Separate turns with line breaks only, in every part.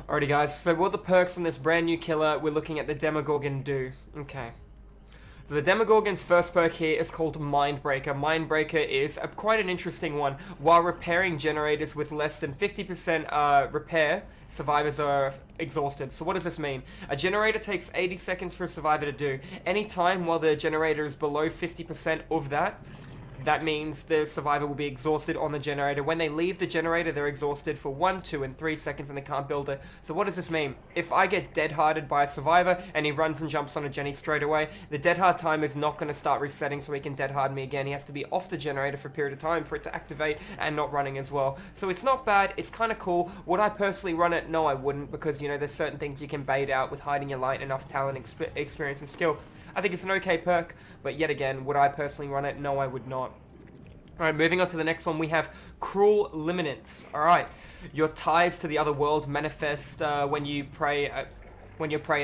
Alrighty guys, so what the perks on this brand new killer we're looking at the Demogorgon do? Okay. So the Demogorgon's first perk here is called Mindbreaker. Mindbreaker is quite an interesting one. While repairing generators with less than 50% repair, survivors are exhausted. So what does this mean? A generator takes 80 seconds for a survivor to do. Any time while the generator is below 50% of that means the survivor will be exhausted on the generator. When they leave the generator, they're exhausted for 1, 2, and 3 seconds and they can't build it. So what does this mean? If I get dead-hearted by a survivor and he runs and jumps on a Jenny straight away, the dead-hard time is not going to start resetting so he can dead-hard me again. He has to be off the generator for a period of time for it to activate and not running as well. So it's not bad. It's kind of cool. Would I personally run it? No, I wouldn't, because, you know, there's certain things you can bait out with hiding your light, enough talent, experience, and skill. I think it's an okay perk, but yet again, would I personally run it? No, I would not. Alright, moving on to the next one, we have Cruel Liminence. Alright, your ties to the other world manifest when your prey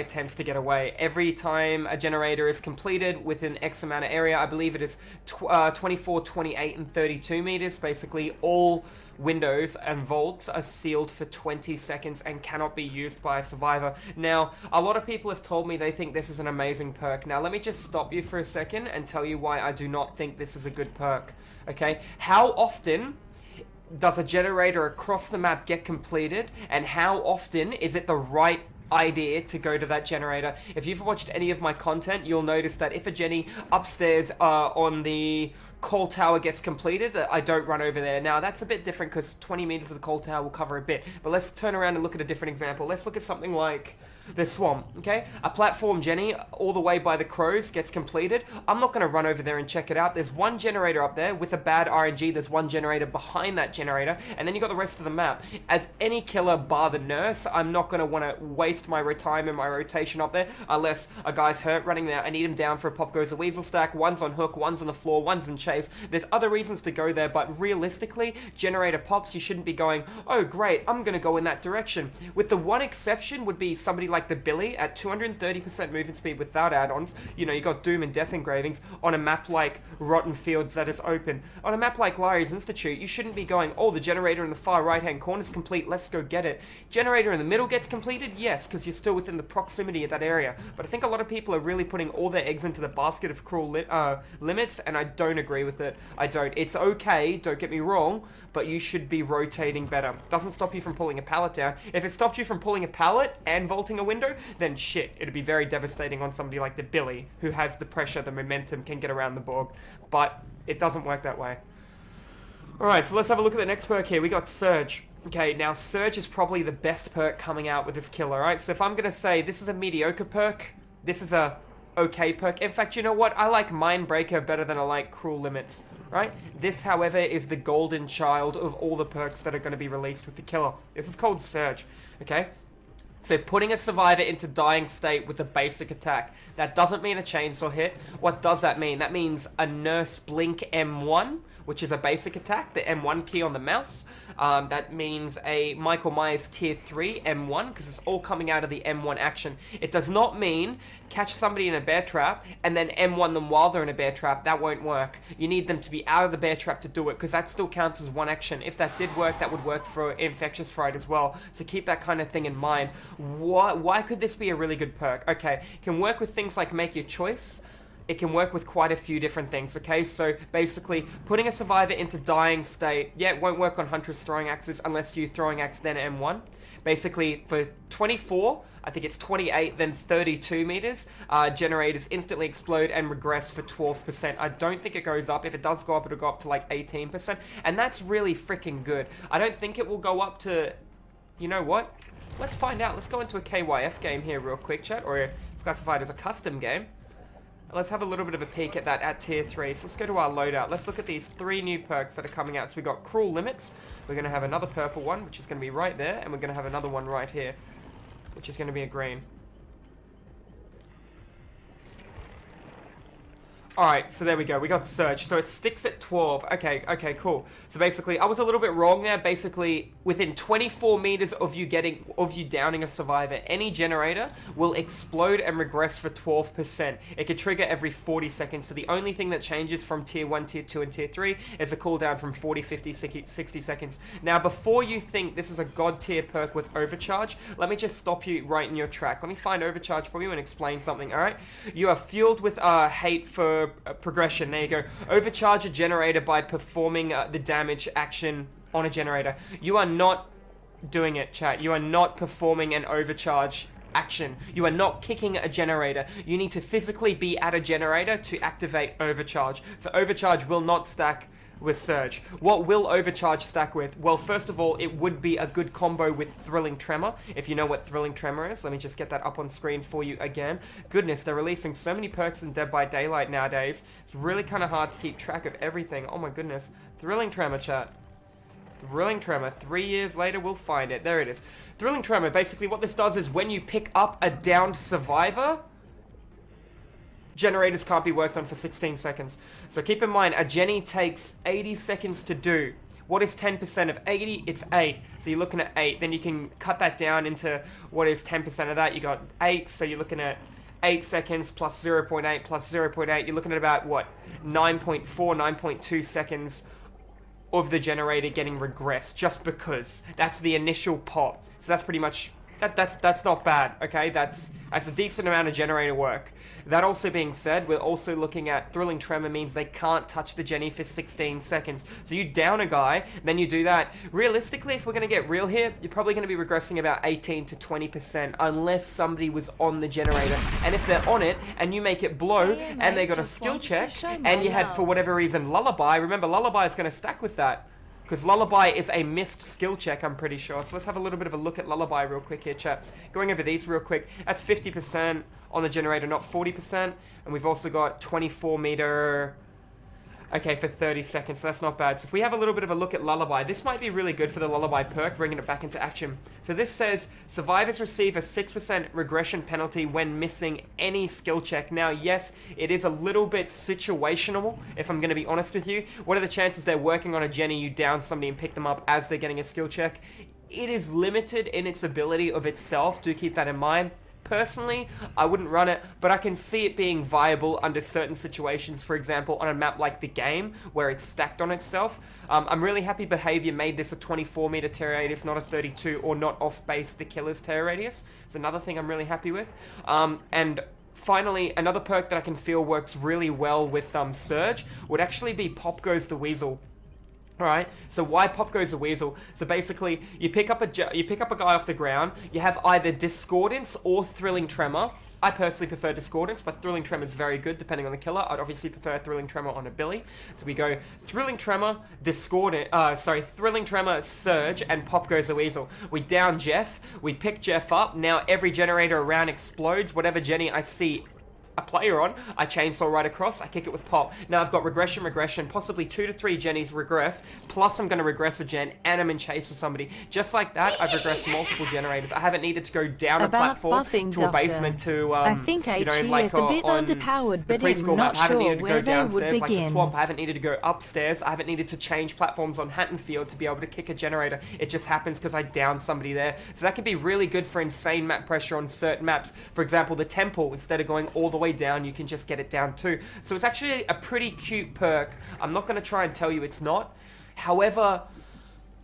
attempts to get away. Every time a generator is completed within X amount of area, I believe it is 24, 28, and 32 meters, basically all windows and vaults are sealed for 20 seconds and cannot be used by a survivor. Now, a lot of people have told me they think this is an amazing perk. Now, let me just stop you for a second and tell you why I do not think this is a good perk. Okay? How often does a generator across the map get completed, and how often is it the right idea to go to that generator? If you've watched any of my content, you'll notice that if a Jenny upstairs on the call tower gets completed, I don't run over there. Now, that's a bit different because 20 meters of the call tower will cover a bit. But let's turn around and look at a different example. Let's look at something like the swamp, okay? A platform Jenny all the way by the crows gets completed. I'm not going to run over there and check it out. There's one generator up there with a bad RNG. There's one generator behind that generator, and then you got the rest of the map. As any killer bar the nurse, I'm not going to want to waste my time and my rotation up there unless a guy's hurt running there. I need him down for a pop goes a weasel stack. One's on hook, one's on the floor, one's in chase. There's other reasons to go there, but realistically, generator pops, you shouldn't be going, oh great, I'm going to go in that direction. With the one exception would be somebody like the Billy at 230% movement speed without add-ons. You know, you got Doom and Death engravings on a map like Rotten Fields that is open. On a map like Larry's Institute, you shouldn't be going, oh, the generator in the far right-hand corner is complete, let's go get it. Generator in the middle gets completed? Yes, because you're still within the proximity of that area. But I think a lot of people are really putting all their eggs into the basket of cruel limits, and I don't agree with it. I don't. It's okay, don't get me wrong, but you should be rotating better. Doesn't stop you from pulling a pallet down. If it stopped you from pulling a pallet and vaulting a window, then shit, it'd be very devastating on somebody like the Billy, who has the pressure, the momentum, can get around the board. But it doesn't work that way. Alright, so let's have a look at the next perk here. We got Surge. Okay, now Surge is probably the best perk coming out with this killer, alright? So if I'm going to say this is a mediocre perk, this is a okay perk. In fact, you know what? I like Mindbreaker better than I like Cruel Limits, right? This, however, is the golden child of all the perks that are going to be released with the killer. This is called Surge, okay? So putting a survivor into dying state with a basic attack. That doesn't mean a chainsaw hit. What does that mean? That means a Nurse Blink M1, which is a basic attack, the M1 key on the mouse. That means a Michael Myers Tier 3 M1, because it's all coming out of the M1 action. It does not mean catch somebody in a bear trap and then M1 them while they're in a bear trap. That won't work. You need them to be out of the bear trap to do it, because that still counts as one action. If that did work, that would work for Infectious Fright as well. So keep that kind of thing in mind. Why could this be a really good perk? Okay, it can work with things like Make Your Choice. It can work with quite a few different things, okay? So basically, putting a survivor into dying state, yeah, it won't work on Huntress throwing axes unless you throwing axe then M1. Basically, for 24, I think it's 28, then 32 meters, generators instantly explode and regress for 12%. I don't think it goes up. If it does go up, it'll go up to like 18%, and that's really freaking good. I don't think it will go up to, you know what? Let's find out. Let's go into a KYF game here real quick, chat, or it's classified as a custom game. Let's have a little bit of a peek at that at tier 3. So let's go to our loadout. Let's look at these 3 new perks that are coming out. So we've got Cruel Limits. We're going to have another purple one, which is going to be right there. And we're going to have another one right here, which is going to be a green. Alright, so there we go. We got Surge. So it sticks at 12. Okay, cool. So basically, I was a little bit wrong there. Basically, within 24 meters of you downing a survivor, any generator will explode and regress for 12%. It can trigger every 40 seconds. So the only thing that changes from tier 1, tier 2, and tier 3 is a cooldown from 40, 50, 60 seconds. Now, before you think this is a god tier perk with overcharge, let me just stop you right in your track. Let me find overcharge for you and explain something, alright? You are fueled with hate for progression. There you go. Overcharge a generator by performing the damage action on a generator. You are not doing it, chat. You are not performing an overcharge action. You are not kicking a generator. You need to physically be at a generator to activate overcharge. So overcharge will not stack with Surge. What will overcharge stack with? Well, first of all, it would be a good combo with Thrilling Tremor. If you know what Thrilling Tremor is, let me just get that up on screen for you again. Goodness, they're releasing so many perks in Dead by Daylight nowadays. It's really kind of hard to keep track of everything. Oh my goodness. Thrilling Tremor, chat. Thrilling Tremor. 3 years later, we'll find it. There it is. Thrilling Tremor, basically what this does is when you pick up a downed survivor, generators can't be worked on for 16 seconds. So keep in mind, a Jenny takes 80 seconds to do. What is 10% of 80? It's 8. So you're looking at 8. Then you can cut that down into what is 10% of that. You got 8, so you're looking at 8 seconds plus 0.8 plus 0.8. You're looking at about, what, 9.4, 9.2 seconds of the generator getting regressed just because. That's the initial pop. So that's pretty much... That's not bad, okay? That's a decent amount of generator work. That also being said, we're also looking at Thrilling Tremor means they can't touch the Jenny for 16 seconds. So you down a guy, then you do that. Realistically, if we're going to get real here, you're probably going to be regressing about 18 to 20% unless somebody was on the generator. And if they're on it, and you make it blow, and they got a skill check, and you had, for whatever reason, Lullaby, remember, Lullaby is going to stack with that. Because Lullaby is a missed skill check, I'm pretty sure. So let's have a little bit of a look at Lullaby real quick here, chat. Going over these real quick. That's 50% on the generator, not 40%. And we've also got 24 meter... Okay, for 30 seconds, so that's not bad. So if we have a little bit of a look at Lullaby, this might be really good for the Lullaby perk, bringing it back into action. So this says, survivors receive a 6% regression penalty when missing any skill check. Now, yes, it is a little bit situational, if I'm going to be honest with you. What are the chances they're working on a Jenny, you down somebody and pick them up as they're getting a skill check? It is limited in its ability of itself, do keep that in mind. Personally, I wouldn't run it, but I can see it being viable under certain situations. For example, on a map like the game, where it's stacked on itself. I'm really happy Behavior made this a 24 meter terror radius, not a 32, or not off base the killer's terror radius. It's another thing I'm really happy with. And finally, another perk that I can feel works really well with Surge would actually be Pop Goes the Weasel. Alright, so why Pop Goes the Weasel? So basically, you pick up a guy off the ground, you have either Discordance or Thrilling Tremor. I personally prefer Discordance, but Thrilling Tremor is very good depending on the killer. I'd obviously prefer Thrilling Tremor on a Billy. So we go Thrilling Tremor, Thrilling Tremor, Surge, and Pop Goes the Weasel. We down Jeff, we pick Jeff up, now every generator around explodes, whatever Jenny I see a player on, I chainsaw right across, I kick it with Pop. Now I've got regression, possibly 2 to 3 Jennies regress, plus I'm going to regress a Gen, and I'm in chase for somebody. Just like that, I've regressed multiple generators. I haven't needed to go down a platform to a basement to,
I think
you know,
HE
like
is a bit underpowered, but I'm not sure where they would begin.
Like the Swamp, I haven't needed to go upstairs, I haven't needed to change platforms on Hattonfield to be able to kick a generator. It just happens because I downed somebody there. So that could be really good for insane map pressure on certain maps. For example, the Temple, instead of going all the way down, you can just get it down too. So it's actually a pretty cute perk. I'm not going to try and tell you it's not. However,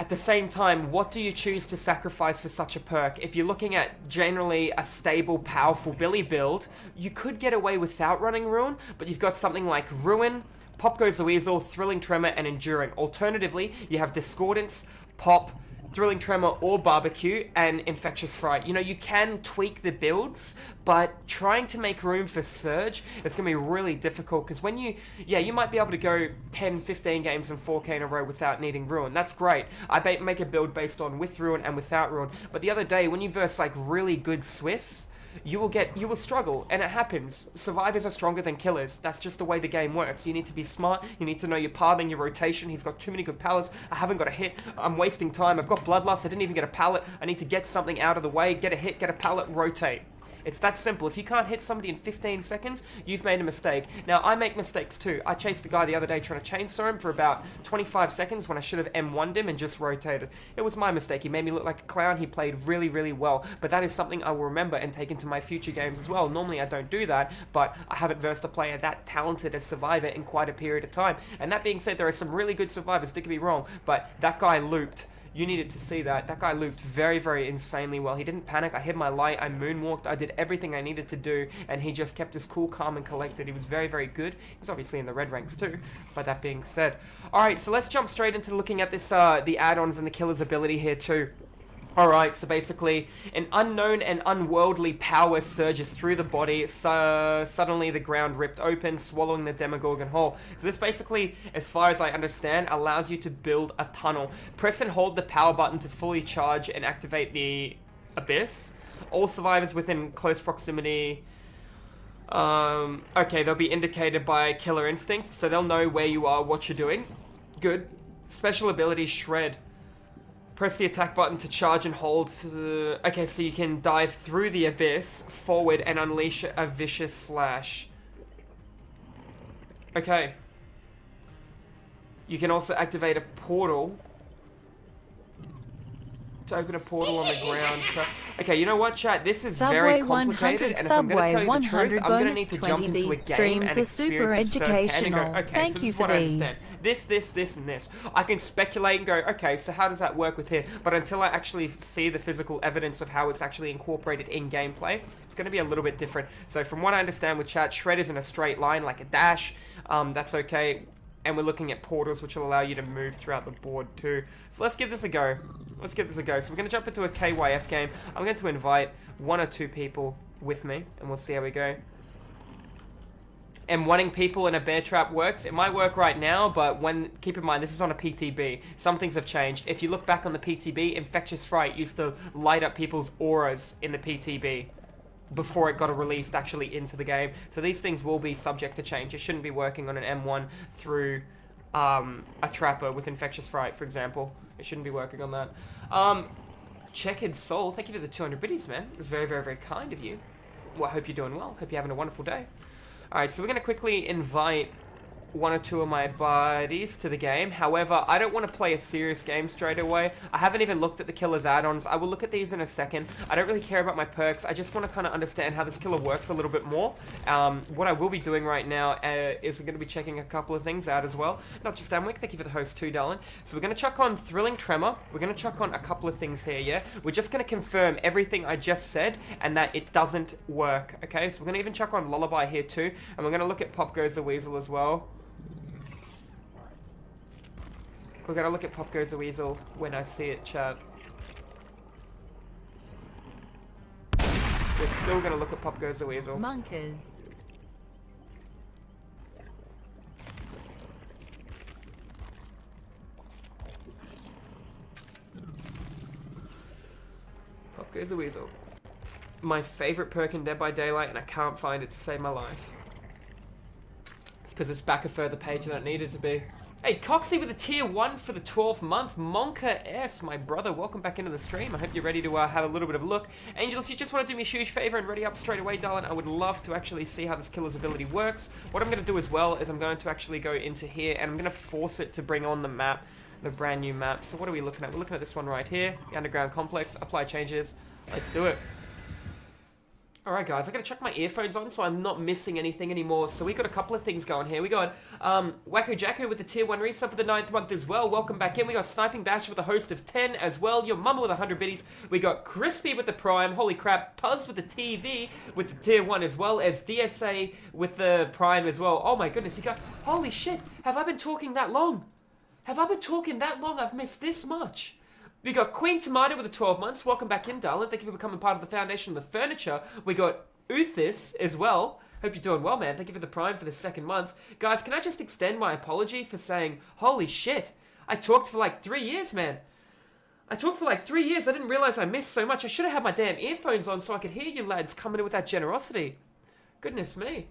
at the same time, what do you choose to sacrifice for such a perk? If you're looking at generally a stable, powerful Billy build, you could get away without running Ruin, but you've got something like Ruin, Pop Goes the Weasel, Thrilling Tremor, and Enduring. Alternatively, you have Discordance, Pop, Thrilling Tremor, or Barbecue, and Infectious Fright. You know, you can tweak the builds, but trying to make room for Surge is going to be really difficult, because when you might be able to go 10, 15 games in 4K in a row without needing Ruin. That's great. I make a build based on with Ruin and without Ruin, but the other day, when you verse like really good Swifts, you will struggle, and it happens. Survivors are stronger than killers. That's just the way the game works. You need to be smart. You need to know your pathing, your rotation. He's got too many good pallets. I haven't got a hit. I'm wasting time. I've got Bloodlust. I didn't even get a pallet. I need to get something out of the way, get a hit, get a pallet, rotate. It's that simple. If you can't hit somebody in 15 seconds, you've made a mistake. Now, I make mistakes too. I chased a guy the other day trying to chainsaw him for about 25 seconds when I should have M1'd him and just rotated. It was my mistake. He made me look like a clown. He played really, really well. But that is something I will remember and take into my future games as well. Normally, I don't do that, but I haven't versed a player that talented as Survivor in quite a period of time. And that being said, there are some really good Survivors, don't get me wrong, but that guy looped. You needed to see that. That guy looped very, very insanely well. He didn't panic. I hit my light. I moonwalked. I did everything I needed to do, and he just kept his cool, calm, and collected. He was very, very good. He was obviously in the red ranks too, but that being said. Alright, so let's jump straight into looking at this, the add-ons and the killer's ability here too. Alright, so basically, an unknown and unworldly power surges through the body, so suddenly the ground ripped open, swallowing the Demogorgon whole. So this basically, as far as I understand, allows you to build a tunnel. Press and hold the power button to fully charge and activate the abyss. All survivors within close proximity... okay, they'll be indicated by killer instincts, so they'll know where you are, what you're doing. Good. Special ability, Shred. Press the attack button to charge and hold. Okay, so you can dive through the abyss, forward, and unleash a vicious slash. Okay. You can also activate a portal to open a portal on the ground. Okay, you know what, chat? This is very complicated, and if I'm going to tell you the truth, I'm going to need to jump into a game and experience this firsthand and go, okay, so this is what I understand. This, and this. I can speculate and go, okay, so how does that work with here? But until I actually see the physical evidence of how it's actually incorporated in gameplay, it's going to be a little bit different. So from what I understand with chat, Shred is in a straight line, like a dash. That's okay. And we're looking at portals, which will allow you to move throughout the board too. So let's give this a go. So we're going to jump into a KYF game. I'm going to invite 1 or 2 people with me, and we'll see how we go. And wanting people in a bear trap works. It might work right now, but keep in mind, this is on a PTB. Some things have changed. If you look back on the PTB, Infectious Fright used to light up people's auras in the PTB before it got released actually into the game. So these things will be subject to change. It shouldn't be working on an M1 through a trapper with Infectious Fright, for example. It shouldn't be working on that. Checkered Soul, thank you for the 200 biddies, man. It's very, very, very kind of you. Well, I hope you're doing well. Hope you're having a wonderful day. Alright, so we're going to quickly invite 1 or 2 of my buddies to the game. However, I don't want to play a serious game straight away. I haven't even looked at the killer's add-ons. I will look at these in a second. I don't really care about my perks. I just want to kind of understand how this killer works a little bit more. What I will be doing right now is going to be checking a couple of things out as well. Not just Amwick, thank you for the host too, darling. So we're going to chuck on Thrilling Tremor. We're going to chuck on a couple of things here, yeah? We're just going to confirm everything I just said and that it doesn't work, okay? So we're going to even chuck on Lullaby here too. And we're going to look at Pop Goes the Weasel as well. We're going to look at Pop Goes the Weasel when I see it, chat. We're still going to look at Pop Goes the Weasel.
Monkers.
Pop Goes the Weasel. My favorite perk in Dead by Daylight, and I can't find it to save my life. It's because it's back a further page than it needed to be. Hey, Coxie with a tier 1 for the 12th month. Monka S, my brother, welcome back into the stream. I hope you're ready to have a little bit of a look. Angel, if you just want to do me a huge favor and ready up straight away, darling, I would love to actually see how this killer's ability works. What I'm going to do as well is I'm going to actually go into here and I'm going to force it to bring on the map, the brand new map. So what are we looking at? We're looking at this one right here, the Underground Complex. Apply changes. Let's do it. Alright guys, I gotta chuck my earphones on so I'm not missing anything anymore. So we got a couple of things going here. We got Wacko Jacko with the tier 1 resub for the 9th month as well. Welcome back in. We got Sniping Bash with a host of 10 as well. Your mama with 100 biddies. We got Crispy with the Prime. Holy crap. Puzz with the TV with the tier 1 as well as DSA with the Prime as well. Oh my goodness, you got... Holy shit, have I been talking that long? Have I been talking that long? I've missed this much. We got Queen Tomato with the 12 months. Welcome back in, darling. Thank you for becoming part of the foundation of the furniture. We got Uthis as well. Hope you're doing well, man. Thank you for the Prime for the 2nd month. Guys, can I just extend my apology for saying, holy shit, I talked for like 3 years, man. I talked for like 3 years. I didn't realize I missed so much. I should have had my damn earphones on so I could hear you lads coming in with that generosity. Goodness me.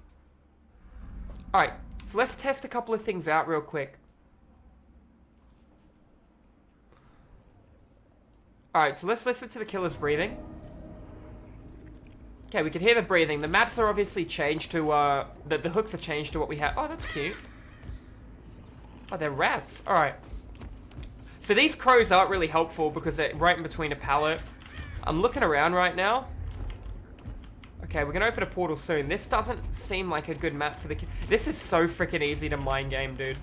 Alright, so let's test a couple of things out real quick. Alright, so let's listen to the killer's breathing. Okay, we can hear the breathing. The maps are obviously changed to, the hooks are changed to what we have. Oh, that's cute. Oh, they're rats. Alright. So these crows aren't really helpful because they're right in between a pallet. I'm looking around right now. Okay, we're gonna open a portal soon. This doesn't seem like a good map for the kid. This is so freaking easy to mind game, dude.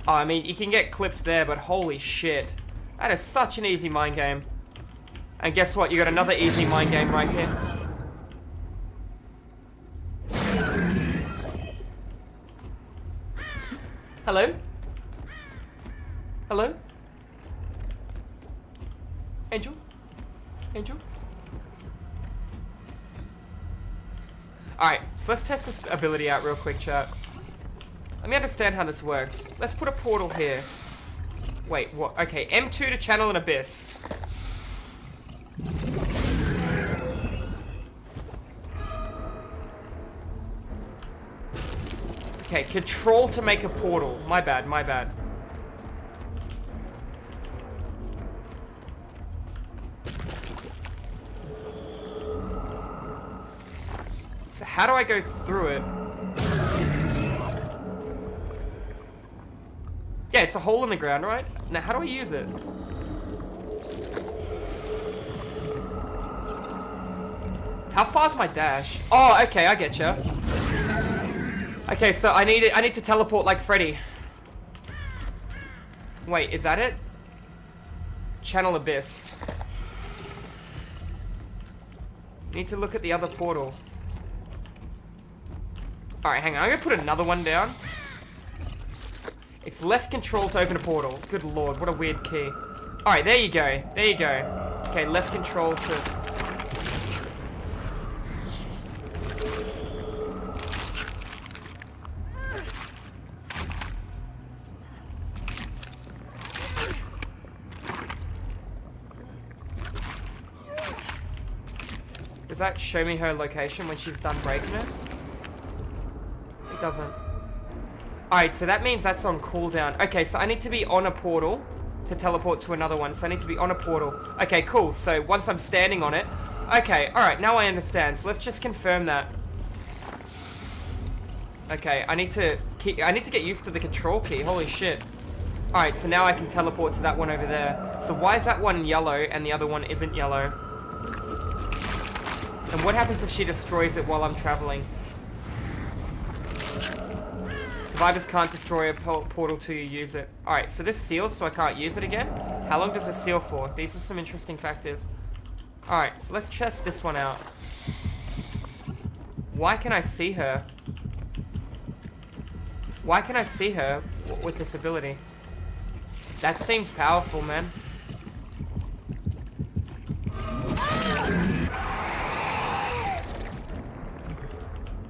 Oh, I mean, you can get clipped there, but holy shit. That is such an easy mind game. And guess what? You got another easy mind game right here. Hello? Hello? Angel? Angel? Alright, so let's test this ability out real quick, chat. Let me understand how this works. Let's put a portal here. Wait, what? Okay, M2 to channel an abyss. Okay, control to make a portal. My bad, my bad. So how do I go through it? Yeah, it's a hole in the ground, right? Now, how do I use it? How far's my dash? Oh, okay, I getcha. Okay, so I need to teleport like Freddy. Wait, is that it? Channel abyss. Need to look at the other portal. Alright, hang on. I'm gonna put another one down. It's left control to open a portal. Good lord, what a weird key. Alright, there you go. There you go. Okay, left control to... Does that show me her location when she's done breaking it? It doesn't. Alright, so that means that's on cooldown. Okay, so I need to be on a portal to teleport to another one. So I need to be on a portal. Okay, cool. So once I'm standing on it... Okay, alright, now I understand. So let's just confirm that. Okay, I need to get used to the control key. Holy shit. Alright, so now I can teleport to that one over there. So why is that one yellow and the other one isn't yellow? And what happens if she destroys it while I'm traveling? Survivors can't destroy a portal till you use it. Alright, so this seals, so I can't use it again. How long does it seal for? These are some interesting factors. Alright, so let's test this one out. Why can I see her? Why can I see her with this ability? That seems powerful, man.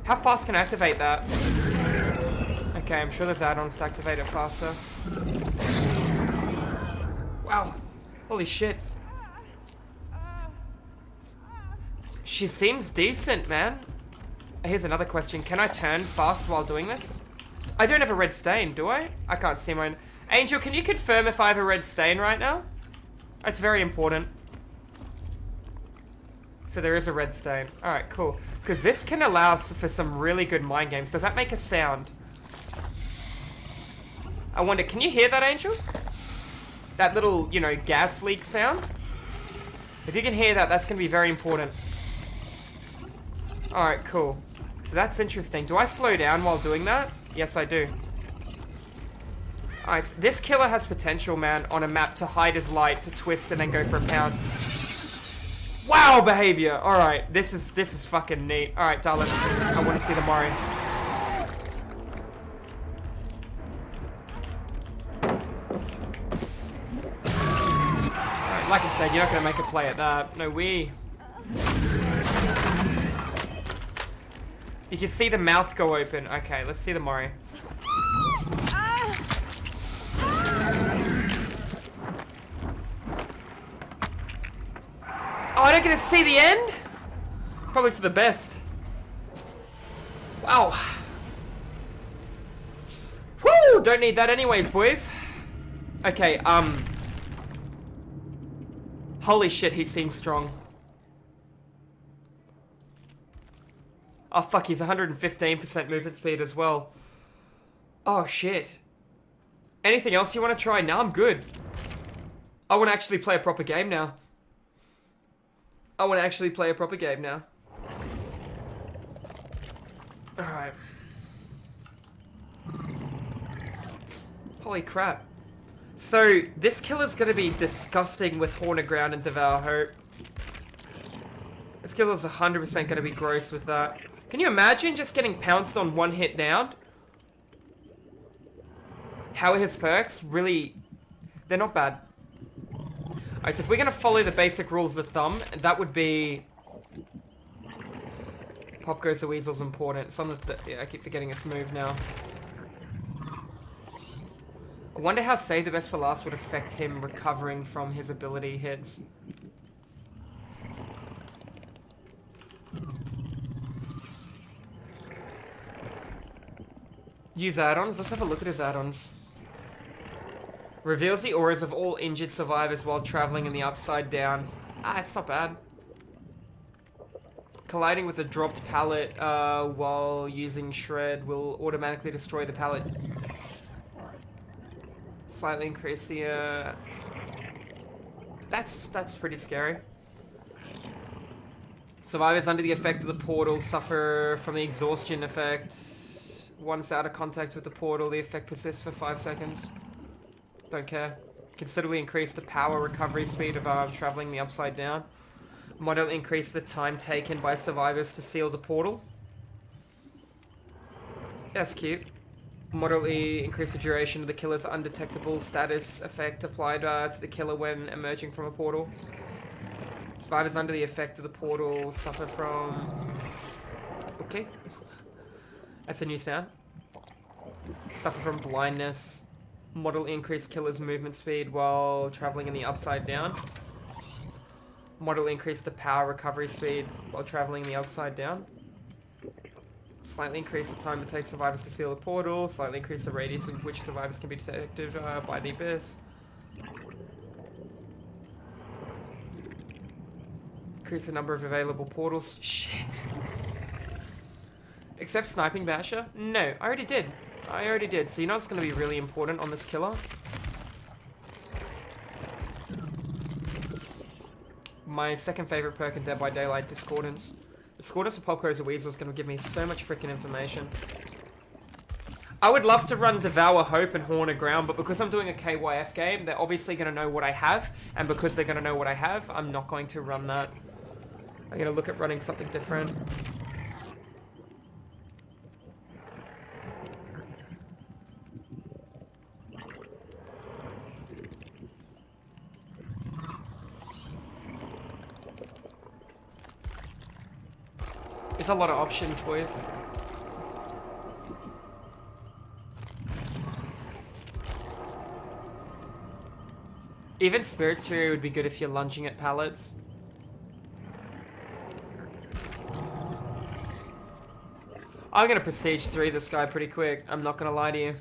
How fast can I activate that? Okay, I'm sure there's add-ons to activate it faster. Wow. Holy shit. She seems decent, man. Here's another question. Can I turn fast while doing this? I don't have a red stain, do I? I can't see mine. Angel, can you confirm if I have a red stain right now? That's very important. So there is a red stain. Alright, cool. Because this can allow for some really good mind games. Does that make a sound? I wonder, can you hear that, Angel? That little, you know, gas leak sound? If you can hear that, that's going to be very important. Alright, cool. So that's interesting. Do I slow down while doing that? Yes, I do. Alright, so this killer has potential, man, on a map to hide his light, to twist, and then go for a pounce. Wow, behavior! Alright, this is fucking neat. Alright, darling. I want to see the mori. Alright, like I said, you're not going to make a play at that. No way. You can see the mouth go open. Okay, let's see the mori. Oh, I don't get to see the end? Probably for the best. Wow. Woo! Don't need that anyways, boys. Okay, Holy shit, he seems strong. Oh, fuck, he's 115% movement speed as well. Oh, shit. Anything else you want to try? No, I'm good. I want to actually play a proper game now. Alright. Holy crap. So, this killer's gonna be disgusting with Horn of Ground and Devour Hope. This killer's 100% gonna be gross with that. Can you imagine just getting pounced on one hit down? How are his perks? Really, they're not bad. Alright, so if we're gonna follow the basic rules of thumb, that would be... Pop Goes the Weasel's important. Yeah, I keep forgetting its move now. I wonder how Save the Best for Last would affect him recovering from his ability hits. Use add-ons. Let's have a look at his add-ons. Reveals the auras of all injured survivors while traveling in the upside down. Ah, it's not bad. Colliding with a dropped pallet while using Shred will automatically destroy the pallet. Slightly increase the... That's pretty scary. Survivors under the effect of the portal suffer from the exhaustion effect. Once out of contact with the portal, the effect persists for 5 seconds. Don't care. Considerably increase the power recovery speed of traveling the upside down. Moderately increase the time taken by survivors to seal the portal. That's cute. Moderately increase the duration of the killer's undetectable status effect applied to the killer when emerging from a portal. Survivors under the effect of the portal suffer from... Okay. That's a new sound. Suffer from blindness. Moderately increase killer's movement speed while traveling in the upside down. Moderately increase the power recovery speed while traveling in the upside down. Slightly increase the time it takes survivors to seal the portal. Slightly increase the radius in which survivors can be detected by the abyss. Increase the number of available portals. Shit. Except Sniping Basher? No, I already did. So you know it's going to be really important on this killer? My second favorite perk in Dead by Daylight, Discordance. Discordance for Pop Goes the Weasel is going to give me so much freaking information. I would love to run Devour Hope and Horn of Ground, but because I'm doing a KYF game, they're obviously going to know what I have, and because they're going to know what I have, I'm not going to run that. I'm going to look at running something different. There's a lot of options, boys. Even Spirit's Fury would be good if you're lunging at pallets. I'm gonna Prestige 3 this guy pretty quick, I'm not gonna lie to you.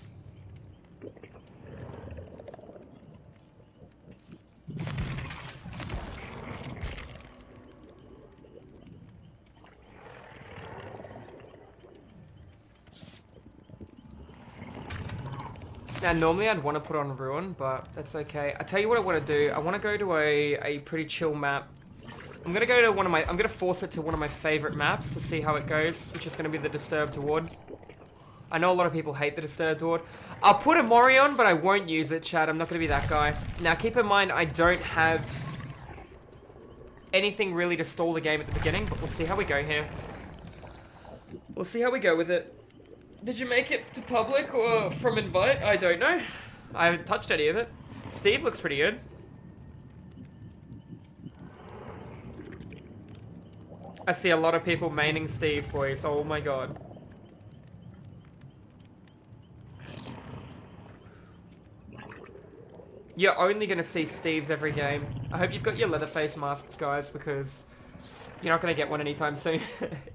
Now, normally I'd want to put on Ruin, but that's okay. I tell you what I want to do. I want to go to a pretty chill map. I'm going to go to I'm going to force it to one of my favorite maps to see how it goes, which is going to be the Disturbed Ward. I know a lot of people hate the Disturbed Ward. I'll put a mori on, but I won't use it, Chad. I'm not going to be that guy. Now, keep in mind, I don't have anything really to stall the game at the beginning, but we'll see how we go here. We'll see how we go with it. Did you make it to public or from invite? I don't know. I haven't touched any of it. Steve looks pretty good. I see a lot of people maining Steve, boys. Oh my god. You're only going to see Steves every game. I hope you've got your leather face masks, guys, because you're not going to get one anytime soon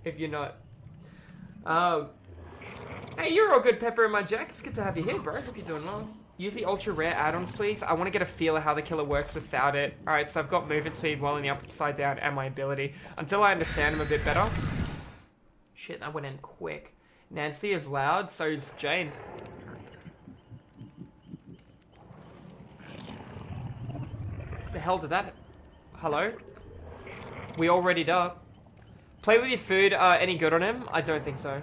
if you're not. Hey, you're all good, Pepper and my Jack. It's good to have you here, bro. Hope you're doing well. Use the ultra rare add-ons, please. I want to get a feel of how the killer works without it. Alright, so I've got movement speed while in the upside down and my ability. Until I understand him a bit better, Shit, that went in quick. Nancy is loud, so is Jane. The hell did that... Hello? We all readied up. Play with your food, any good on him? I don't think so.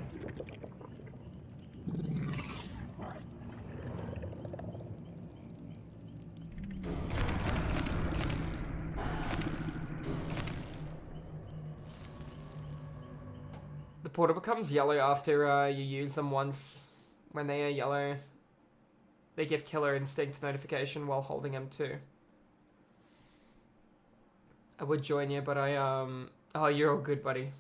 The portal becomes yellow after you use them once. When they are yellow, they give killer instinct notification while holding him too. I would join you, but I, Oh, you're all good, buddy.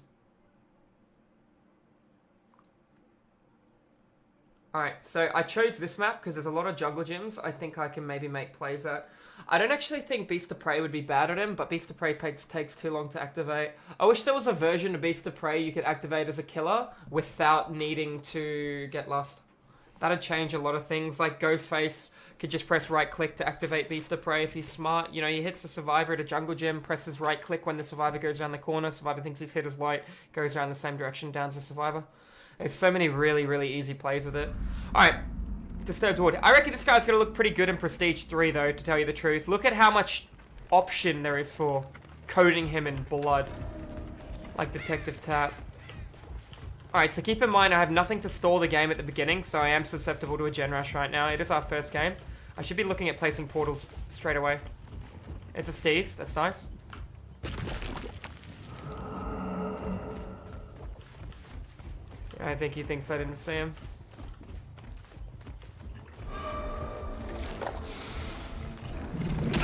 Alright, so I chose this map because there's a lot of jungle gyms I think I can maybe make plays at. I don't actually think Beast of Prey would be bad at him, but Beast of Prey takes too long to activate. I wish there was a version of Beast of Prey you could activate as a killer without needing to get lost. That'd change a lot of things, like Ghostface could just press right click to activate Beast of Prey if he's smart. You know, he hits the survivor at a jungle gym, presses right click when the survivor goes around the corner, survivor thinks he's hit his light, goes around the same direction, downs the survivor. There's so many really, really easy plays with it. Alright, Disturbed Wood. I reckon this guy's going to look pretty good in Prestige 3 though, to tell you the truth. Look at how much option there is for coating him in blood. Like Detective Tap. Alright, so keep in mind I have nothing to stall the game at the beginning, so I am susceptible to a gen rush right now. It is our first game. I should be looking at placing portals straight away. It's a Steve, that's nice. I think he thinks I didn't see him.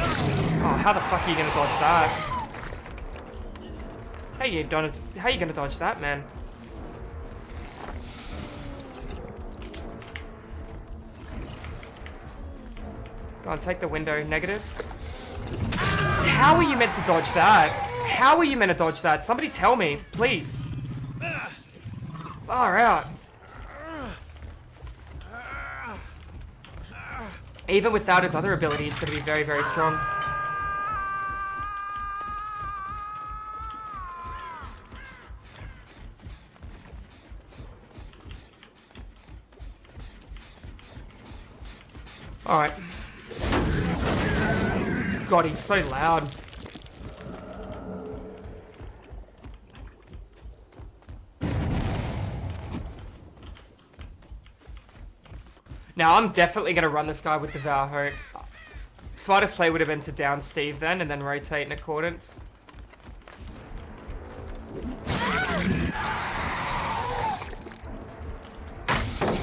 Oh, how the fuck are you gonna dodge that? How you gonna dodge that, man? Go on, take the window. Negative. How are you meant to dodge that? How are you meant to dodge that? Somebody tell me, please. Far out. Even without his other ability, he's going to be very, very strong. Alright. God, he's so loud. Now, I'm definitely going to run this guy with Devour Hope. Smartest play would have been to down Steve then, and then rotate in accordance.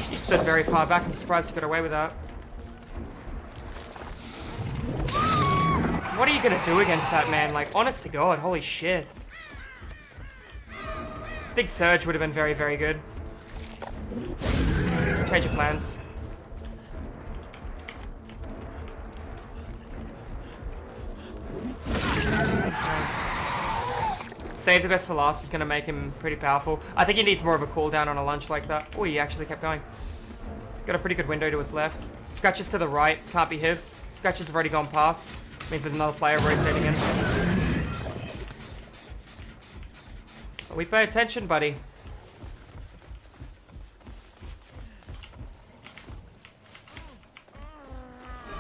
He stood very far back. I'm surprised he got away with that. What are you going to do against that, man? Like, honest to God, holy shit. Big Surge would have been very, very good. Change your plans. Save the best for last is going to make him pretty powerful. I think he needs more of a cooldown on a lunge like that. Oh, he actually kept going. Got a pretty good window to his left. Scratches to the right. Can't be his. Scratches have already gone past. Means there's another player rotating in. We pay attention, buddy.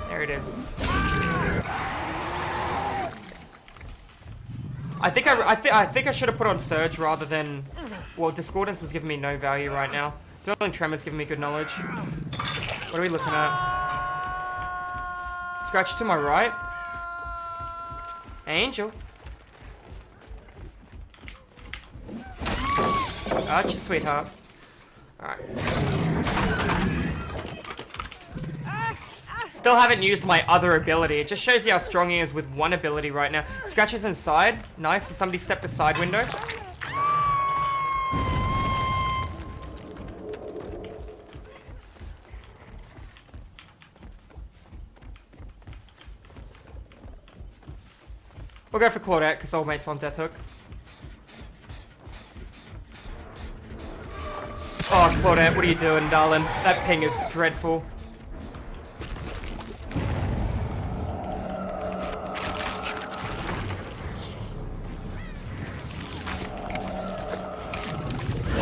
There it is. I think I should have put on Surge rather than... Well, Discordance is giving me no value right now. Dwindling Tremor's giving me good knowledge. What are we looking at? Scratch to my right. Angel. Archie, sweetheart. Alright. Still haven't used my other ability. It just shows you how strong he is with one ability right now. Scratches inside. Nice. Does somebody step the side window? We'll go for Claudette because old mate's on Death Hook. Oh, Claudette, what are you doing, darling? That ping is dreadful.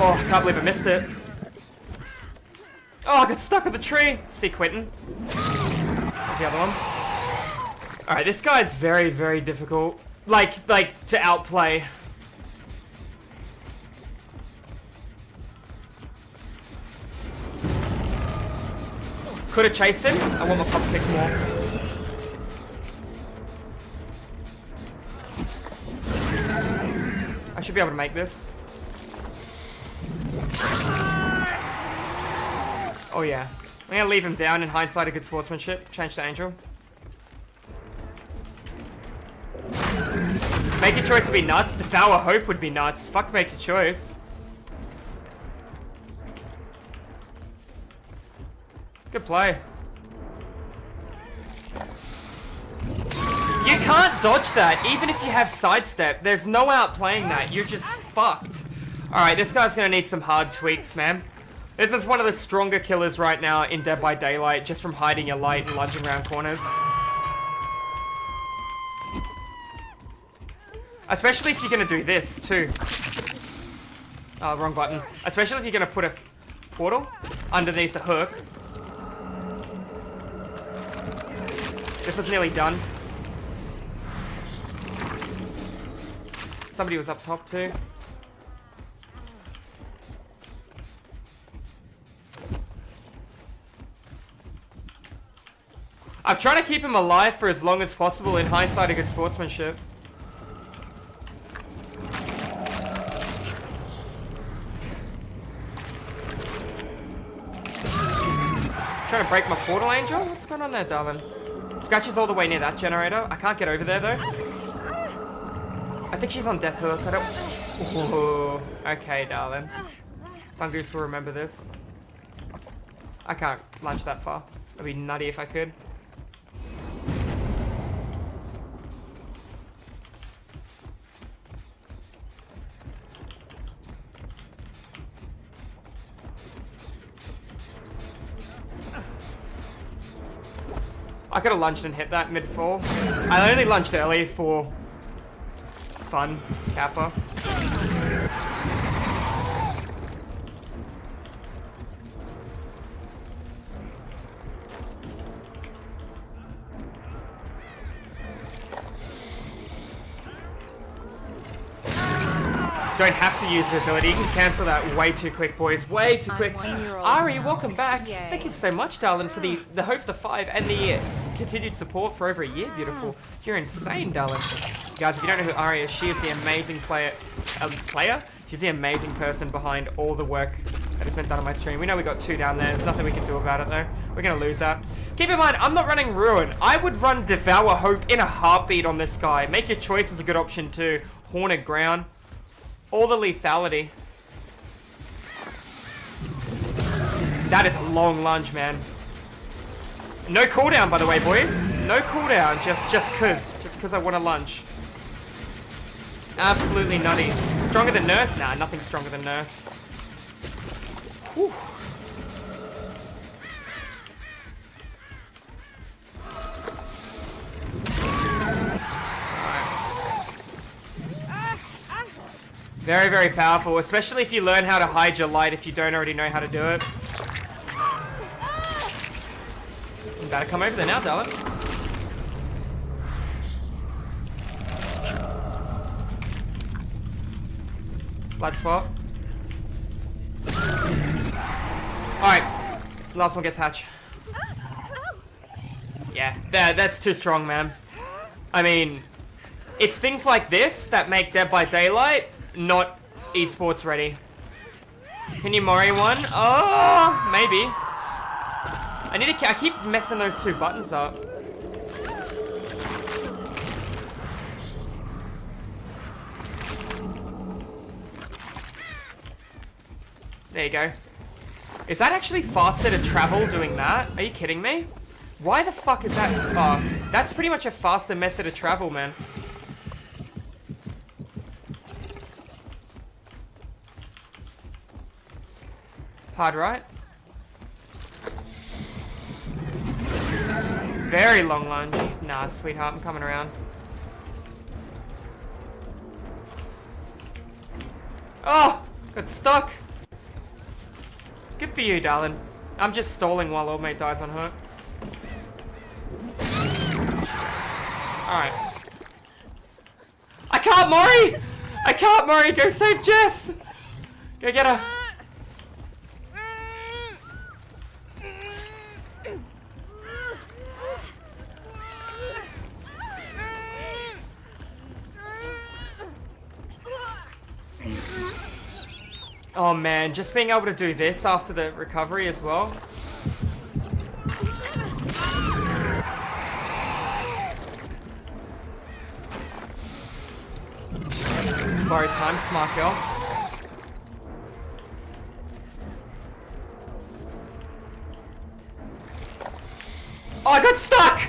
Oh, I can't believe I missed it. Oh, I got stuck with the tree. See Quentin. There's the other one. Alright, this guy's very, very difficult. Like to outplay. Could have chased him. I want my pop kick more. I should be able to make this. Oh yeah. I'm gonna leave him down in hindsight of good sportsmanship. Change to Angel. Make your choice would be nuts. Devour Hope would be nuts. Fuck make your choice. Good play. You can't dodge that, even if you have sidestep. There's no outplaying that. You're just fucked. Alright, this guy's gonna need some hard tweaks, man. This is one of the stronger killers right now in Dead by Daylight, just from hiding your light and lunging around corners. Especially if you're gonna do this, too. Oh, wrong button. Especially if you're gonna put a portal underneath the hook. This is nearly done. Somebody was up top too. I'm trying to keep him alive for as long as possible in hindsight of good sportsmanship. Trying to break my portal, Angel? What's going on there, darling? Scratchy's all the way near that generator. I can't get over there, though. I think she's on death hook. I don't... Ooh. Okay, darling. Fungoose will remember this. I can't launch that far. It'd be nutty if I could. I could have lunged and hit that mid-fall. I only lunged early for fun, Kappa. Don't have to use the ability. You can cancel that way too quick, boys. Way too quick. Ari, welcome back. Yay. Thank you so much, darling, for the host of 5 and the continued support for over a year. Beautiful. You're insane, darling. Guys, if you don't know who Ari is, she is the amazing player. She's the amazing person behind all the work that has been done on my stream. We know we got 2 down there. There's nothing we can do about it, though. We're going to lose that. Keep in mind, I'm not running Ruin. I would run Devour Hope in a heartbeat on this guy. Make your choice is a good option, too. Haunted Ground. All the lethality. That is a long lunge, man. No cooldown, by the way, boys. No cooldown, just cause I want to lunge. Absolutely nutty. Stronger than Nurse? Nah, nothing stronger than Nurse. Whew. Very, very powerful, especially if you learn how to hide your light if you don't already know how to do it. You better come over there now, darling. Blood spot. Alright, last one gets hatch. Yeah, that's too strong, man. I mean, it's things like this that make Dead by Daylight not esports ready. Can you Mori one? Oh, maybe. I keep messing those 2 buttons up. There you go. Is that actually faster to travel doing that? Are you kidding me? Why the fuck is that? Oh, that's pretty much a faster method of travel, man. Hard right. Very long lunge. Nah, sweetheart, I'm coming around. Oh! Got stuck. Good for you, darling. I'm just stalling while old mate dies on her. Alright. I can't, Mori! I can't, Mori! Go save Jess! Go get her. Oh man, just being able to do this after the recovery as well. Borrow time, smart girl. Oh, I got stuck!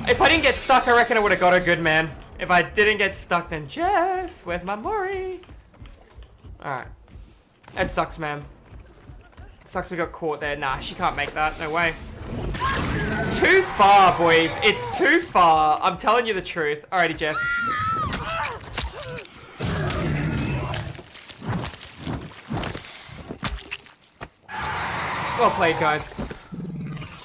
If I didn't get stuck, I reckon I would have got her good, man. If I didn't get stuck, then Jess, where's my Mori? Alright. That sucks, man. It sucks we got caught there. Nah, she can't make that. No way. Too far, boys. It's too far. I'm telling you the truth. Alrighty, Jess. Well played, guys.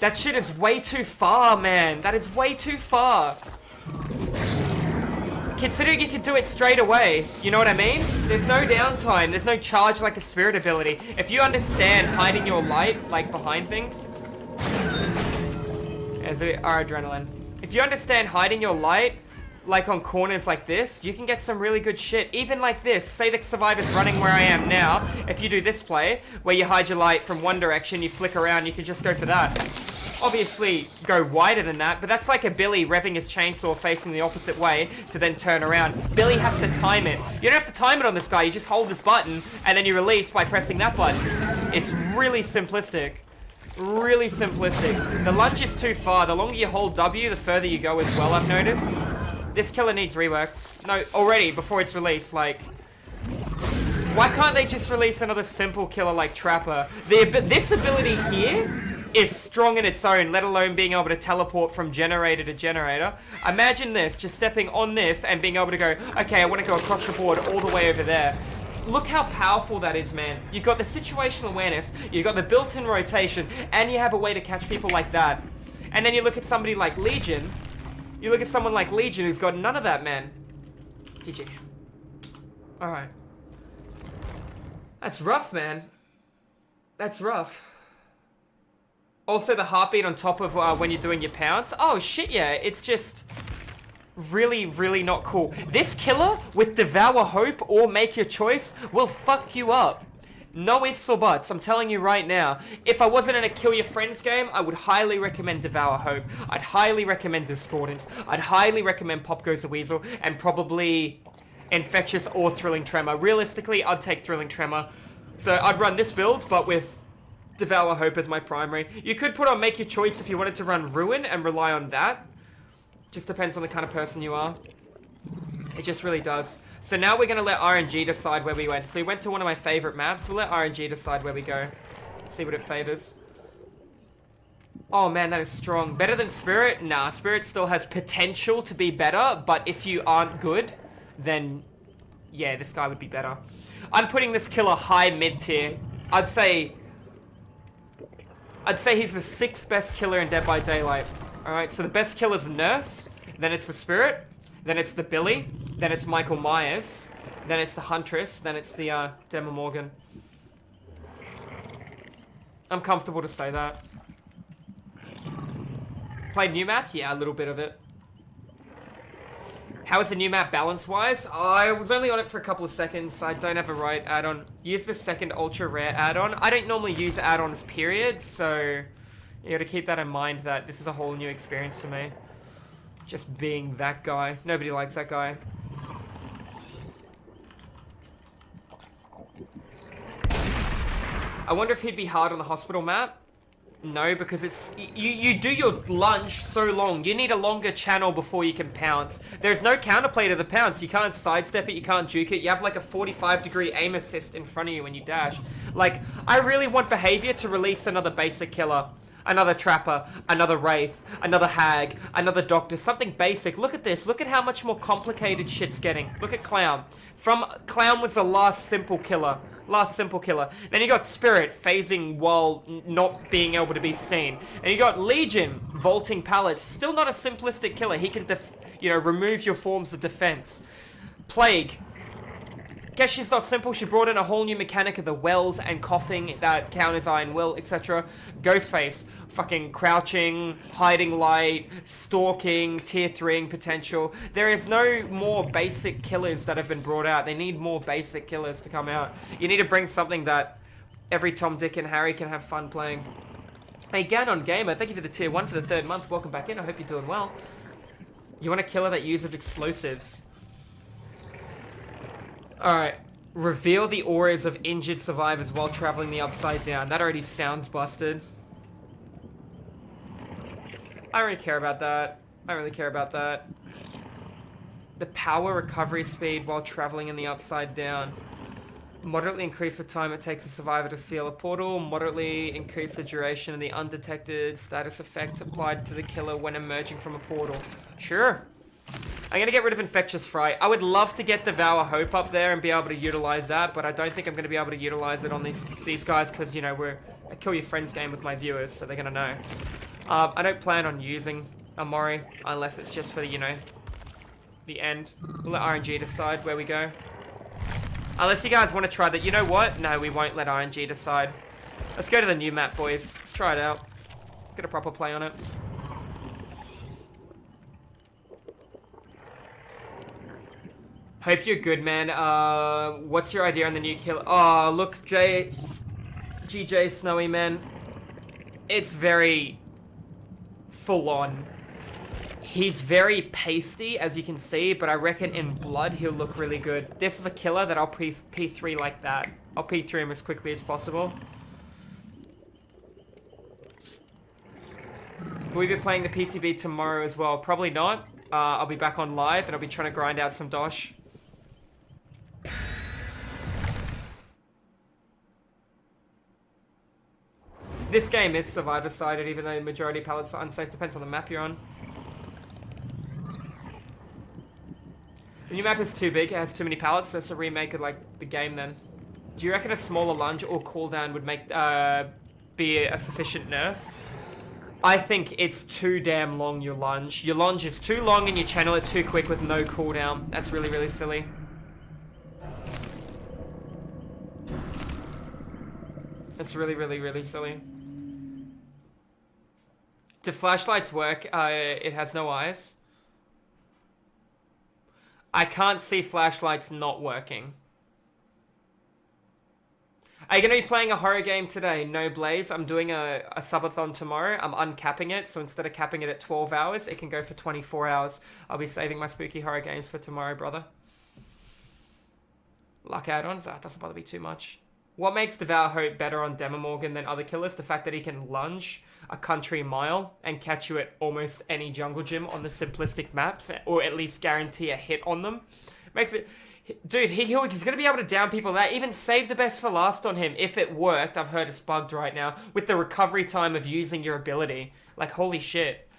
That shit is way too far, man. That is way too far. Considering you can do it straight away, you know what I mean? There's no downtime, there's no charge like a spirit ability. If you understand hiding your light, like behind things, as our adrenaline. If you understand hiding your light, like on corners like this, you can get some really good shit. Even like this, say the survivor's running where I am now, if you do this play, where you hide your light from one direction, you flick around, you can just go for that. Obviously, go wider than that, but that's like a Billy revving his chainsaw facing the opposite way to then turn around. Billy has to time it. You don't have to time it on this guy, you just hold this button, and then you release by pressing that button. It's really simplistic. Really simplistic. The lunge is too far. The longer you hold W, the further you go as well, I've noticed. This killer needs reworked. No, already, before it's released, like... Why can't they just release another simple killer like Trapper? This ability here is strong in its own, let alone being able to teleport from generator to generator. Imagine this, just stepping on this and being able to go, okay, I want to go across the board all the way over there. Look how powerful that is, man. You've got the situational awareness, you've got the built-in rotation, and you have a way to catch people like that. And then you look at somebody like Legion, you look at someone like Legion who's got none of that, man. GG. Alright. That's rough, man. That's rough. Also, the heartbeat on top of when you're doing your pounce. Oh, shit, yeah. It's just really, really not cool. This killer with Devour Hope or Make Your Choice will fuck you up. No ifs or buts. I'm telling you right now. If I wasn't in a Kill Your Friends game, I would highly recommend Devour Hope. I'd highly recommend Discordance. I'd highly recommend Pop Goes the Weasel. And probably Infectious or Thrilling Tremor. Realistically, I'd take Thrilling Tremor. So I'd run this build, but with Devour Hope as my primary. You could put on Make Your Choice if you wanted to run Ruin and rely on that. Just depends on the kind of person you are. It just really does. So now we're going to let RNG decide where we went. So we went to one of my favorite maps. We'll let RNG decide where we go. See what it favors. Oh man, that is strong. Better than Spirit? Nah, Spirit still has potential to be better. But if you aren't good, then yeah, this guy would be better. I'm putting this killer high mid tier. I'd say he's the 6th best killer in Dead by Daylight. Alright, so the best killer's Nurse, then it's the Spirit, then it's the Billy, then it's Michael Myers, then it's the Huntress, then it's the Demogorgon. I'm comfortable to say that. Played new map? Yeah, a little bit of it. How is the new map balance-wise? I was only on it for a couple of seconds. I don't have a right add-on. Use the second ultra-rare add-on. I don't normally use add-ons, period, so you gotta keep that in mind that this is a whole new experience for me. Just being that guy. Nobody likes that guy. I wonder if he'd be hard on the hospital map. No, because it's... You do your lunge so long. You need a longer channel before you can pounce. There's no counterplay to the pounce. You can't sidestep it. You can't juke it. You have like a 45-degree aim assist in front of you when you dash. Like, I really want Behavior to release another basic killer. Another trapper, another wraith, another hag, another doctor, something basic. Look at this. Look at how much more complicated shit's getting. Look at Clown. Clown was the last simple killer. Then you got Spirit phasing while not being able to be seen. And you got Legion vaulting pallets. Still not a simplistic killer. He can, remove your forms of defense. Plague. Guess she's not simple. She brought in a whole new mechanic of the wells and coughing that counters Iron Will, etc. Ghostface, fucking crouching, hiding light, stalking, tier 3ing potential. There is no more basic killers that have been brought out. They need more basic killers to come out. You need to bring something that every Tom, Dick, and Harry can have fun playing. Hey, Ganon Gamer, thank you for the tier 1 for the 3rd month. Welcome back in. I hope you're doing well. You want a killer that uses explosives. Alright, reveal the auras of injured survivors while traveling the Upside Down. That already sounds busted. I don't really care about that. The power recovery speed while traveling in the Upside Down. Moderately increase the time it takes a survivor to seal a portal. Moderately increase the duration of the undetected status effect applied to the killer when emerging from a portal. Sure. I'm going to get rid of Infectious Fright. I would love to get Devour Hope up there and be able to utilize that, but I don't think I'm going to be able to utilize it on these guys because, we're a Kill Your Friends game with my viewers, so they're going to know. I don't plan on using a Mori unless it's just for, the end. We'll let RNG decide where we go. Unless you guys want to try that. You know what? No, we won't let RNG decide. Let's go to the new map, boys. Let's try it out. Get a proper play on it. Hope you're good, man. What's your idea on the new killer? Oh, look, GJ Snowy, man. It's very full on. He's very pasty, as you can see, but I reckon in blood he'll look really good. This is a killer that I'll P3 like that. I'll P3 him as quickly as possible. Will we be playing the PTB tomorrow as well? Probably not. I'll be back on live and I'll be trying to grind out some dosh. This game is survivor-sided, even though the majority of pallets are unsafe. Depends on the map you're on. The new map is too big. It has too many pallets, so it's a remake of, the game then. Do you reckon a smaller lunge or cooldown would make be a sufficient nerf? I think it's too damn long, your lunge. Your lunge is too long and you channel it too quick with no cooldown. That's really, really silly. That's really, really, really silly. Do flashlights work? It has no eyes. I can't see flashlights not working. Are you going to be playing a horror game today? No, Blaze. I'm doing a subathon tomorrow. I'm uncapping it, so instead of capping it at 12 hours, it can go for 24 hours. I'll be saving my spooky horror games for tomorrow, brother. Luck add-ons? That doesn't bother me too much. What makes Devour Hope better on Demogorgon than other killers? The fact that he can lunge a country mile and catch you at almost any jungle gym on the simplistic maps, or at least guarantee a hit on them. Makes it... Dude, he's going to be able to down people that even save the best for last on him if it worked. I've heard it's bugged right now with the recovery time of using your ability. Like, holy shit.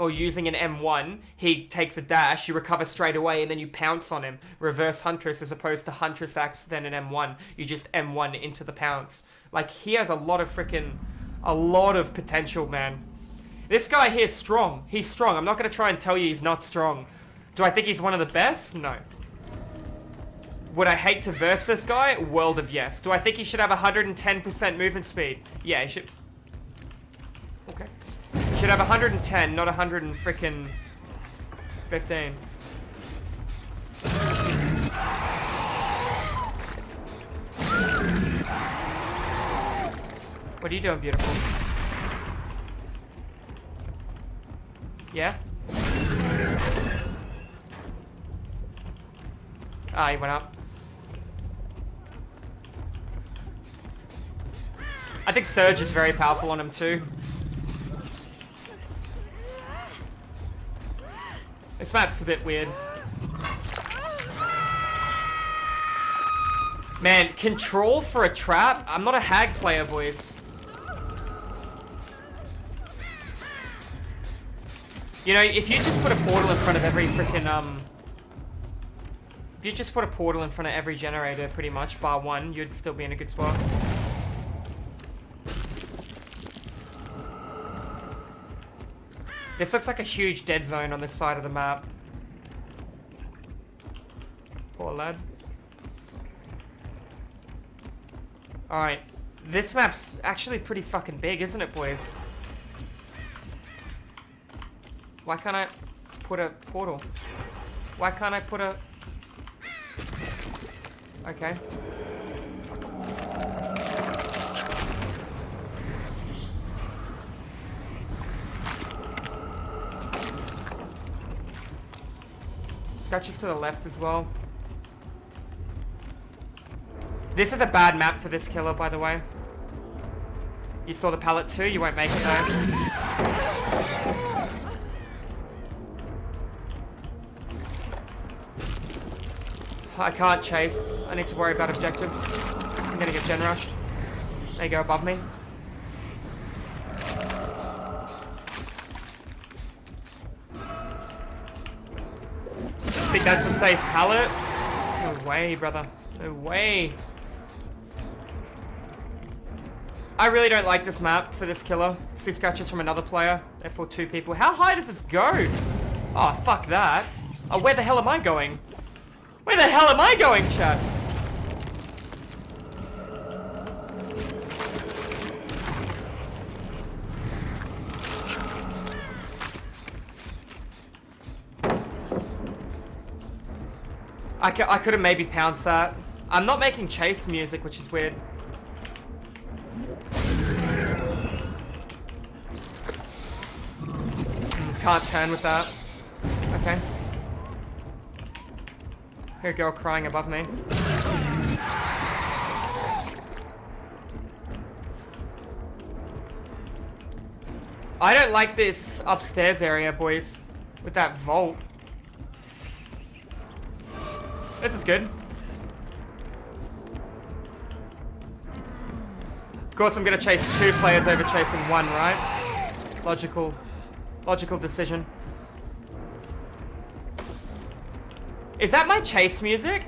Or using an M1, he takes a dash, you recover straight away, and then you pounce on him. Reverse Huntress as opposed to Huntress Axe, then an M1. You just M1 into the pounce. Like, he has a lot of potential, man. This guy here's strong. He's strong. I'm not going to try and tell you he's not strong. Do I think he's one of the best? No. Would I hate to verse this guy? World of yes. Do I think he should have 110% movement speed? Yeah, he should. Okay. He should have 110, not 100 and frickin' 15. What are you doing, beautiful? Yeah? Ah, he went up. I think Surge is very powerful on him too. This map's a bit weird. Man, control for a trap? I'm not a hag player, boys. You know, if you just put a portal in front of every freaking, if you just put a portal in front of every generator, pretty much, bar one, you'd still be in a good spot. This looks like a huge dead zone on this side of the map. Poor lad. Alright. This map's actually pretty fucking big, isn't it, boys? Why can't I put a portal? Why can't I put a... Okay. Scratches to the left as well. This is a bad map for this killer, by the way. You saw the pallet too, you won't make it though. I can't chase. I need to worry about objectives. I'm gonna get gen rushed. There you go, above me. I think that's a safe pallet. No way, brother. No way. I really don't like this map for this killer. See scratches from another player, therefore 2 people. How high does this go? Oh, fuck that. Oh, where the hell am I going? Where the hell am I going, chat? I could have maybe pounced that. I'm not making chase music, which is weird. Can't turn with that. Okay. Hear a girl crying above me. I don't like this upstairs area, boys. With that vault. This is good. Of course, I'm gonna chase 2 players over chasing 1, right? Logical decision. Is that my chase music?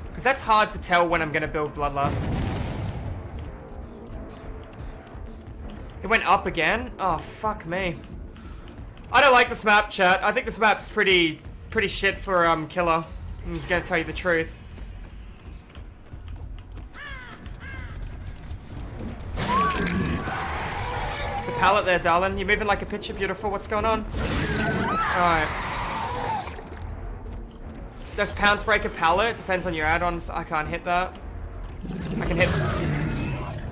Because that's hard to tell when I'm gonna build Bloodlust. It went up again? Oh, fuck me. I don't like this map, chat. I think this map's pretty shit for killer. I'm gonna tell you the truth. It's a pallet there, darling. You're moving like a picture, beautiful. What's going on? Alright. Does Pounce break a pallet? Depends on your add-ons. I can't hit that. I can hit...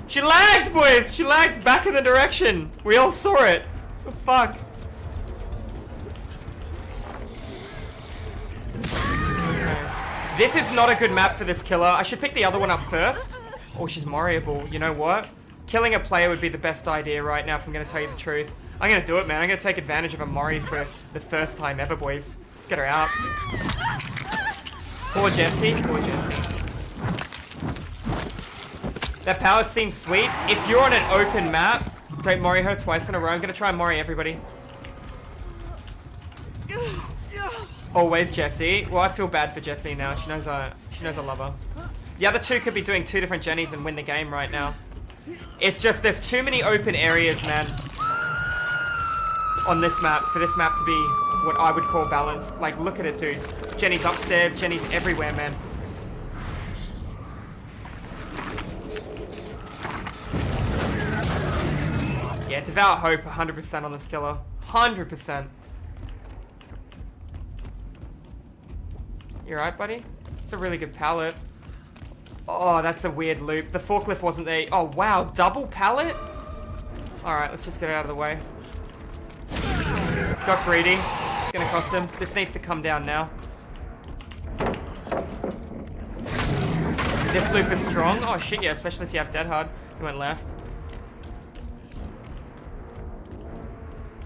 She lagged, boys! She lagged back in the direction. We all saw it. What the fuck? This is not a good map for this killer. I should pick the other one up first. Oh, she's Moriable. You know what? Killing a player would be the best idea right now if I'm going to tell you the truth. I'm going to do it, man. I'm going to take advantage of a Mori for the first time ever, boys. Let's get her out. Poor Jessie. Poor Jessie. That power seems sweet. If you're on an open map, don't Mori her twice in a row. I'm going to try and Mori everybody. Always Jessie. Well, I feel bad for Jessie now. She knows I love her. The other 2 could be doing 2 different Jennies and win the game right now. It's just there's too many open areas, man. On this map, for this map to be what I would call balanced. Like, look at it, dude. Jenny's upstairs, Jenny's everywhere, man. Yeah, Devour Hope 100% on this killer. 100%. You alright, buddy? It's a really good pallet. Oh, that's a weird loop. The forklift wasn't there. Oh, wow. Double pallet? Alright, let's just get it out of the way. Got greedy. Gonna cost him. This needs to come down now. This loop is strong. Oh, shit, yeah. Especially if you have Dead Hard. He went left.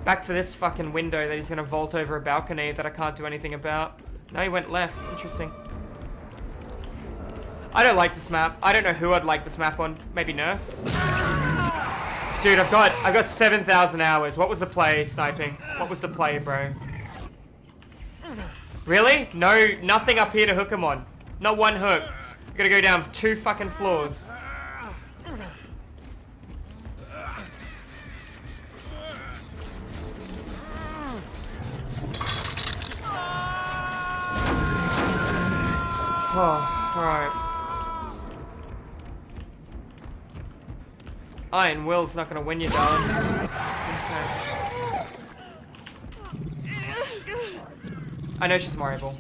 Back for this fucking window that he's gonna vault over a balcony that I can't do anything about. No, he went left. Interesting. I don't like this map. I don't know who I'd like this map on. Maybe Nurse? Dude, I've got 7,000 hours. What was the play, sniping? What was the play, bro? Really? No, nothing up here to hook him on. Not one hook. I'm gonna go down 2 fucking floors. Oh, alright. Iron Will's not gonna win you, darling. Okay. I know she's Mariable.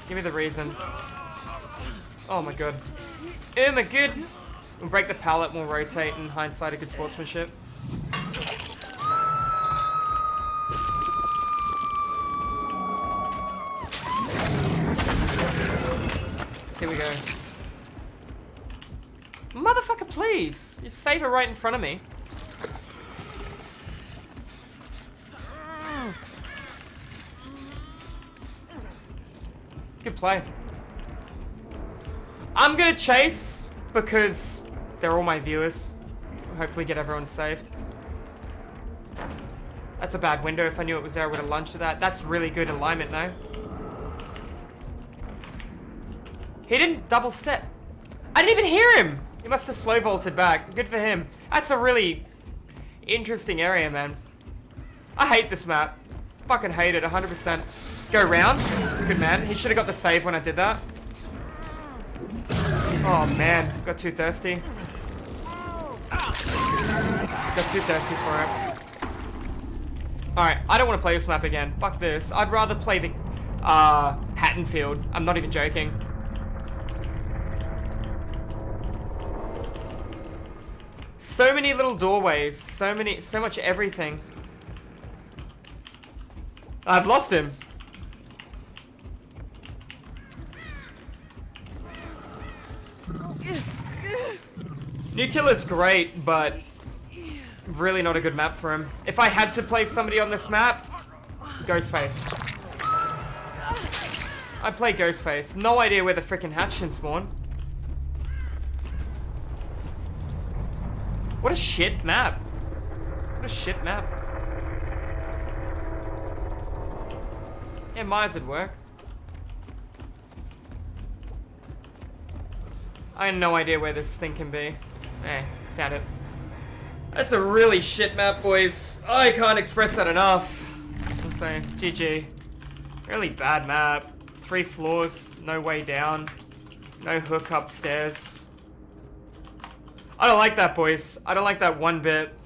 Give me the reason. Oh my god. Oh my god! We'll break the pallet, we'll rotate, in hindsight, a good sportsmanship. Here we go. Motherfucker, please! You save her right in front of me. Good play. I'm gonna chase because they're all my viewers. Hopefully get everyone saved. That's a bad window. If I knew it was there, I would have lunged at that. That's really good alignment though. He didn't double step. I didn't even hear him. He must have slow vaulted back. Good for him. That's a really interesting area, man. I hate this map. Fucking hate it, 100%. Go round. Good man. He should have got the save when I did that. Oh man, got too thirsty. Got too thirsty for it. Alright, I don't want to play this map again. Fuck this. I'd rather play the Hattonfield. I'm not even joking. So many little doorways, so much everything. I've lost him. New Killer's great, but really not a good map for him. If I had to play somebody on this map, Ghostface. I'd play Ghostface. No idea where the frickin' hatch can spawn. What a shit map. What a shit map. Yeah, Myers would work. I have no idea where this thing can be. Eh, found it. That's a really shit map, boys. I can't express that enough. So, GG. Really bad map. 3 floors, no way down. No hook upstairs. I don't like that, boys. I don't like that one bit.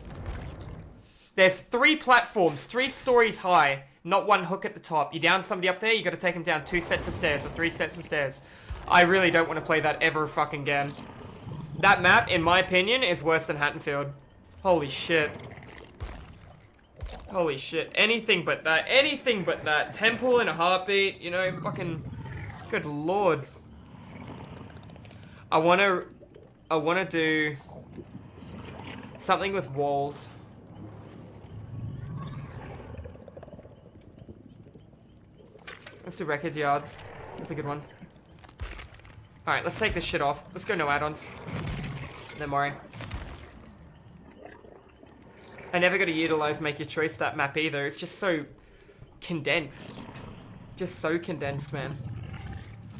There's 3 platforms, 3 stories high, not one hook at the top. You down somebody up there, you gotta take them down 2 sets of stairs or 3 sets of stairs. I really don't want to play that ever fucking again. That map, in my opinion, is worse than Hattonfield. Holy shit. Holy shit. Anything but that. Anything but that. Temple in a heartbeat, you know, fucking... Good lord. I wanna do... something with walls. Let's do Records Yard. That's a good one. Alright, let's take this shit off. Let's go no add-ons. No mori. I never got to utilize Make Your Choice that map either. It's just so condensed. Just so condensed, man.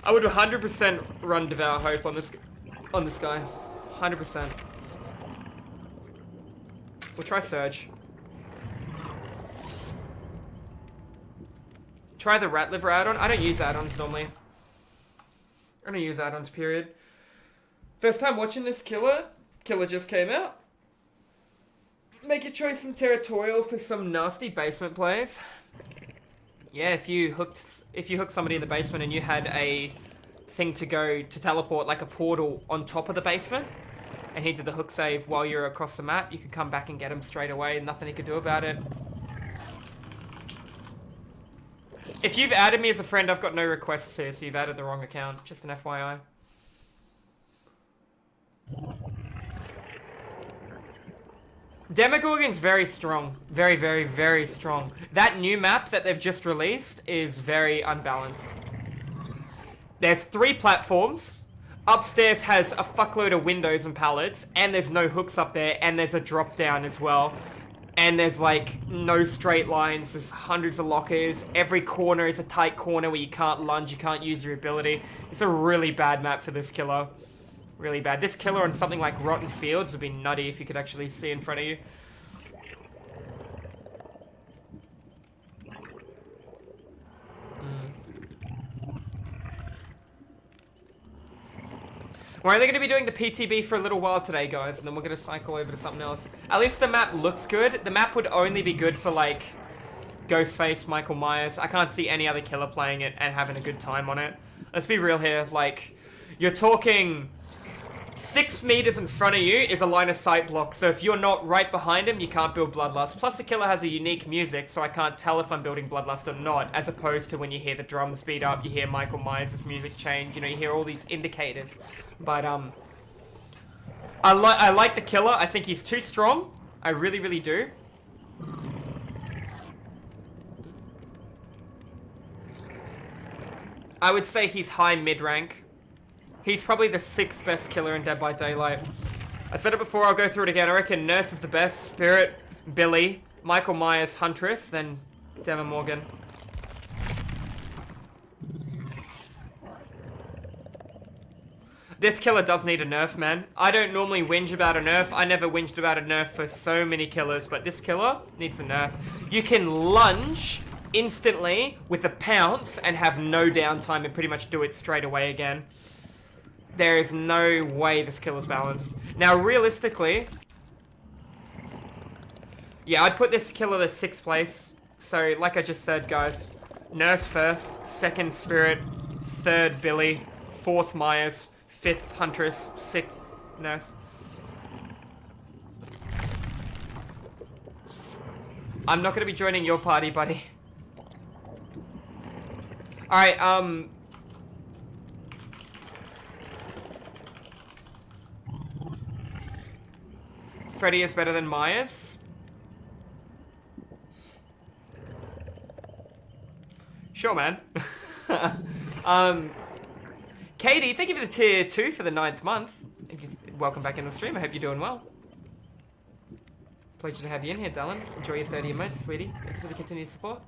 I would 100% run Devour Hope on this guy. 100%. We'll try Surge. Try the Rat Liver add-on. I don't use add-ons normally. I don't use add-ons, period. First time watching this Killer. Killer just came out. Make your choice in Territorial for some nasty basement plays. Yeah, if you hooked somebody in the basement and you had a thing to go to teleport, like a portal on top of the basement, and he did the hook save while you're across the map, you could come back and get him straight away and nothing he could do about it. If you've added me as a friend, I've got no requests here, so you've added the wrong account. Just an FYI. Demogorgon's very strong. Very, very, very strong. That new map that they've just released is very unbalanced. There's 3 platforms. Upstairs has a fuckload of windows and pallets, and there's no hooks up there, and there's a drop down as well. And there's like no straight lines, there's hundreds of lockers, every corner is a tight corner where you can't lunge, you can't use your ability. It's a really bad map for this killer. Really bad. This killer on something like Rotten Fields would be nutty if you could actually see in front of you. We're only going to be doing the PTB for a little while today, guys, and then we're going to cycle over to something else. At least the map looks good. The map would only be good for, like, Ghostface, Michael Myers. I can't see any other killer playing it and having a good time on it. Let's be real here. Like, you're talking 6 meters in front of you is a line of sight block, so if you're not right behind him, you can't build Bloodlust. Plus, the killer has a unique music, so I can't tell if I'm building Bloodlust or not, as opposed to when you hear the drum speed up, you hear Michael Myers' music change, you know, you hear all these indicators. But, I like the killer. I think he's too strong. I really, really do. I would say he's high mid-rank. He's probably the 6th best killer in Dead by Daylight. I said it before, I'll go through it again. I reckon Nurse is the best, Spirit, Billy, Michael Myers, Huntress, then Demogorgon. This killer does need a nerf, man. I don't normally whinge about a nerf. I never whinged about a nerf for so many killers, but this killer needs a nerf. You can lunge instantly with a pounce and have no downtime and pretty much do it straight away again. There is no way this killer's balanced. Now, realistically, yeah, I'd put this killer the 6th place. So, like I just said, guys, Nurse first, 2nd Spirit, 3rd Billy, 4th Myers, 5th Huntress, 6th Nurse. I'm not going to be joining your party, buddy. Alright, Freddy is better than Myers. Sure, man. Katie, thank you for the tier 2 for the 9th month. Welcome back in the stream. I hope you're doing well. Pleasure to have you in here, darling. Enjoy your 30 emotes, sweetie. Thank you for the continued support.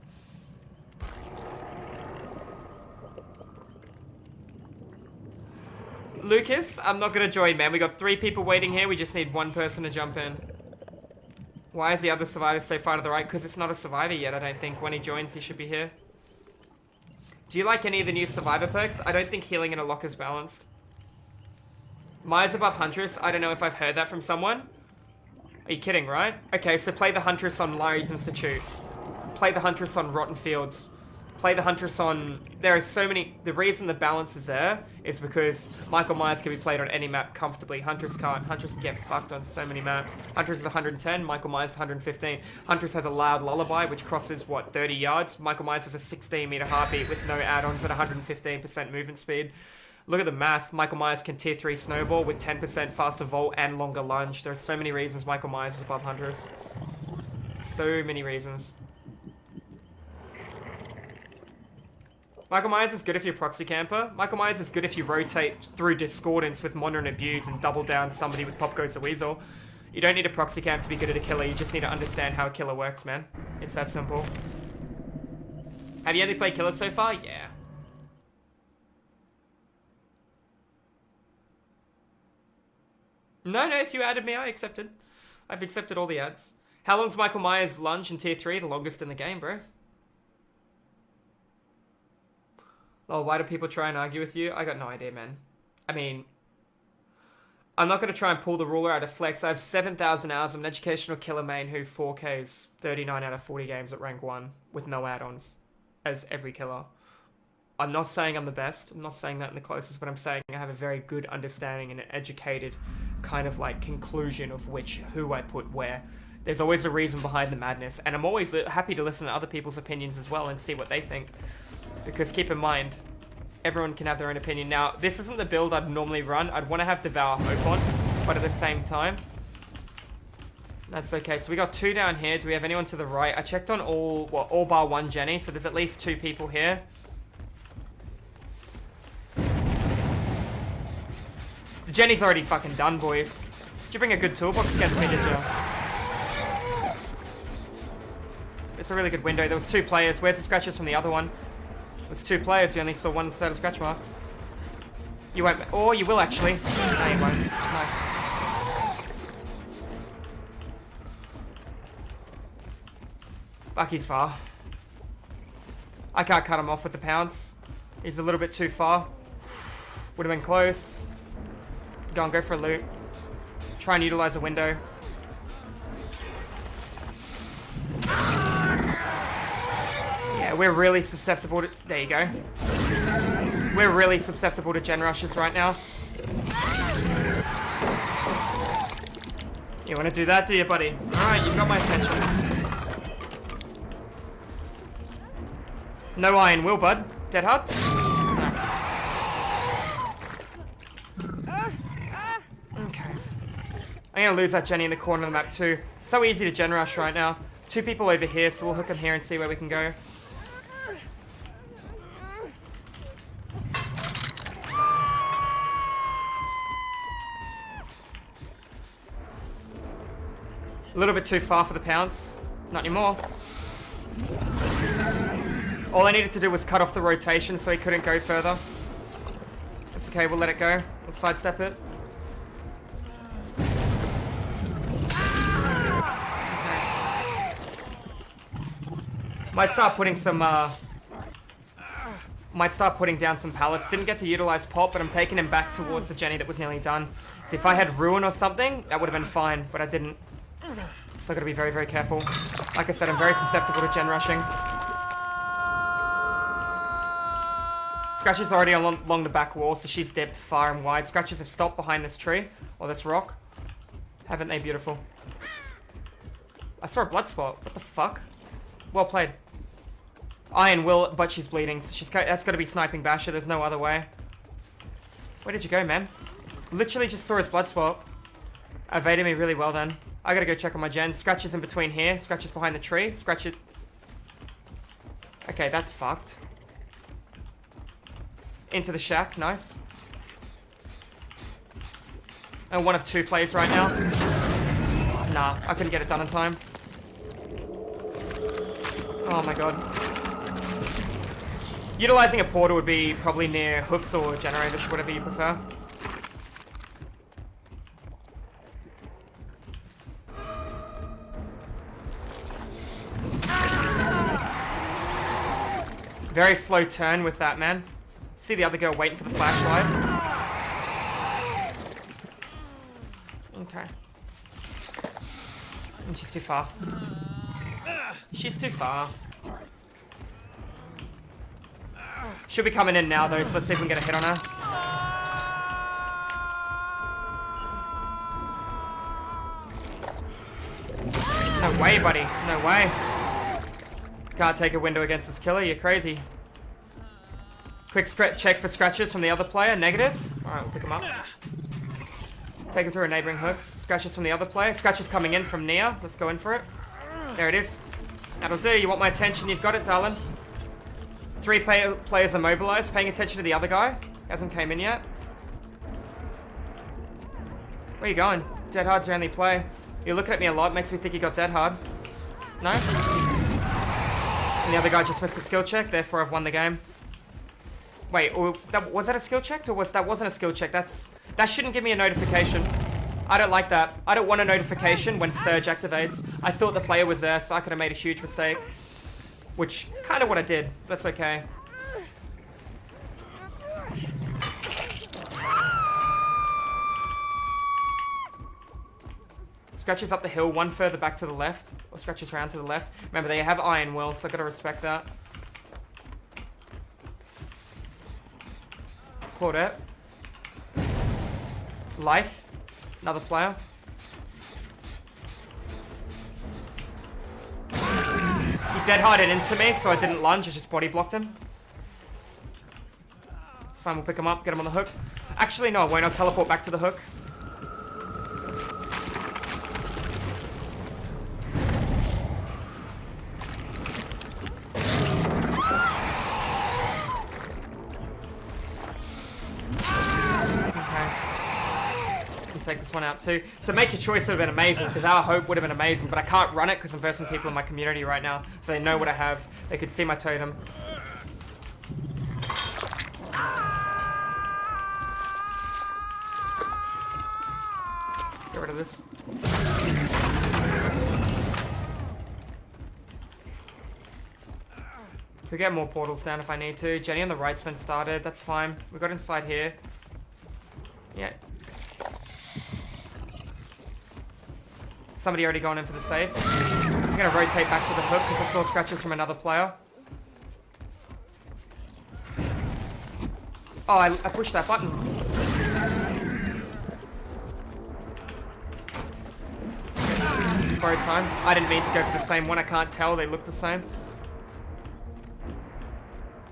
Lucas, I'm not gonna join, man. We got 3 people waiting here. We just need 1 person to jump in. Why is the other survivor so far to the right? Because it's not a survivor yet, I don't think. When he joins, he should be here. Do you like any of the new survivor perks? I don't think healing in a lock is balanced. Myers above Huntress. I don't know if I've heard that from someone. Are you kidding, right? Okay, so play the Huntress on Larry's Institute. Play the Huntress on Rotten Fields. Play the Huntress on... There are so many... The reason the balance is there is because Michael Myers can be played on any map comfortably. Huntress can't. Huntress can get fucked on so many maps. Huntress is 110, Michael Myers is 115. Huntress has a loud lullaby, which crosses, what, 30 yards? Michael Myers has a 16-meter heartbeat with no add-ons at 115% movement speed. Look at the math. Michael Myers can tier 3 snowball with 10% faster vault and longer lunge. There are so many reasons Michael Myers is above Huntress. So many reasons. Michael Myers is good if you're proxy camper. Michael Myers is good if you rotate through discordance with Monitor and Abuse and double down somebody with Pop Goes the Weasel. You don't need a proxy camp to be good at a killer, you just need to understand how a killer works, man. It's that simple. Have you only played killers so far? Yeah. No, if you added me, I accepted. I've accepted all the ads. How long's Michael Myers' lunge in tier 3? The longest in the game, bro. Oh, why do people try and argue with you? I got no idea, man. I mean, I'm not going to try and pull the ruler out of flex. I have 7,000 hours. I'm an educational killer main who 4Ks 39 out of 40 games at rank 1 with no add-ons, as every killer. I'm not saying I'm the best. I'm not saying that in the closest, but I'm saying I have a very good understanding and an educated kind of like conclusion of who I put where. There's always a reason behind the madness, and I'm always happy to listen to other people's opinions as well and see what they think. Because keep in mind, everyone can have their own opinion. Now, this isn't the build I'd normally run. I'd want to have Devour Hope on, but at the same time, that's okay. So we got 2 down here. Do we have anyone to the right? I checked on all bar 1 Jenny, so there's at least 2 people here. The Jenny's already fucking done, boys. Did you bring a good toolbox against me, did you? It's a really good window. There was 2 players. Where's the scratches from the other one? There was 2 players. You only saw 1 set of scratch marks. You won't... Or you will, actually. No, you won't. Nice. Fuck, he's far. I can't cut him off with the pounce. He's a little bit too far. Would have been close. Go on, go for a loot. Try and utilize a window. Yeah, we're really susceptible to... There you go. We're really susceptible to gen rushes right now. You want to do that, do you, buddy? Alright, you've got my attention. No iron will, bud. Dead hard? No. Okay. I'm gonna lose that Jenny in the corner of the map too. So easy to gen rush right now. 2 people over here, so we'll hook them here and see where we can go. A little bit too far for the pounce. Not anymore. All I needed to do was cut off the rotation so he couldn't go further. It's okay, we'll let it go. We'll sidestep it. Okay. Might start putting some, might start putting down some pallets. Didn't get to utilize pop, but I'm taking him back towards the Jenny that was nearly done. So if I had ruin or something, that would have been fine, but I didn't. So I gotta be very, very careful. Like I said, I'm very susceptible to gen rushing. Scratches already along the back wall, so she's dipped far and wide. Scratches have stopped behind this tree, or this rock. Haven't they, beautiful? I saw a blood spot. What the fuck? Well played. Iron will, but she's bleeding. So that's got to be sniping Basher. There's no other way. Where did you go, man? Literally just saw his blood spot. Evaded me really well then. I gotta go check on my gen. Scratches in between here. Scratches behind the tree. Scratch it. Okay, that's fucked. Into the shack, nice. And 1 of 2 plays right now. Nah, I couldn't get it done in time. Oh my god. Utilizing a portal would be probably near hooks or generators, whatever you prefer. Very slow turn with that, man. See the other girl waiting for the flashlight. Okay. And she's too far. She's too far. Should be coming in now, though, so let's see if we can get a hit on her. No way, buddy. No way. Can't take a window against this killer. You're crazy. Quick check for scratches from the other player. Negative. Alright, we'll pick him up. Take him to our neighboring hooks. Scratches from the other player. Scratches coming in from Nia. Let's go in for it. There it is. That'll do. You want my attention? You've got it, darling. 3 players are mobilized. Paying attention to the other guy. Hasn't came in yet. Where are you going? Dead Hard's your only play. You're looking at me a lot. Makes me think you got Dead Hard. No? And the other guy just missed a skill check. Therefore, I've won the game. Wait, was that a skill check? Or wasn't a skill check? That shouldn't give me a notification. I don't like that. I don't want a notification when Surge activates. I thought the player was there, so I could have made a huge mistake. Which, kind of what I did. That's okay. Scratches up the hill, 1 further back to the left. Or scratches around to the left. Remember, they have iron will, so I gotta respect that. Claudette. Life. Another player. He dead-harded into me, so I didn't lunge. I just body blocked him. It's fine, we'll pick him up, get him on the hook. Actually, no, I won't. I'll teleport back to the hook. take this one out too. So make your choice would have been amazing. Devour Hope would have been amazing, but I can't run it because I'm versing people in my community right now, so they know what I have. They could see my totem. Get rid of this. We'll get more portals down if I need to. Jenny on the right's been started. That's fine. We got inside here. Yeah. Somebody already gone in for the save. I'm gonna rotate back to the hook because I saw scratches from another player. Oh, I pushed that button. Borrowed time. I didn't mean to go for the same one. I can't tell. They look the same.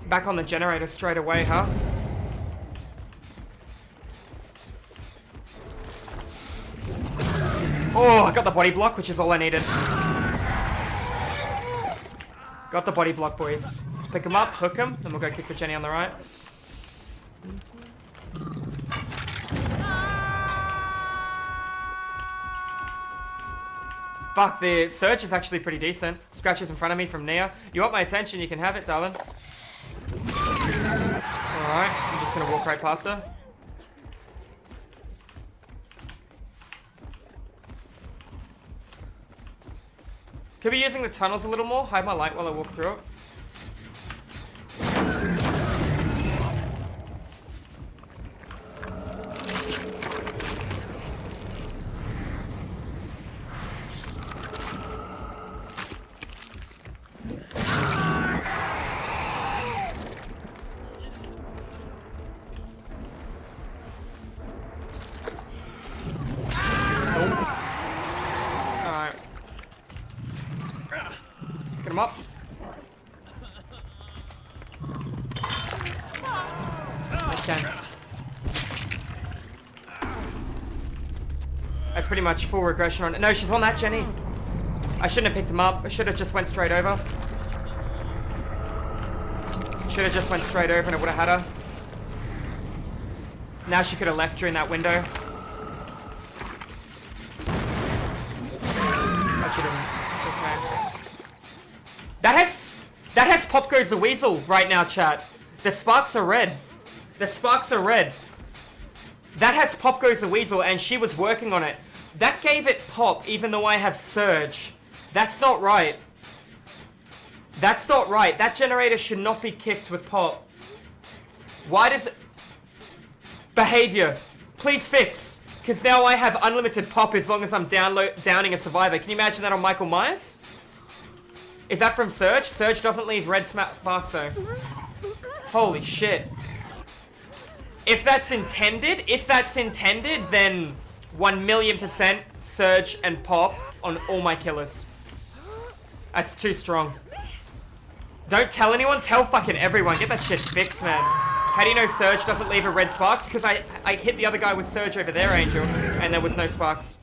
Back on the generator straight away, huh? Oh, I got the body block, which is all I needed. Got the body block, boys. Let's pick him up, hook him, and we'll go kick the Jenny on the right. Fuck, the Surge is actually pretty decent. Scratches in front of me from Nia. You want my attention, you can have it, darling. Alright, I'm just gonna walk right past her. Could be using the tunnels a little more. Hide my light while I walk through it. Up. That's pretty much full regression on it. No, she's on that, Jenny. I shouldn't have picked him up. I should have just went straight over. Should have just went straight over and it would have had her. Now she could have left during that window. But she didn't. It's okay. That has Pop Goes the Weasel right now, chat. The sparks are red. The sparks are red. That has Pop Goes the Weasel, and she was working on it. That gave it pop, even though I have Surge. That's not right. That's not right. That generator should not be kicked with pop. Why does it... Behavior. Please fix. Because now I have unlimited pop as long as I'm downing a survivor. Can you imagine that on Michael Myers? Is that from Surge? Surge doesn't leave red sparks though. Holy shit. If that's intended, then 1,000,000% Surge and pop on all my killers. That's too strong. Don't tell anyone, tell fucking everyone. Get that shit fixed, man. How do you know Surge doesn't leave a red sparks? Because I hit the other guy with Surge over there, Angel, and there was no sparks.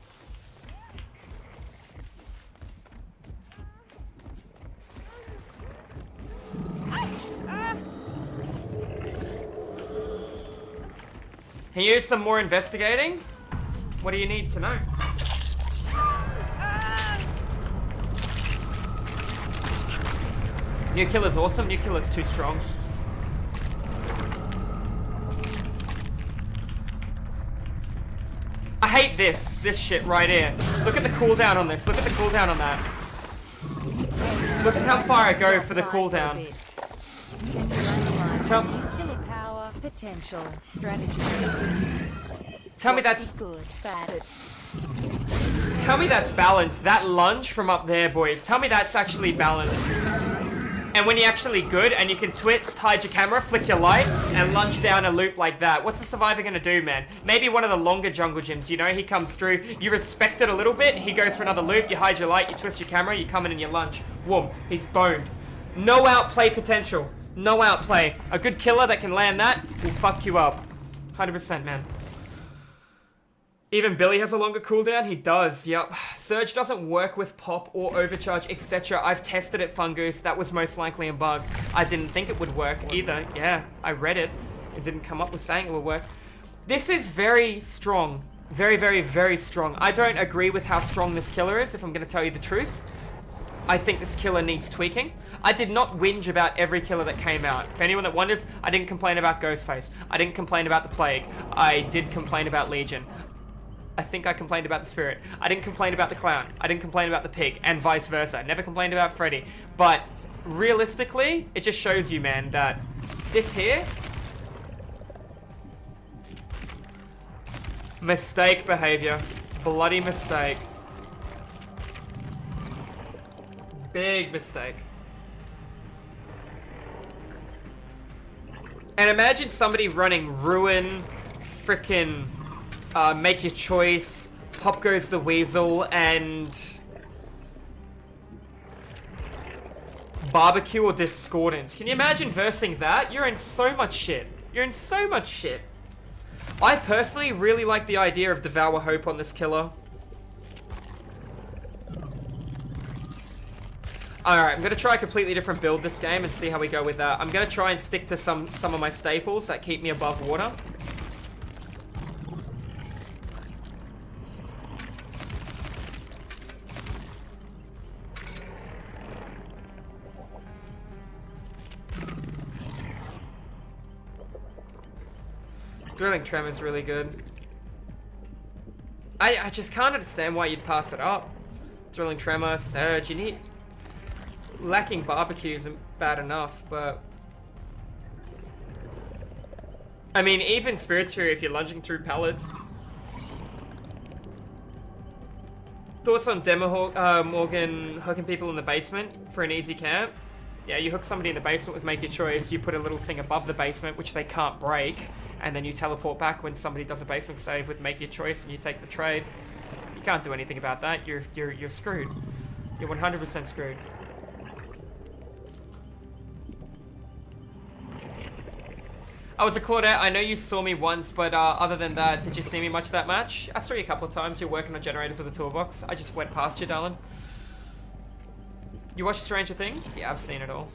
Can you use some more investigating? What do you need to know? New killer's awesome, new killer's too strong. I hate this shit right here. Look at the cooldown on this, look at the cooldown on that. Look at how far I go for the cooldown.
Potential strategy.
Tell me that's
good, bad.
Tell me that's balanced. That lunge from up there, boys. Tell me that's actually balanced. And when you're actually good and you can twist, hide your camera, flick your light, and lunge down a loop like that. What's the survivor gonna do, man? Maybe one of the longer jungle gyms, you know? He comes through, you respect it a little bit, he goes for another loop, you hide your light, you twist your camera, you come in and you lunge. Whoom, he's boned. No outplay potential. No outplay. A good killer that can land that will fuck you up. 100%, man. Even Billy has a longer cooldown? He does, yep. Surge doesn't work with pop or overcharge, etc. I've tested it, Fungoose. That was most likely a bug. I didn't think it would work either. Yeah, I read it. It didn't come up with saying it would work. This is very strong. Very, very, very strong. I don't agree with how strong this killer is, if I'm going to tell you the truth. I think this killer needs tweaking. I did not whinge about every killer that came out. For anyone that wonders, I didn't complain about Ghostface. I didn't complain about the Plague. I did complain about Legion. I think I complained about the Spirit. I didn't complain about the Clown. I didn't complain about the Pig, and vice versa. Never complained about Freddy. But realistically, it just shows you, man, that this here... Mistake behavior. Bloody mistake. Big mistake. And imagine somebody running Ruin, frickin' Make Your Choice, Pop Goes the Weasel, and Barbecue or Discordance. Can you imagine versing that? You're in so much shit. You're in so much shit. I personally really like the idea of Devour Hope on this killer. Alright, I'm going to try a completely different build this game and see how we go with that. I'm going to try and stick to some of my staples that keep me above water. Drilling Tremor is really good. I just can't understand why you'd pass it up. Drilling Tremor, Surge, you need... Lacking Barbecue isn't bad enough, but... I mean, even Spirit Fury if you're lunging through pallets. Thoughts on Demogorgon hooking people in the basement for an easy camp? Yeah, you hook somebody in the basement with Make Your Choice, you put a little thing above the basement, which they can't break, and then you teleport back when somebody does a basement save with Make Your Choice and you take the trade. You can't do anything about that. You're screwed. You're 100% screwed. I was a Claudette. I know you saw me once, but other than that, did you see me much that match? I saw you a couple of times. You're working on generators of the toolbox. I just went past you, darling. You watch Stranger Things? Yeah, I've seen it all.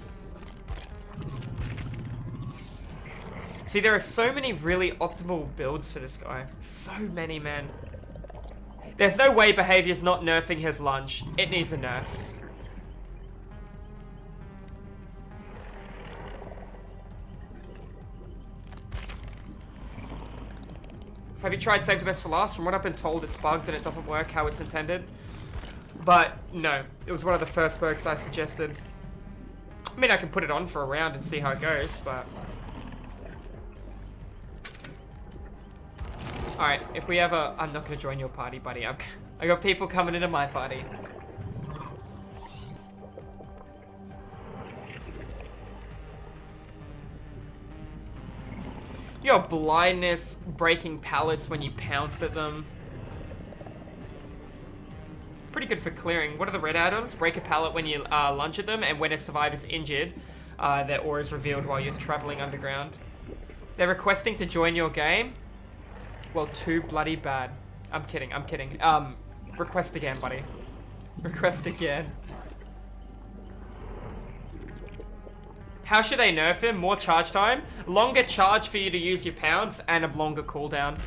See, there are so many really optimal builds for this guy. So many, man. There's no way Behavior's not nerfing his lunge. It needs a nerf. Have you tried Save the Best for Last? From what I've been told, it's bugged and it doesn't work how it's intended. But, no. It was one of the first perks I suggested. I mean, I can put it on for a round and see how it goes, but... Alright, if we have a... I'm not going to join your party, buddy. I got people coming into my party. Your blindness, breaking pallets when you pounce at them. Pretty good for clearing. What are the red add-ons? Break a pallet when you lunge at them, and when a survivor's injured, their aura is revealed while you're traveling underground. They're requesting to join your game? Well, too bloody bad. I'm kidding, I'm kidding. Request again, buddy. Request again. How should they nerf him? More charge time? Longer charge for you to use your pounds, and a longer cooldown.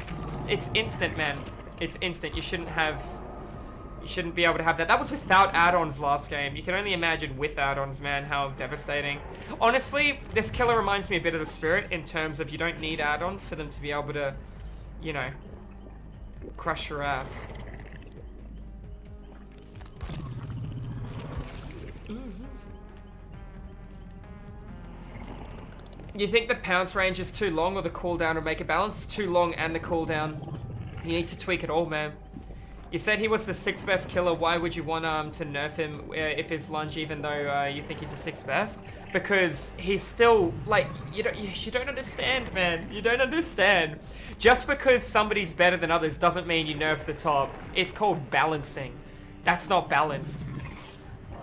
It's instant, man. It's instant. You shouldn't be able to have that. That was without add-ons last game. You can only imagine with add-ons, man, how devastating. Honestly, this killer reminds me a bit of the Spirit in terms of you don't need add-ons for them to be able to, you know, crush your ass. You think the pounce range is too long or the cooldown will make a balance? It's too long and the cooldown. You need to tweak it all, man. You said he was the 6th best killer. Why would you want to nerf him if his lunge, even though you think he's the 6th best? Because he's still, like, you don't understand, man. You don't understand. Just because somebody's better than others doesn't mean you nerf the top. It's called balancing. That's not balanced.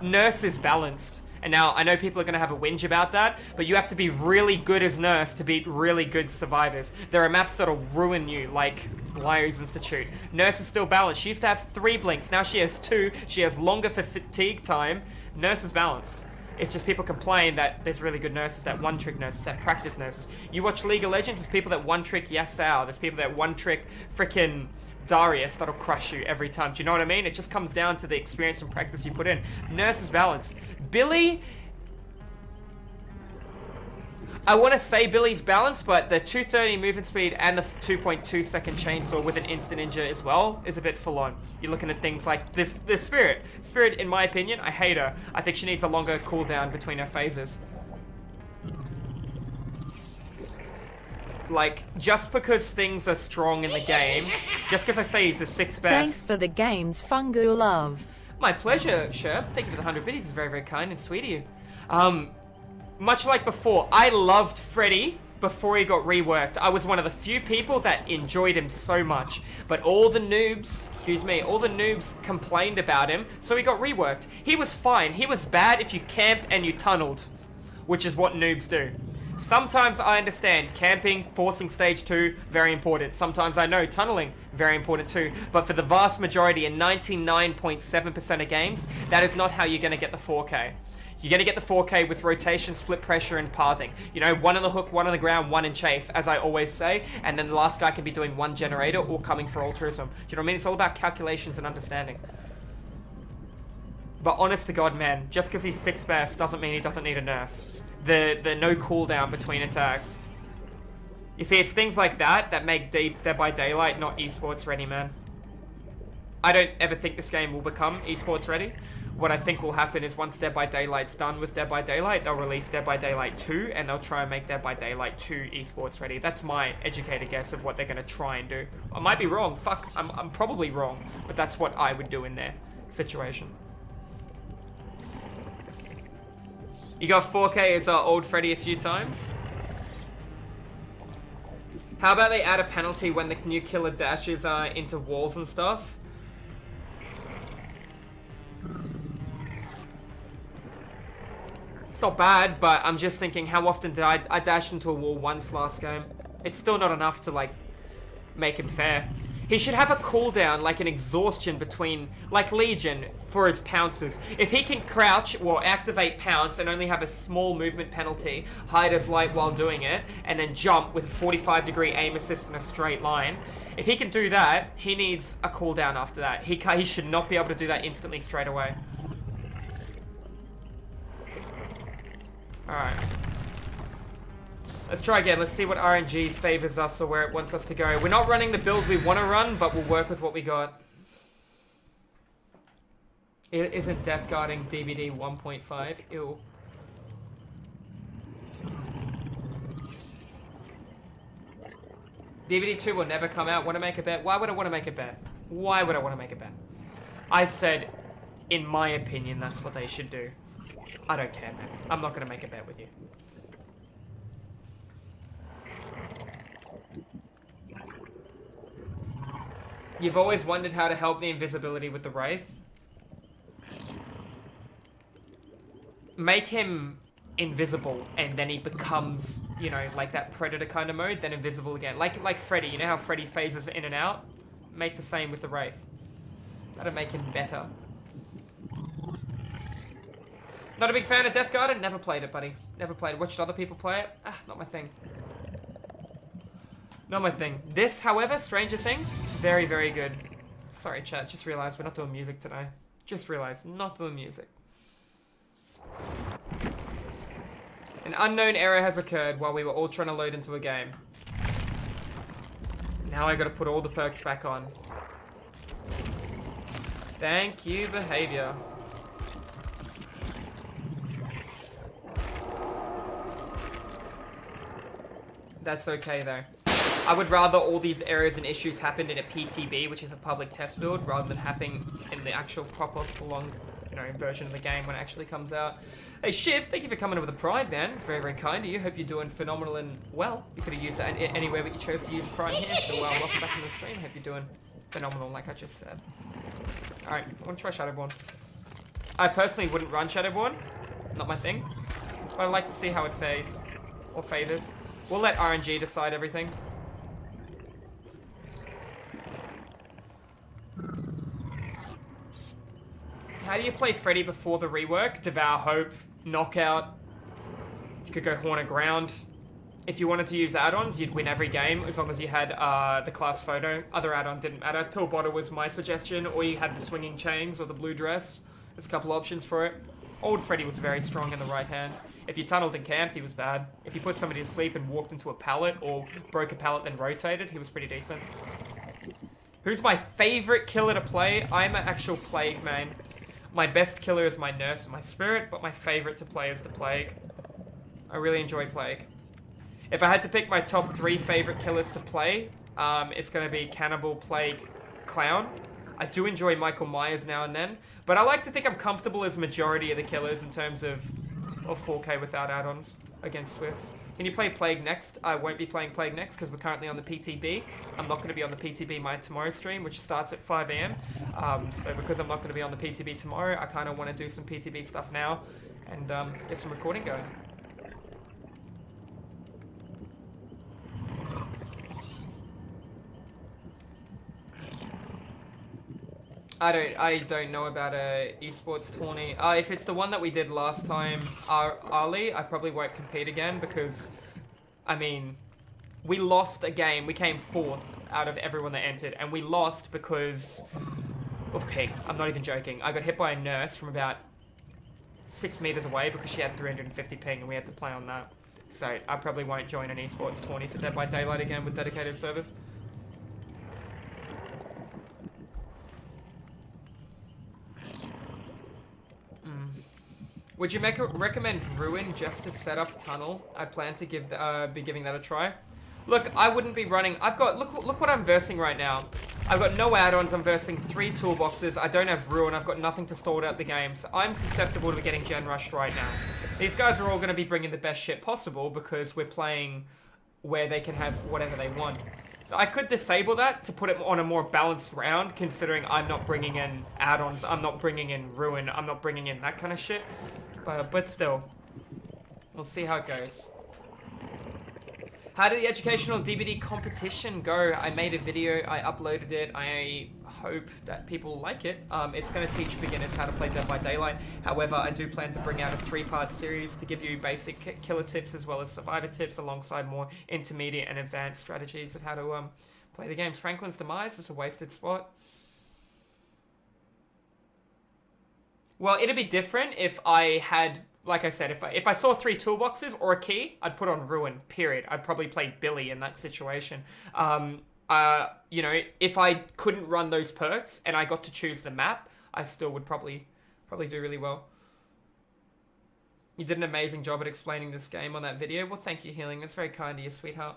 Nurse is balanced. And now, I know people are going to have a whinge about that, but you have to be really good as Nurse to beat really good survivors. There are maps that'll ruin you, like Liars Institute. Nurse is still balanced. She used to have 3 blinks, now she has 2. She has longer for fatigue time. Nurse is balanced. It's just people complain that there's really good nurses, that one-trick nurses, that practice nurses. You watch League of Legends, there's people that one-trick Yasuo. There's people that one-trick frickin' Darius that'll crush you every time. Do you know what I mean? It just comes down to the experience and practice you put in. Nurse is balanced. Billy... I want to say Billy's balanced, but the 230 movement speed and the 2.2 second chainsaw with an instant injure as well is a bit full on. You're looking at things like this Spirit. Spirit, in my opinion, I hate her. I think she needs a longer cooldown between her phases. Like, just because things are strong in the game, just because I say he's the 6th best.
Thanks for the games, Fungo love.
My pleasure, Sherp. Thank you for the 100 biddies. It's very, very kind and sweet of you. Much like before, I loved Freddy before he got reworked. I was one of the few people that enjoyed him so much. But all the noobs, all the noobs complained about him, so he got reworked. He was fine. He was bad if you camped and you tunneled, which is what noobs do. Sometimes I understand camping, forcing stage 2, very important. Sometimes I know tunneling, very important too. But for the vast majority, in 99.7% of games, that is not how you're going to get the 4K. You're going to get the 4K with rotation, split pressure, and pathing. You know, one on the hook, one on the ground, one in chase, as I always say. And then the last guy can be doing one generator or coming for altruism. Do you know what I mean? It's all about calculations and understanding. But honest to God, man, just because he's 6th best doesn't mean he doesn't need a nerf. The no cooldown between attacks. You see, it's things like that that make Dead by Daylight not esports ready, man. I don't ever think this game will become esports ready. What I think will happen is once Dead by Daylight's done with Dead by Daylight, they'll release Dead by Daylight 2, and they'll try and make Dead by Daylight 2 esports ready. That's my educated guess of what they're going to try and do. I might be wrong. Fuck, I'm probably wrong. But that's what I would do in their situation. You got 4K as old Freddy a few times? How about they add a penalty when the new killer dashes into walls and stuff? It's not bad, but I'm just thinking, how often did I dash into a wall once last game? It's still not enough to, like, make him fair. He should have a cooldown, like an exhaustion between, like Legion, for his pounces. If he can crouch or activate pounce and only have a small movement penalty, hide as light while doing it, and then jump with a 45-degree aim assist in a straight line, if he can do that, he needs a cooldown after that. He should not be able to do that instantly straight away. Alright. Let's try again. Let's see what RNG favors us or where it wants us to go. We're not running the build we want to run, but we'll work with what we got. It isn't Death Guarding DVD 1.5. Ew. DVD 2 will never come out. Want to make a bet? Why would I want to make a bet? Why would I want to make a bet? I said, in my opinion, that's what they should do. I don't care, man. I'm not going to make a bet with you. You've always wondered how to help the invisibility with the Wraith? Make him invisible, and then he becomes, you know, like that Predator kind of mode, then invisible again. Like Freddy. You know how Freddy phases in and out? Make the same with the Wraith. That'll make him better. Not a big fan of Death Garden? Never played it, buddy. Never played it. Watched other people play it? Ah, not my thing. Not my thing. This, however, Stranger Things, very, very good. Sorry, chat. Just realized we're not doing music today. Just realized, not doing music. An unknown error has occurred while we were all trying to load into a game. Now I gotta put all the perks back on. Thank you, behavior. That's okay, though. I would rather all these errors and issues happen in a PTB, which is a public test build, rather than happening in the actual proper, full-on, you know, version of the game when it actually comes out. Hey, Shiv, thank you for coming in with a pride, man. It's very, very kind of you. Hope you're doing phenomenal and well. You could have used it anywhere, but you chose to use pride here, so welcome back to the stream. Hope you're doing phenomenal, like I just said. Alright, I want to try Shadowborn. I personally wouldn't run Shadowborn. Not my thing. But I'd like to see how it fares. Or favors. We'll let RNG decide everything. How do you play Freddy before the rework? Devour Hope, Knockout. You could go Horn of Ground. if you wanted to use add-ons, you'd win every game as long as you had the class photo. Other add-on didn't matter. Pill Botter was my suggestion, or you had the swinging chains or the blue dress. There's a couple options for it. Old Freddy was very strong in the right hands. If you tunneled and camped, he was bad. If you put somebody to sleep and walked into a pallet or broke a pallet then rotated, he was pretty decent. Who's my favorite killer to play? I'm an actual Plague main. My best killer is my Nurse and my Spirit, but my favorite to play is the Plague. I really enjoy Plague. If I had to pick my top 3 favorite killers to play, it's going to be Cannibal, Plague, Clown. I do enjoy Michael Myers now and then, but I like to think I'm comfortable as majority of the killers in terms of 4K without add-ons against Swifts. Can you play Plague next? I won't be playing Plague next because we're currently on the PTB. I'm not going to be on the PTB my tomorrow stream, which starts at 5 AM. So because I'm not going to be on the PTB tomorrow, I kind of want to do some PTB stuff now and get some recording going. I don't know about a esports tourney. If it's the one that we did last time, Ali, I probably won't compete again because, I mean, we lost a game. We came 4th out of everyone that entered, and we lost because of ping. I'm not even joking. I got hit by a nurse from about 6 meters away because she had 350 ping, and we had to play on that. So I probably won't join an esports tourney for Dead by Daylight again with dedicated servers. Would you recommend Ruin just to set up Tunnel? I plan to be giving that a try. Look, I wouldn't be running. I've got look what I'm versing right now. I've got no add-ons. I'm versing 3 toolboxes. I don't have Ruin. I've got nothing to stall out the game. So I'm susceptible to getting gen rushed right now. These guys are all going to be bringing the best shit possible because we're playing where they can have whatever they want. So I could disable that to put it on a more balanced round, considering I'm not bringing in add-ons, I'm not bringing in Ruin, I'm not bringing in that kind of shit. But still, we'll see how it goes. How did the educational DVD competition go? I made a video, I uploaded it, I hope that people like it. It's going to teach beginners how to play Dead by Daylight. However, I do plan to bring out a 3-part series to give you basic killer tips as well as survivor tips alongside more intermediate and advanced strategies of how to play the games. Franklin's Demise is a wasted spot. Well, it'd be different if I had, like I said, if I saw 3 toolboxes or a key, I'd put on Ruin, period. I'd probably play Billy in that situation. You know, if I couldn't run those perks and I got to choose the map, I still would probably do really well. You did an amazing job at explaining this game on that video. Well, thank you, Healing. That's very kind of you, sweetheart.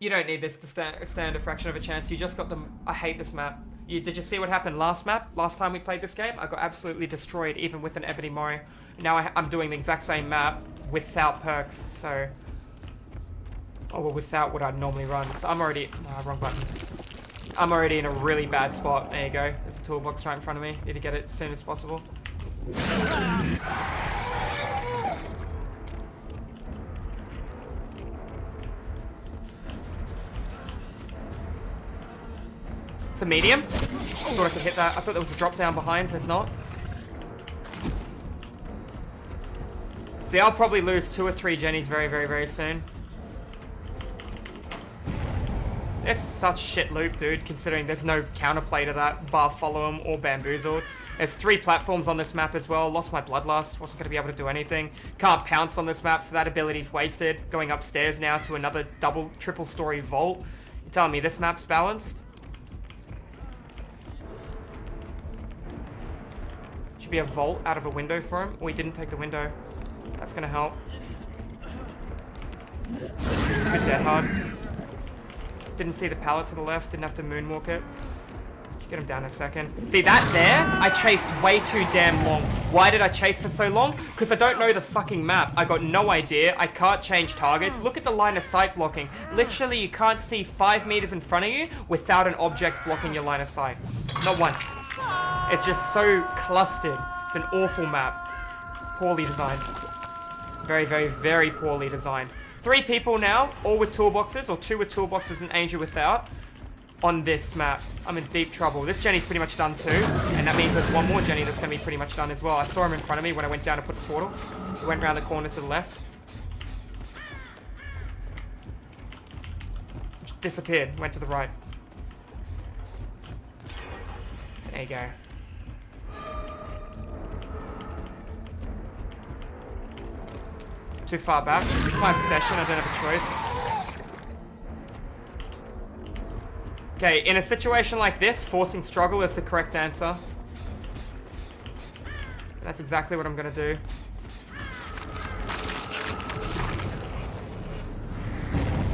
You don't need this to stand a fraction of a chance. You just got them. I hate this map. Did you see what happened last time we played this game? I got absolutely destroyed, even with an Ebony Mori. Now I'm doing the exact same map without perks, so... Oh, well, without what I'd normally run. So I'm already... No, wrong button. I'm already in a really bad spot. There you go. There's a toolbox right in front of me. Need to get it as soon as possible. It's a medium. I thought I could hit that. I thought there was a drop down behind. There's not. See, I'll probably lose 2 or 3 Jennies very, very, very soon. There's such shit loop, dude, considering there's no counterplay to that, bar Follow 'em or Bamboozled. There's 3 platforms on this map as well. Lost my Bloodlust. Wasn't going to be able to do anything. Can't pounce on this map, so that ability's wasted. Going upstairs now to another triple story vault. You're telling me this map's balanced? Be a vault out of a window for him. We didn't take the window. That's gonna help. Good dead hard. Didn't see the pallet to the left. Didn't have to moonwalk it. Get him down in a second. See that there? I chased way too damn long. Why did I chase for so long? Because I don't know the fucking map. I got no idea. I can't change targets. Look at the line of sight blocking. Literally, you can't see 5 meters in front of you without an object blocking your line of sight. Not once. It's just so clustered. It's an awful map. Poorly designed. Very, very, very poorly designed. 3 people now, all with toolboxes, or 2 with toolboxes and Angel without. on this map, I'm in deep trouble. This Jenny's pretty much done too, and that means there's one more Jenny that's going to be pretty much done as well. I saw him in front of me when I went down to put the portal. He went around the corner to the left. Just disappeared, went to the right. There you go. Too far back. It's my obsession, I don't have a choice. Okay, in a situation like this, forcing struggle is the correct answer. And that's exactly what I'm gonna do.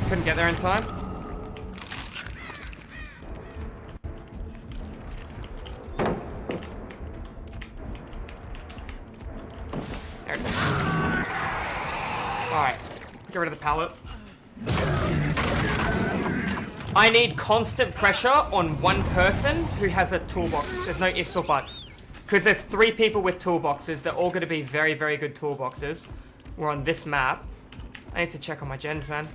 Couldn't get there in time. There it is. Alright, let's get rid of the pallet. I need constant pressure on one person who has a toolbox. There's no ifs or buts. Because there's 3 people with toolboxes. They're all going to be very, very good toolboxes. We're on this map. I need to check on my gens, man.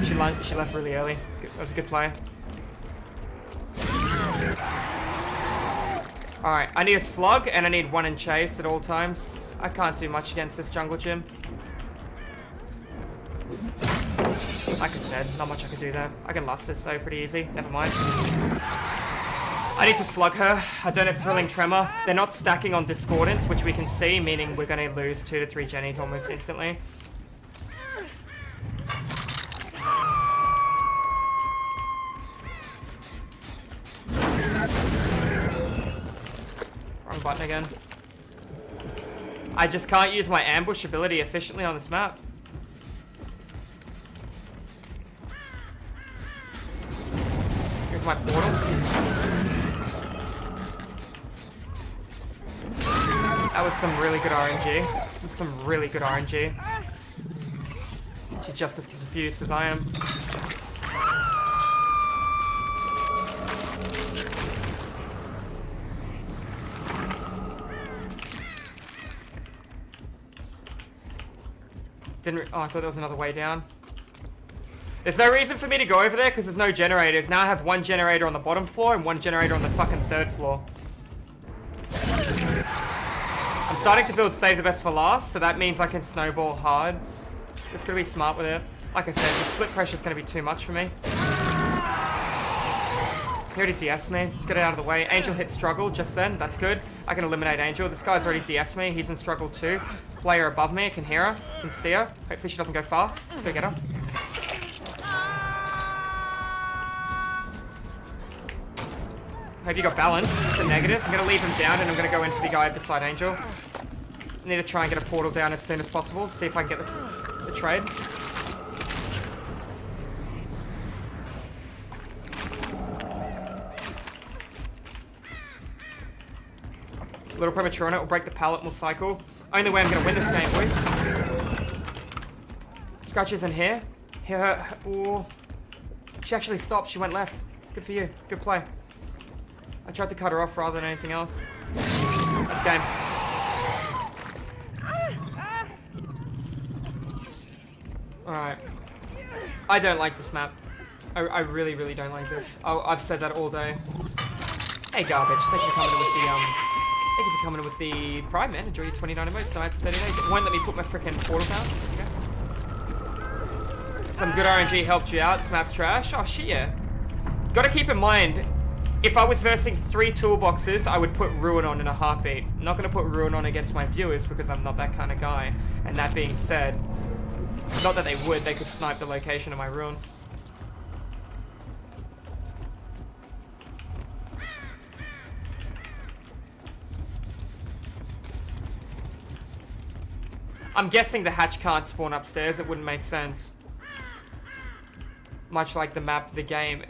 She left really early. That was a good play. Alright, I need a slug and I need 1 in chase at all times. I can't do much against this jungle gym. Like I said, not much I can do there. I can lust this though, pretty easy. Never mind. I need to slug her. I don't have Thrilling Tremor. They're not stacking on Discordance, which we can see, meaning we're going to lose 2 to 3 Jennies almost instantly. Wrong button again. I just can't use my ambush ability efficiently on this map. Here's my portal. That was some really good RNG. Some really good RNG. She's just as confused as I am. Oh, I thought there was another way down. There's no reason for me to go over there because there's no generators. Now I have 1 generator on the bottom floor and 1 generator on the fucking 3rd floor. I'm starting to build save the best for last, so that means I can snowball hard. Just gotta be smart with it. Like I said, the split pressure is gonna be too much for me. He already DS me. Just get it out of the way. Angel hit struggle just then. That's good. I can eliminate Angel. This guy's already DS me. He's in struggle too. Player above me. I can hear her. I can see her. Hopefully she doesn't go far. Let's go get her. Hope you got balance. It's a negative. I'm going to leave him down and I'm going to go in for the guy beside Angel. I need to try and get a portal down as soon as possible. See if I can get the trade. A little premature on it. We'll break the pallet and we'll cycle. Only way I'm going to win this game, boys. Scratches in here. Hear her. Ooh. She actually stopped. She went left. Good for you. Good play. I tried to cut her off rather than anything else. That's game. Alright. I don't like this map. I really, really don't like this. I've said that all day. Hey, Garbage. Thank you for coming in with the, Thank you for coming in with the Prime, man. Enjoy your 29 emotes. No answer 30 days. It won't let me put my frickin' portal down. Okay. Some good RNG helped you out. This map's trash. Oh, shit, yeah. Gotta keep in mind, if I was versing 3 toolboxes, I would put Ruin on in a heartbeat. I'm not gonna put Ruin on against my viewers because I'm not that kind of guy. And that being said, not that they would, they could snipe the location of my Ruin. I'm guessing the hatch can't spawn upstairs. It wouldn't make sense. Much like the map of the game.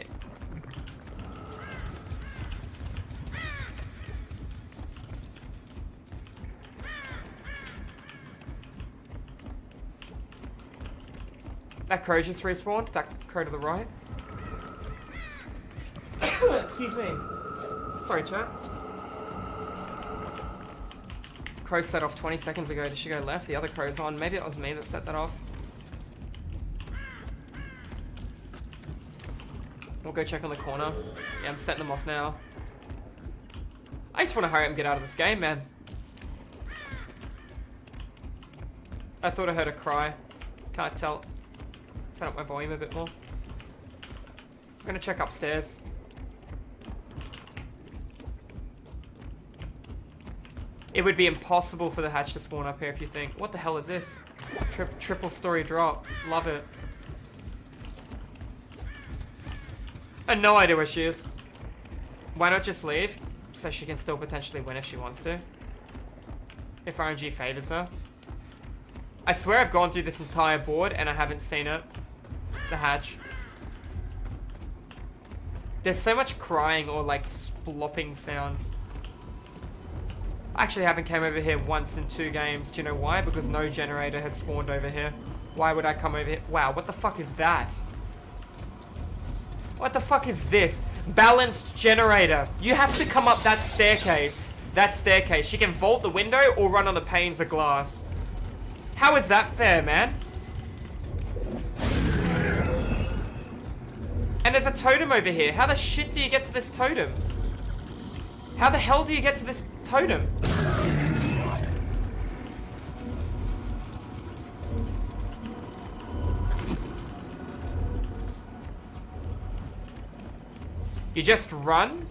That crow just respawned. That crow to the right. Excuse me. Sorry, chat. Crow set off 20 seconds ago. Did she go left? The other crow's on. Maybe it was me that set that off. We'll go check on the corner. Yeah, I'm setting them off now. I just want to hurry up and get out of this game, man. I thought I heard a cry. Can't tell. Turn up my volume a bit more. I'm gonna check upstairs. It would be impossible for the hatch to spawn up here if you think. What the hell is this? Triple story drop. Love it. I have no idea where she is. Why not just leave? So she can still potentially win if she wants to. If RNG favors her. I swear I've gone through this entire board and I haven't seen it. The hatch. There's so much crying or like splopping sounds. I actually haven't came over here once in 2 games. Do you know why? Because no generator has spawned over here. Why would I come over here? Wow, what the fuck is that? What the fuck is this? Balanced generator. You have to come up that staircase. That staircase. She can vault the window or run on the panes of glass. How is that fair, man? And there's a totem over here. How the shit do you get to this totem? How the hell do you get to this totem? You just run?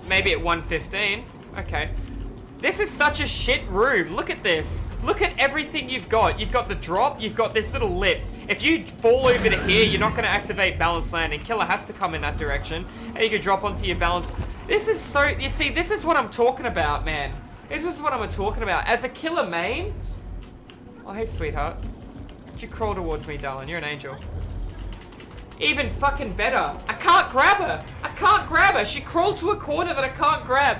Maybe at 1:15. Okay. This is such a shit room. Look at this. Look at everything you've got. You've got the drop. You've got this little lip. If you fall over to here, you're not going to activate balance landing. Killer has to come in that direction. And you can drop onto your balance. This is so... You see, this is what I'm talking about, man. This is what I'm talking about. As a killer main... Oh, hey, sweetheart. Would you crawl towards me, darling? You're an angel. Even fucking better. I can't grab her. I can't grab her. She crawled to a corner that I can't grab.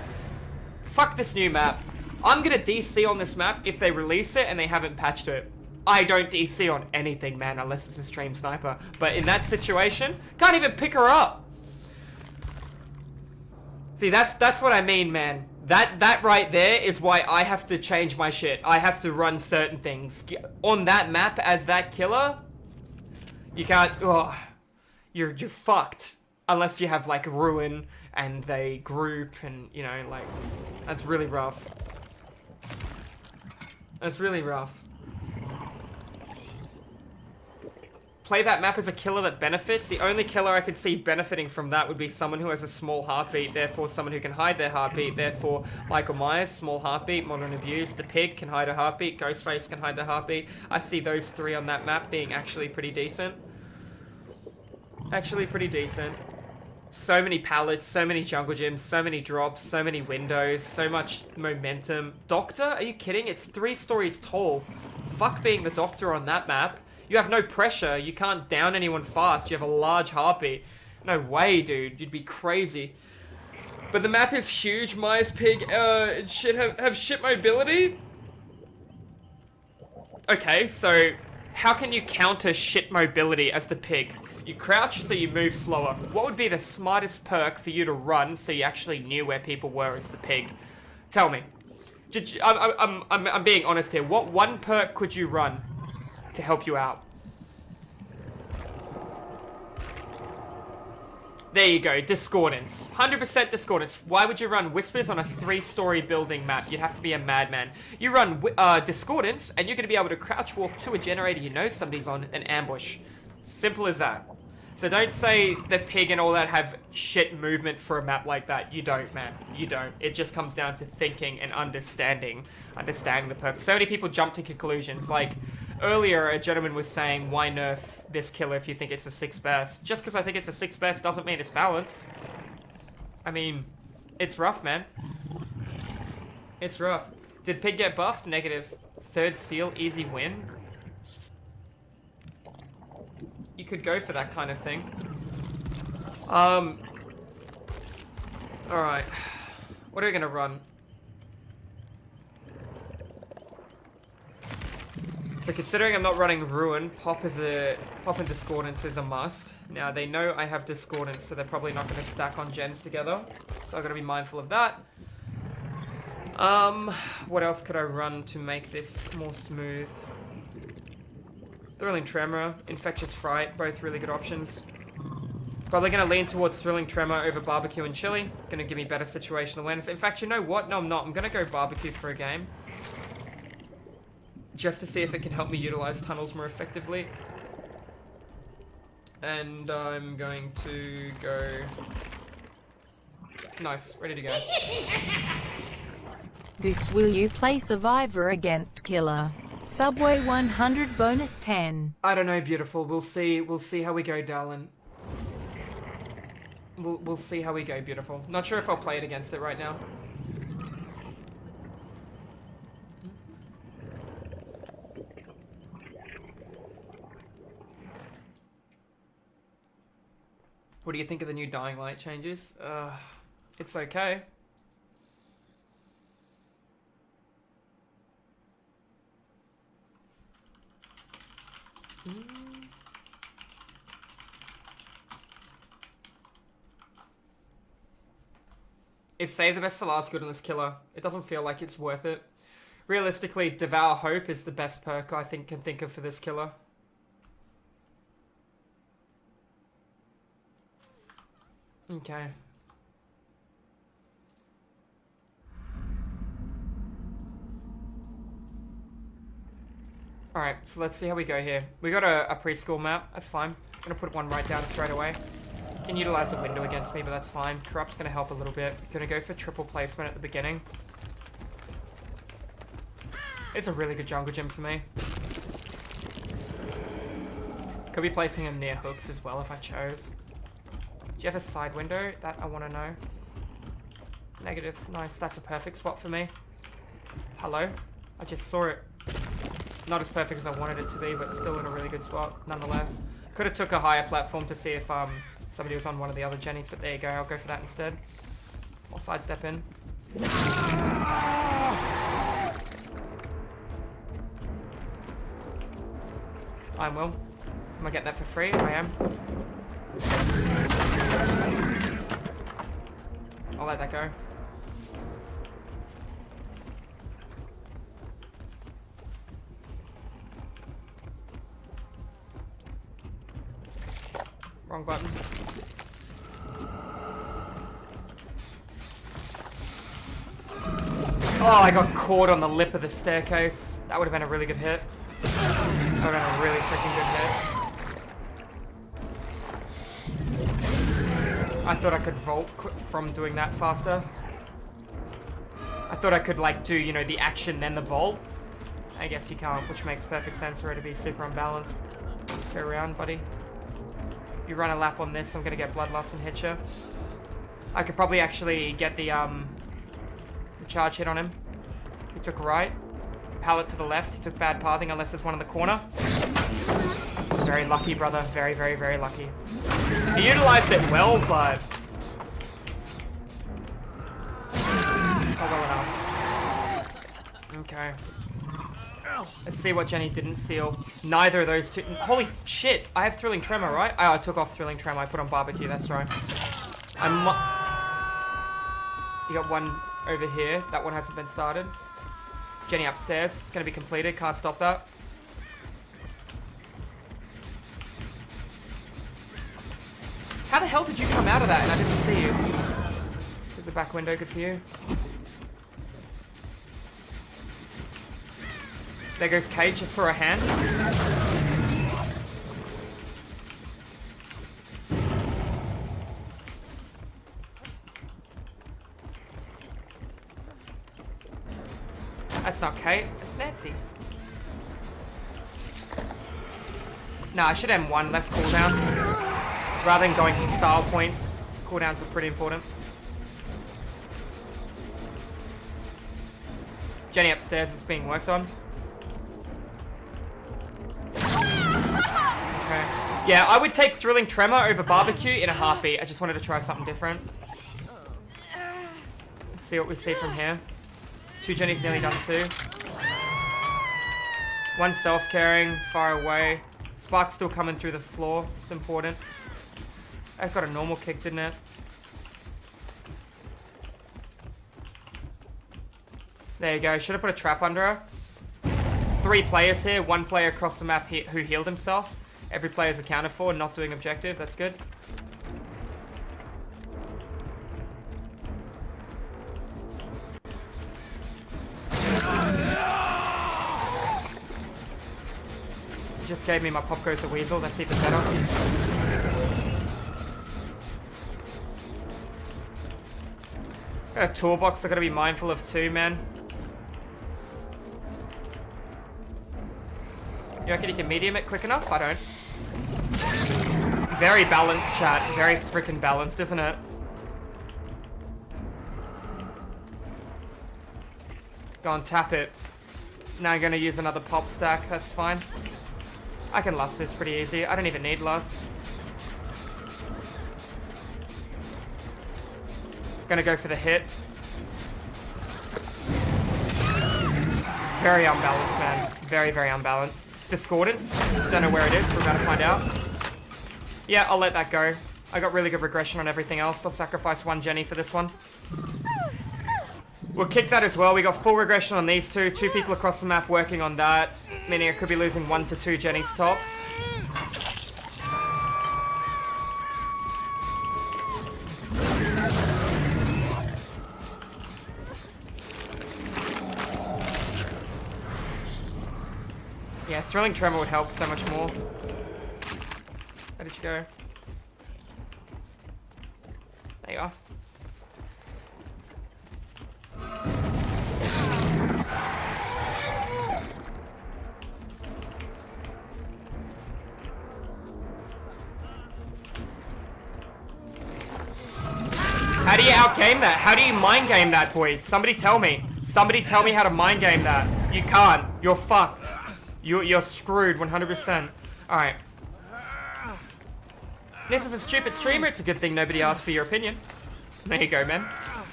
Fuck this new map. I'm gonna DC on this map if they release it and they haven't patched it. I don't DC on anything, man, unless it's a stream sniper. But in that situation, can't even pick her up. See, that's what I mean, man. That right there is why I have to change my shit. I have to run certain things. On that map as that killer, you can't... Oh, you're fucked. Unless you have, like, Ruin... and they group and, you know, like, that's really rough. That's really rough. Play that map as a killer that benefits. The only killer I could see benefiting from that would be someone who has a small heartbeat, therefore someone who can hide their heartbeat, therefore Michael Myers, small heartbeat, Modern Abuse, the Pig can hide a heartbeat, Ghostface can hide their heartbeat. I see those 3 on that map being actually pretty decent. Actually pretty decent. So many pallets, so many jungle gyms, so many drops, so many windows, so much momentum. Doctor? Are you kidding? It's 3 stories tall. Fuck being the doctor on that map. You have no pressure. You can't down anyone fast. You have a large heartbeat. No way, dude. You'd be crazy. But the map is huge. Myers Pig should have shit mobility? Okay, so how can you counter shit mobility as the Pig? You crouch, so you move slower. What would be the smartest perk for you to run so you actually knew where people were as the Pig? Tell me. I'm being honest here. What one perk could you run to help you out? There you go, Discordance. 100% Discordance. Why would you run Whispers on a 3-story building map? You'd have to be a madman. You run Discordance, and you're going to be able to crouch walk to a generator you know somebody's on and ambush. Simple as that. So don't say the Pig and all that have shit movement for a map like that. You don't, man. You don't. It just comes down to thinking and understanding the perks. So many people jump to conclusions. Like, earlier a gentleman was saying, why nerf this killer if you think it's a 6 best? Just because I think it's a 6 best doesn't mean it's balanced. I mean, it's rough, man. It's rough. Did Pig get buffed? Negative. 3rd seal, easy win. You could go for that kind of thing. Alright. What are we gonna run? So considering I'm not running Ruin, Pop and Discordance is a must. Now they know I have Discordance, so they're probably not gonna stack on gens together. So I gotta be mindful of that. What else could I run to make this more smooth? Thrilling Tremor, Infectious Fright, both really good options. Probably going to lean towards Thrilling Tremor over Barbecue and Chili. Going to give me better situational awareness. In fact, you know what? No, I'm not. I'm going to go Barbecue for a game. Just to see if it can help me utilize tunnels more effectively. And I'm going to go... Nice. Ready to go.
Goose, will you play Survivor against Killer? Subway 100 bonus 10.
I don't know, beautiful. We'll see. We'll see how we go, darling. We'll see how we go, beautiful. Not sure if I'll play it against it right now. What do you think of the new Dying Light changes? It's okay. It's save the best for last good on this killer. It doesn't feel like it's worth it. Realistically, Devour Hope is the best perk I can think of for this killer. Okay. Alright, so let's see how we go here. We got a preschool map. That's fine. I'm gonna put one right down straight away. Can utilize the window against me, but that's fine. Corrupt's gonna help a little bit. Gonna go for triple placement at the beginning. It's a really good jungle gym for me. Could be placing him near hooks as well if I chose. Do you have a side window? That I want to know. Negative. Nice. That's a perfect spot for me. Hello? I just saw it. Not as perfect as I wanted it to be, but still in a really good spot, nonetheless. Could have took a higher platform to see if somebody was on one of the other Jennies, but there you go. I'll go for that instead. I'll sidestep in. I will. Am I getting that for free? I am. I'll let that go. Wrong button. Oh, I got caught on the lip of the staircase. That would have been a really good hit. That would have been a really freaking good hit. I thought I could vault from doing that faster. I thought I could, like, do, you know, the action then the vault. I guess you can't, which makes perfect sense for it to be super unbalanced. Let's go around, buddy. You run a lap on this, I'm gonna get Bloodlust and hit you. I could probably actually get the charge hit on him. He took right. Pallet to the left. He took bad pathing unless there's one in the corner. Very lucky, brother. Very, very, very lucky. He utilized it well, but... not well enough. Okay. Let's see what Jenny didn't seal. Neither of those two... Holy shit! I have Thrilling Tremor, right? Oh, I took off Thrilling Tremor. I put on Barbecue, that's right. You got one over here. That one hasn't been started. Jenny upstairs. It's going to be completed. Can't stop that. How the hell did you come out of that and I didn't see you? Took the back window. Good for you. There goes Kate. Just saw a hand. That's not Kate. That's Nancy. Nah, I should M1. Less cooldown. Rather than going for style points. Cooldowns are pretty important. Jenny upstairs is being worked on. Okay. Yeah, I would take Thrilling Tremor over Barbecue in a heartbeat. I just wanted to try something different. Let's see what we see from here. Two Jennies nearly done too. One self-caring, far away. Spark's still coming through the floor. It's important. I got a normal kick, didn't it? There you go. Should have put a trap under her. 3 players here. 1 player across the map who healed himself. Every player is accounted for, not doing objective. That's good. Just gave me my Pop Goes the Weasel. That's even better. Got a toolbox I gotta be mindful of too, man. You reckon you can medium it quick enough? I don't. Very balanced, chat. Very freaking balanced, isn't it? Go on, tap it. Now I'm gonna use another pop stack. That's fine. I can lust this pretty easy. I don't even need lust. Gonna go for the hit. Very unbalanced, man. Very, very unbalanced. Discordance. Don't know where it is. We're about to find out. Yeah, I'll let that go. I got really good regression on everything else. I'll sacrifice 1 Jenny for this one. We'll kick that as well. We got full regression on these 2. 2 people across the map working on that. Meaning I could be losing 1 to 2 Jenny's tops. Yeah, Thrilling Tremor would help so much more. Where did you go? There you are. How do you outgame that? How do you mind game that, boys? Somebody tell me. Somebody tell me how to mind game that. You can't. You're fucked. You're screwed 100%. Alright. This is a stupid streamer. It's a good thing nobody asked for your opinion. There you go, man.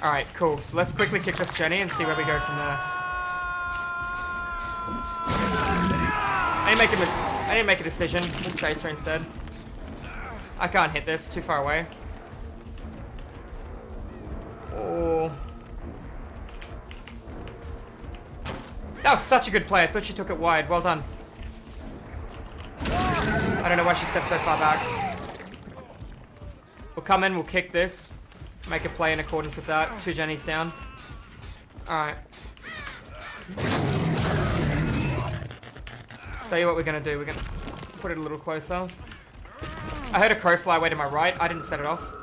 Alright, cool. So let's quickly kick this Jenny and see where we go from there. I didn't make a decision. We'll chase her instead. I can't hit this. Too far away. Oh. That was such a good play. I thought she took it wide. Well done. I don't know why she stepped so far back. We'll come in. We'll kick this. Make a play in accordance with that. 2 Jennies down. Alright. Tell you what we're going to do. We're going to put it a little closer. I heard a crow fly away to my right. I didn't set it off.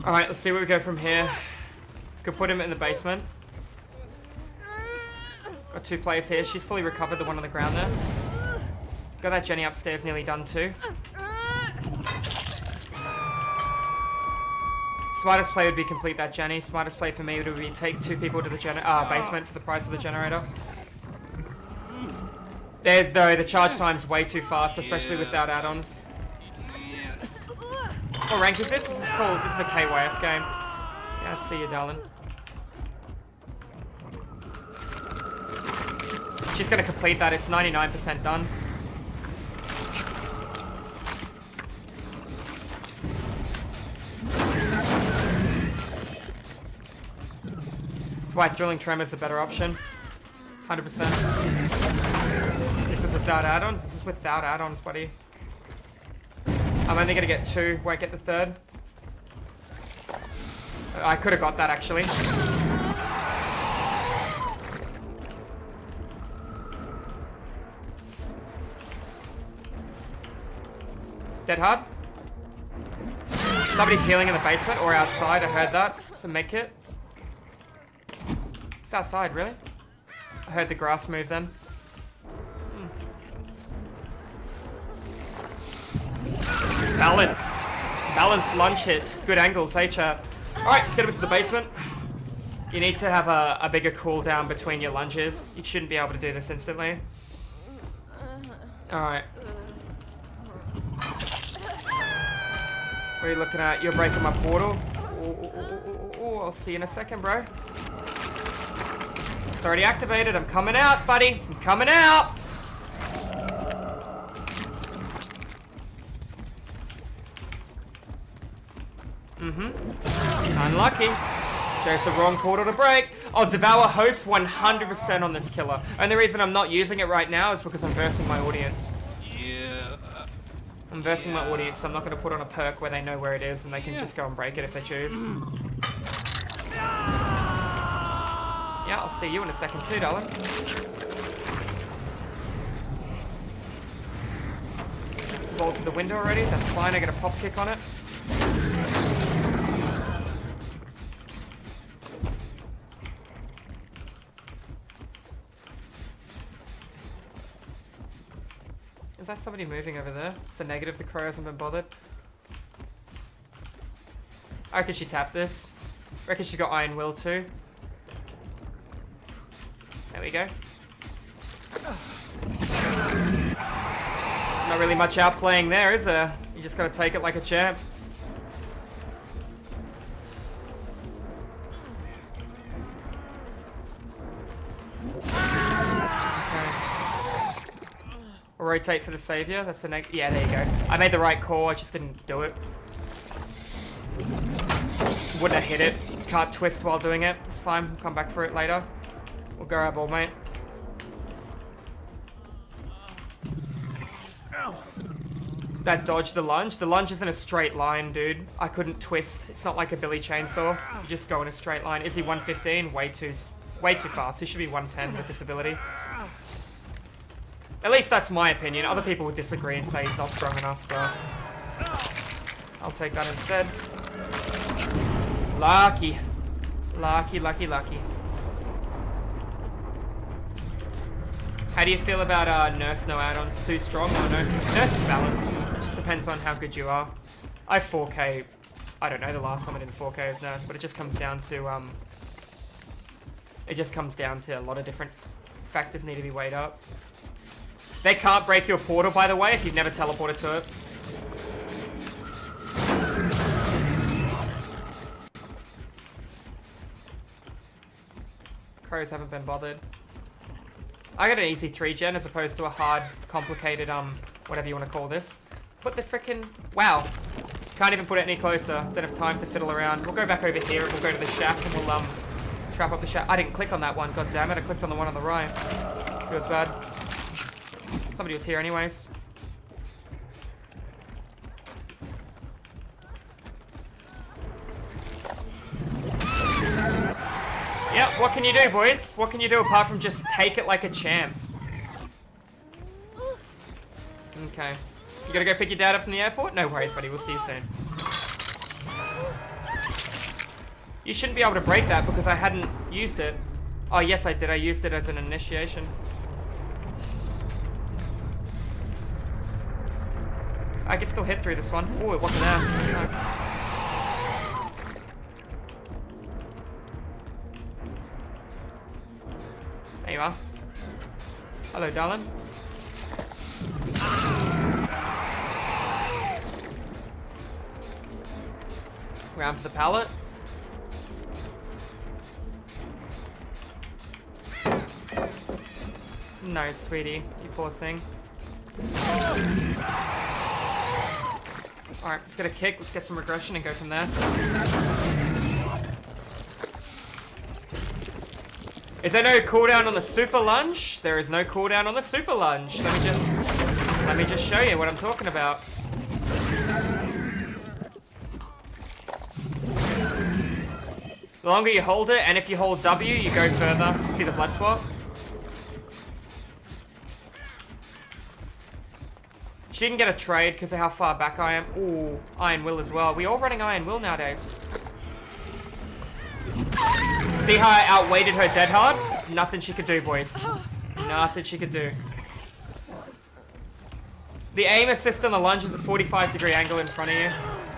Alright, let's see where we go from here. Could put him in the basement. Got 2 players here. She's fully recovered, the one on the ground there. Got that Jenny upstairs nearly done too. Smartest play would be complete that Jenny. Smartest play for me would be take 2 people to the basement for the price of the generator. Though the charge time's way too fast, especially without add-ons. What rank is this? This is a KYF game. Yeah, I see you, darling. She's gonna complete that. It's 99% done. That's why Thrilling Tremor is a better option. 100%. This is without add-ons? This is without add-ons, buddy. I'm only gonna get 2, won't get the 3rd. I could have got that actually. Dead hard. Somebody's healing in the basement or outside, I heard that. It's a med kit. It's outside, really? I heard the grass move then. Balanced. Balanced lunge hits. Good angles, hey chat. Alright, let's get him into the basement. You need to have a bigger cooldown between your lunges. You shouldn't be able to do this instantly. Alright. What are you looking at? You're breaking my portal. I'll see you in a second, bro. It's already activated. I'm coming out, buddy. I'm coming out. Unlucky. Chose the wrong portal to break. Oh, Devour Hope 100% on this killer. And the reason I'm not using it right now is because I'm versing my audience. I'm versing my audience, so I'm not going to put on a perk where they know where it is and they can just go and break it if they choose. Yeah, I'll see you in a second too, darling. Roll to the window already, that's fine, I get a pop kick on it. Is that somebody moving over there? It's a negative, the crow hasn't been bothered. I reckon she tapped this. I reckon she's got Iron Will too. There we go. Not really much outplaying there, is there? You just gotta take it like a champ. Rotate for the savior. That's the next. Yeah, there you go. I made the right call. I just didn't do it. Wouldn't have hit it. Can't twist while doing it. It's fine. We'll come back for it later. We'll go our ball, mate. That dodged the lunge. The lunge is in a straight line, dude. I couldn't twist. It's not like a Billy chainsaw. You just go in a straight line. Is he 115? Way too fast. He should be 110 with this ability. At least that's my opinion. Other people would disagree and say he's not strong enough, but I'll take that instead. Lucky. Lucky, lucky, lucky. How do you feel about Nurse no add-ons? Too strong or no? Nurse is balanced. It just depends on how good you are. I 4K. I don't know the last time I did 4K as Nurse, but it just comes down to a lot of different factors need to be weighed up. They can't break your portal, by the way, if you've never teleported to it. Crows haven't been bothered. I got an easy 3-gen as opposed to a hard, complicated, whatever you want to call this. Put the frickin'... Wow. Can't even put it any closer. Don't have time to fiddle around. We'll go back over here and we'll go to the shack and we'll, trap up the shack. I didn't click on that one, god damn it. I clicked on the one on the right. Feels bad. Somebody was here anyways. Yep, what can you do, boys? What can you do apart from just take it like a champ? Okay. You gotta go pick your dad up from the airport? No worries, buddy. We'll see you soon. You shouldn't be able to break that because I hadn't used it. Oh, yes, I did. I used it as an initiation. I can still hit through this one. Oh, it wasn't there. Nice. There you are. Hello, darling. Round for the pallet. No, sweetie. You poor thing. Alright, let's get a kick, let's get some regression and go from there. Is there no cooldown on the super lunge? There is no cooldown on the super lunge. Let me just show you what I'm talking about. The longer you hold it, and if you hold W, you go further. See the blood spot? She didn't get a trade because of how far back I am. Ooh, Iron Will as well. We all running Iron Will nowadays. See how I outweighted her dead hard? Nothing she could do, boys. Nothing she could do. The aim assist on the lunge is a 45-degree angle in front of you.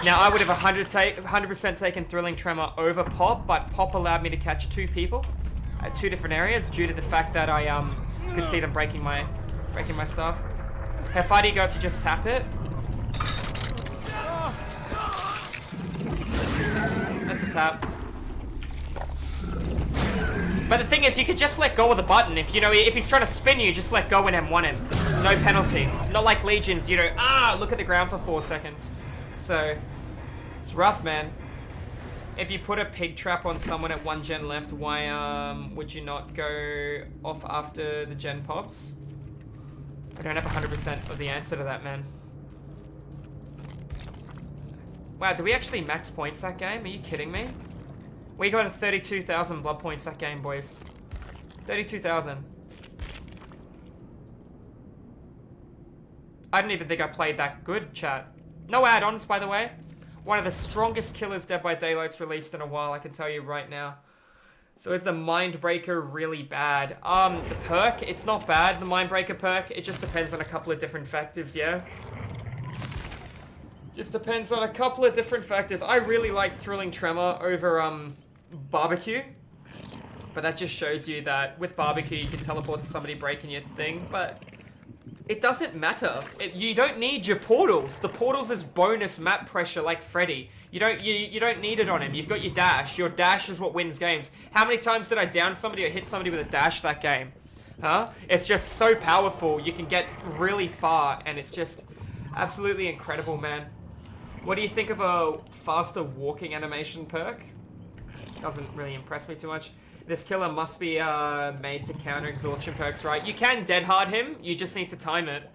Now, I would have 100% taken Thrilling Tremor over Pop, but Pop allowed me to catch 2 people at 2 different areas due to the fact that I could see them breaking my stuff. How far do you go if you just tap it? That's a tap. But the thing is, you could just let go of the button. If, you know, if he's trying to spin you, just let go and M1 him. No penalty. Not like Legions, you know, look at the ground for 4 seconds. So, it's rough, man. If you put a pig trap on someone at 1 gen left, why would you not go off after the gen pops? I don't have 100% of the answer to that, man. Wow, did we actually max points that game? Are you kidding me? We got a 32,000 blood points that game, boys. 32,000. I didn't even think I played that good, chat. No add-ons, by the way. One of the strongest killers Dead by Daylight's released in a while, I can tell you right now. So is the Mindbreaker really bad? The perk, it's not bad, the Mindbreaker perk. It just depends on a couple of different factors, yeah? Just depends on a couple of different factors. I really like Thrilling Tremor over, Barbecue. But that just shows you that with Barbecue, you can teleport to somebody breaking your thing, but it doesn't matter. You don't need your portals. The portals is bonus map pressure like Freddy. You don't need it on him. You've got your dash. Your dash is what wins games. How many times did I down somebody or hit somebody with a dash that game? Huh? It's just so powerful. You can get really far, and it's just absolutely incredible, man. What do you think of a faster walking animation perk? Doesn't really impress me too much. This killer must be made to counter exhaustion perks, right? You can dead hard him, you just need to time it.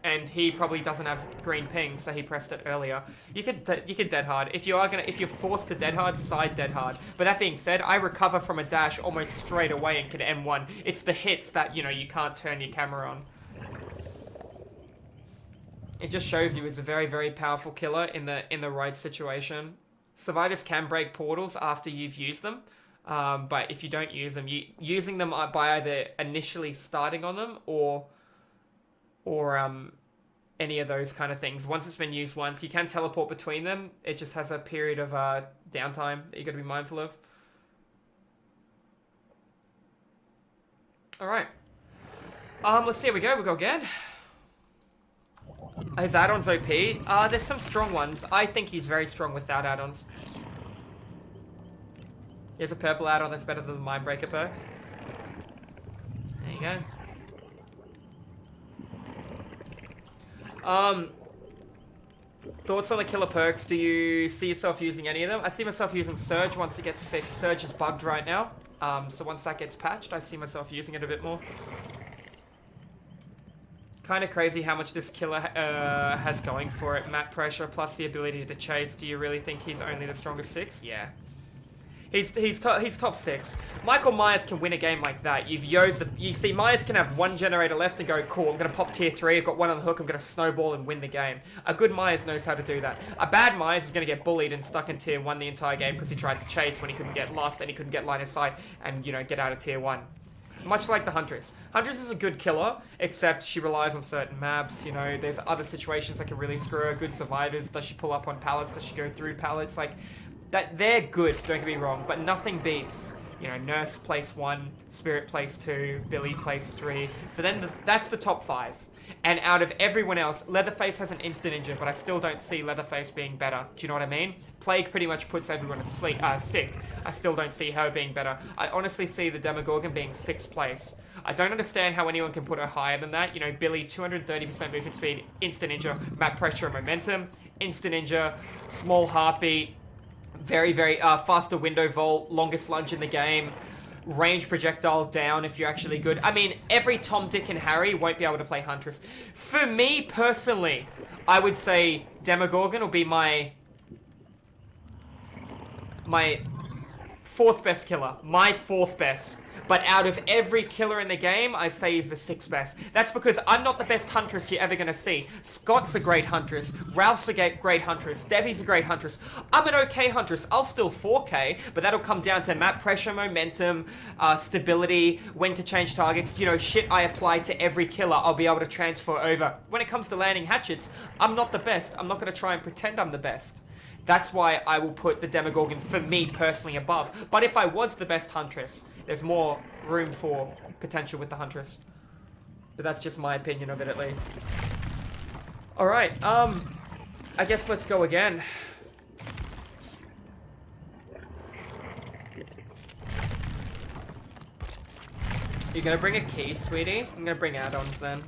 And he probably doesn't have green ping, so he pressed it earlier. You could dead hard. If you're forced to dead hard, side dead hard. But that being said, I recover from a dash almost straight away and can M1. It's the hits that, you know, you can't turn your camera on. It just shows you it's a very, very powerful killer in the right situation. Survivors can break portals after you've used them. But if you don't use them, using them by either initially starting on them or any of those kind of things. Once it's been used once, you can teleport between them. It just has a period of downtime that you got to be mindful of. All right. Let's see how we go. We'll go again. His add-ons OP. There's some strong ones. I think he's very strong without add-ons. Here's a purple add-on that's better than the Mindbreaker perk. There you go. Thoughts on the killer perks? Do you see yourself using any of them? I see myself using Surge once it gets fixed. Surge is bugged right now. So once that gets patched, I see myself using it a bit more. Kind of crazy how much this killer has going for it. Map pressure plus the ability to chase. Do you really think he's only the strongest 6? Yeah. He's top 6. Michael Myers can win a game like that. You see, Myers can have 1 generator left and go, cool, I'm going to pop tier 3, I've got 1 on the hook, I'm going to snowball and win the game. A good Myers knows how to do that. A bad Myers is going to get bullied and stuck in tier 1 the entire game because he tried to chase when he couldn't get lost and he couldn't get line of sight and, you know, get out of tier 1. Much like the Huntress. Huntress is a good killer, except she relies on certain maps, you know, there's other situations that can really screw her. Good survivors, does she pull up on pallets, does she go through pallets, like, that they're good, don't get me wrong, but nothing beats, you know, Nurse place 1, Spirit place 2, Billy place 3, so then that's the top 5. And out of everyone else, Leatherface has an instant injure, but I still don't see Leatherface being better. Do you know what I mean? Plague pretty much puts everyone sick. I still don't see her being better. I honestly see the Demogorgon being 6th place. I don't understand how anyone can put her higher than that. You know, Billy, 230% movement speed, instant injure, map pressure and momentum, instant injure, small heartbeat, very, very faster window vault, longest lunge in the game, range projectile down if you're actually good. I mean, every Tom, Dick, and Harry won't be able to play Huntress. For me, personally, I would say Demogorgon will be my 4th best killer. My 4th best. But out of every killer in the game, I say he's the 6th best. That's because I'm not the best Huntress you're ever going to see. Scott's a great Huntress. Ralph's a great Huntress. Devi's a great Huntress. I'm an okay Huntress. I'll still 4K, but that'll come down to map pressure, momentum, stability, when to change targets. You know, shit I apply to every killer, I'll be able to transfer over. When it comes to landing hatchets, I'm not the best. I'm not going to try and pretend I'm the best. That's why I will put the Demogorgon, for me personally, above. But if I was the best Huntress, there's more room for potential with the Huntress. But that's just my opinion of it, at least. Alright, I guess let's go again. You're gonna bring a key, sweetie? I'm gonna bring add-ons then.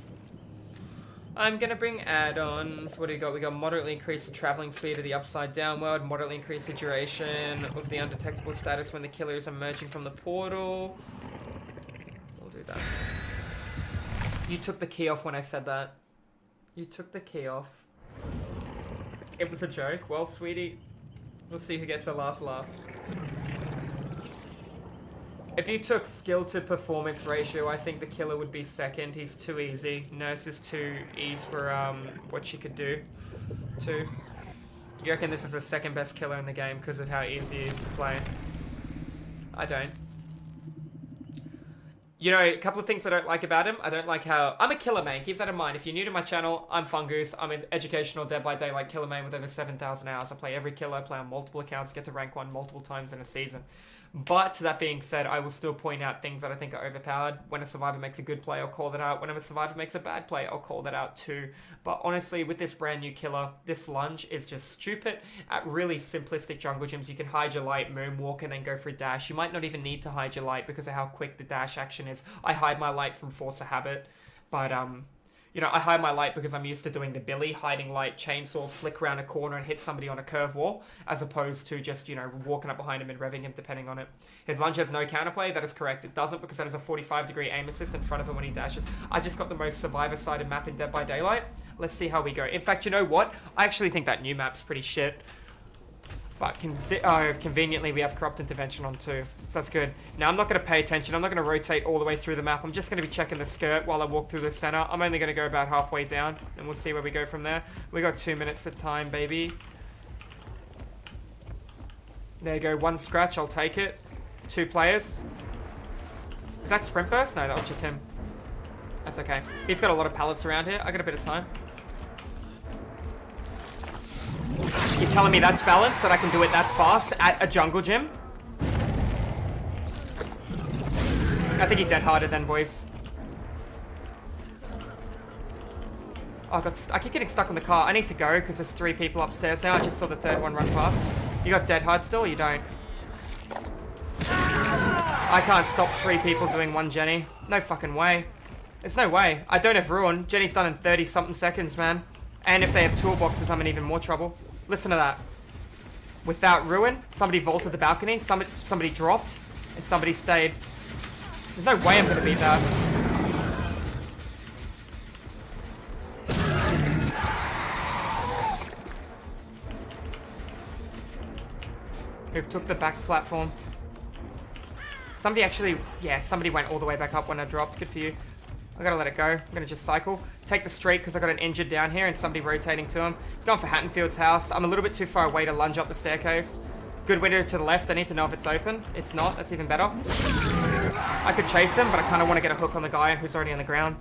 I'm gonna bring add-ons. What do we got? We got moderately increase the traveling speed of the upside down world, moderately increase the duration of the undetectable status when the killer is emerging from the portal. We'll do that. You took the key off when I said that. You took the key off. It was a joke. Well, sweetie, we'll see who gets the last laugh. If you took skill to performance ratio, I think the killer would be second. He's too easy. Nurse is too easy for what she could do. Too. You reckon this is the second best killer in the game because of how easy he is to play? I don't. You know, a couple of things I don't like about him. I don't like how... I'm a killer main. Keep that in mind. If you're new to my channel, I'm Fungoose. I'm an educational Dead by Daylight killer main with over 7,000 hours. I play every killer. I play on multiple accounts. Get to rank 1 multiple times in a season. But, that being said, I will still point out things that I think are overpowered. When a survivor makes a good play, I'll call that out. When a survivor makes a bad play, I'll call that out too. But honestly, with this brand new killer, this lunge is just stupid. At really simplistic jungle gyms, you can hide your light, moonwalk, and then go for a dash. You might not even need to hide your light because of how quick the dash action is. I hide my light from force of habit. But, you know, I hide my light because I'm used to doing the Billy, hiding light, chainsaw, flick around a corner and hit somebody on a curve wall, as opposed to just, you know, walking up behind him and revving him depending on it. His lunge has no counterplay, that is correct. It doesn't because that is a 45-degree aim assist in front of him when he dashes. I just got the most survivor-sided map in Dead by Daylight. Let's see how we go. In fact, you know what? I actually think that new map's pretty shit. But conveniently, we have Corrupt Intervention on too. So that's good. Now, I'm not going to pay attention. I'm not going to rotate all the way through the map. I'm just going to be checking the skirt while I walk through the center. I'm only going to go about halfway down, and we'll see where we go from there. We got 2 minutes of time, baby. There you go. 1 scratch. I'll take it. 2 players. Is that sprint burst? No, that was just him. That's okay. He's got a lot of pallets around here. I got a bit of time. You're telling me that's balanced, that I can do it that fast at a jungle gym? I think he dead-harded then, boys. Oh, I keep getting stuck on the car. I need to go because there's 3 people upstairs now. I just saw the 3rd one run past. You got dead hard still or you don't? I can't stop 3 people doing 1 Jenny. No fucking way. There's no way. I don't have Ruin. Jenny's done in 30-something seconds, man. And if they have toolboxes, I'm in even more trouble. Listen to that. Without Ruin, somebody vaulted the balcony, somebody dropped, and somebody stayed. There's no way I'm going to beat that. Who took the back platform? Somebody actually... Yeah, somebody went all the way back up when I dropped. Good for you. I gotta let it go. I'm gonna just cycle. Take the street because I got an injured down here and somebody rotating to him. He's gone for Hattonfield's house. I'm a little bit too far away to lunge up the staircase. Good window to the left. I need to know if it's open. It's not. That's even better. I could chase him, but I kind of want to get a hook on the guy who's already on the ground.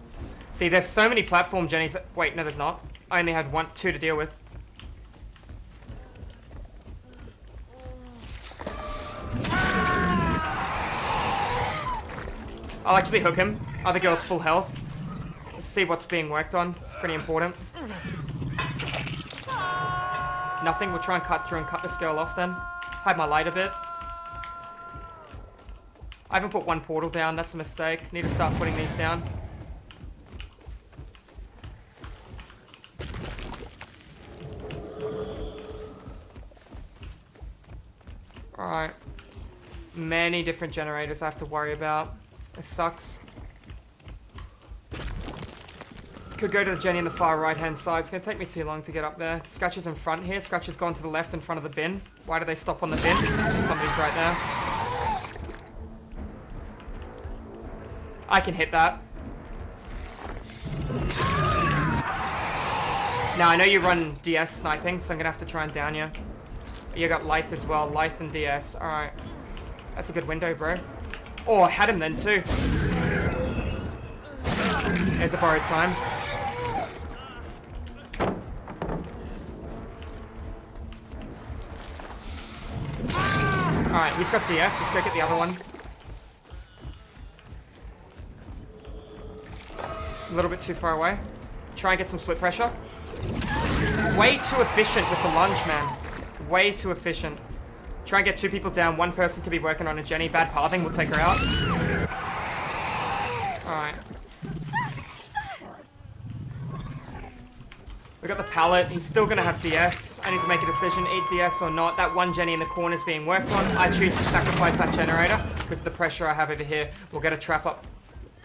See, there's so many platform Jennies. Wait, no, there's not. I only had 2 to deal with. I'll actually hook him. Other girl's full health. Let's see what's being worked on. It's pretty important. Nothing. We'll try and cut through and cut this girl off then. Hide my light a bit. I haven't put 1 portal down. That's a mistake. Need to start putting these down. Alright. Many different generators I have to worry about. This sucks. Could go to the Jenny on the far right-hand side. It's going to take me too long to get up there. Scratcher's in front here. Scratcher's gone to the left in front of the bin. Why do they stop on the bin? Somebody's right there. I can hit that. Now, I know you run DS sniping, so I'm going to have to try and down you. You got Lithe as well. Lithe and DS. Alright. That's a good window, bro. Oh, I had him then too. There's a borrowed time. Alright, he's got DS. Let's go get the other one. A little bit too far away. Try and get some split pressure. Way too efficient with the lunge, man. Way too efficient. Try and get 2 people down. 1 person could be working on a Jenny. Bad pathing. We'll take her out. Alright. We got the pallet. He's still gonna have DS. I need to make a decision, eat DS or not. That one Jenny in the corner is being worked on. I choose to sacrifice that generator because of the pressure I have over here. We'll get a trap up.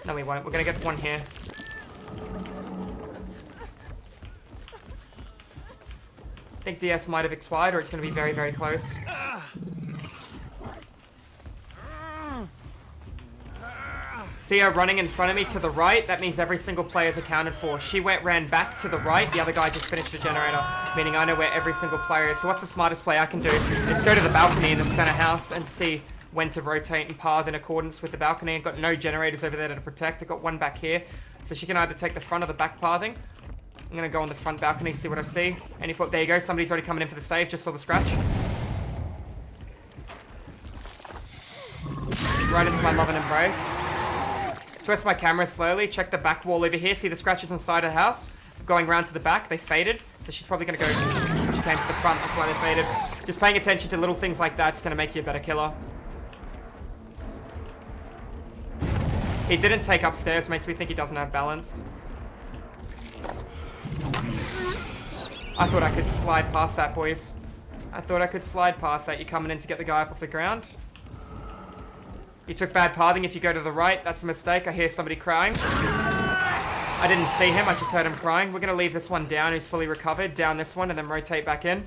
No, we won't. We're gonna get one here. I think DS might have expired, or it's gonna be very, very close. See her running in front of me to the right? That means every single player is accounted for. She ran back to the right. The other guy just finished the generator, meaning I know where every single player is. So what's the smartest play I can do? Is go to the balcony in the center house and see when to rotate and path in accordance with the balcony. I've got no generators over there to protect. I've got one back here. So she can either take the front or the back pathing. I'm going to go on the front balcony, see what I see. Any foot, there you go. Somebody's already coming in for the save. Just saw the scratch. Right into my love and embrace. Twist my camera slowly, check the back wall over here, see the scratches inside her house. Going round to the back, they faded, so she's probably going to go, she came to the front, that's why they faded. Just paying attention to little things like that is going to make you a better killer. He didn't take upstairs, makes me think he doesn't have balanced. I thought I could slide past that, boys. I thought I could slide past that. You coming in to get the guy up off the ground? You took bad pathing if you go to the right. That's a mistake. I hear somebody crying. I didn't see him. I just heard him crying. We're going to leave this one down who's fully recovered. Down this one and then rotate back in.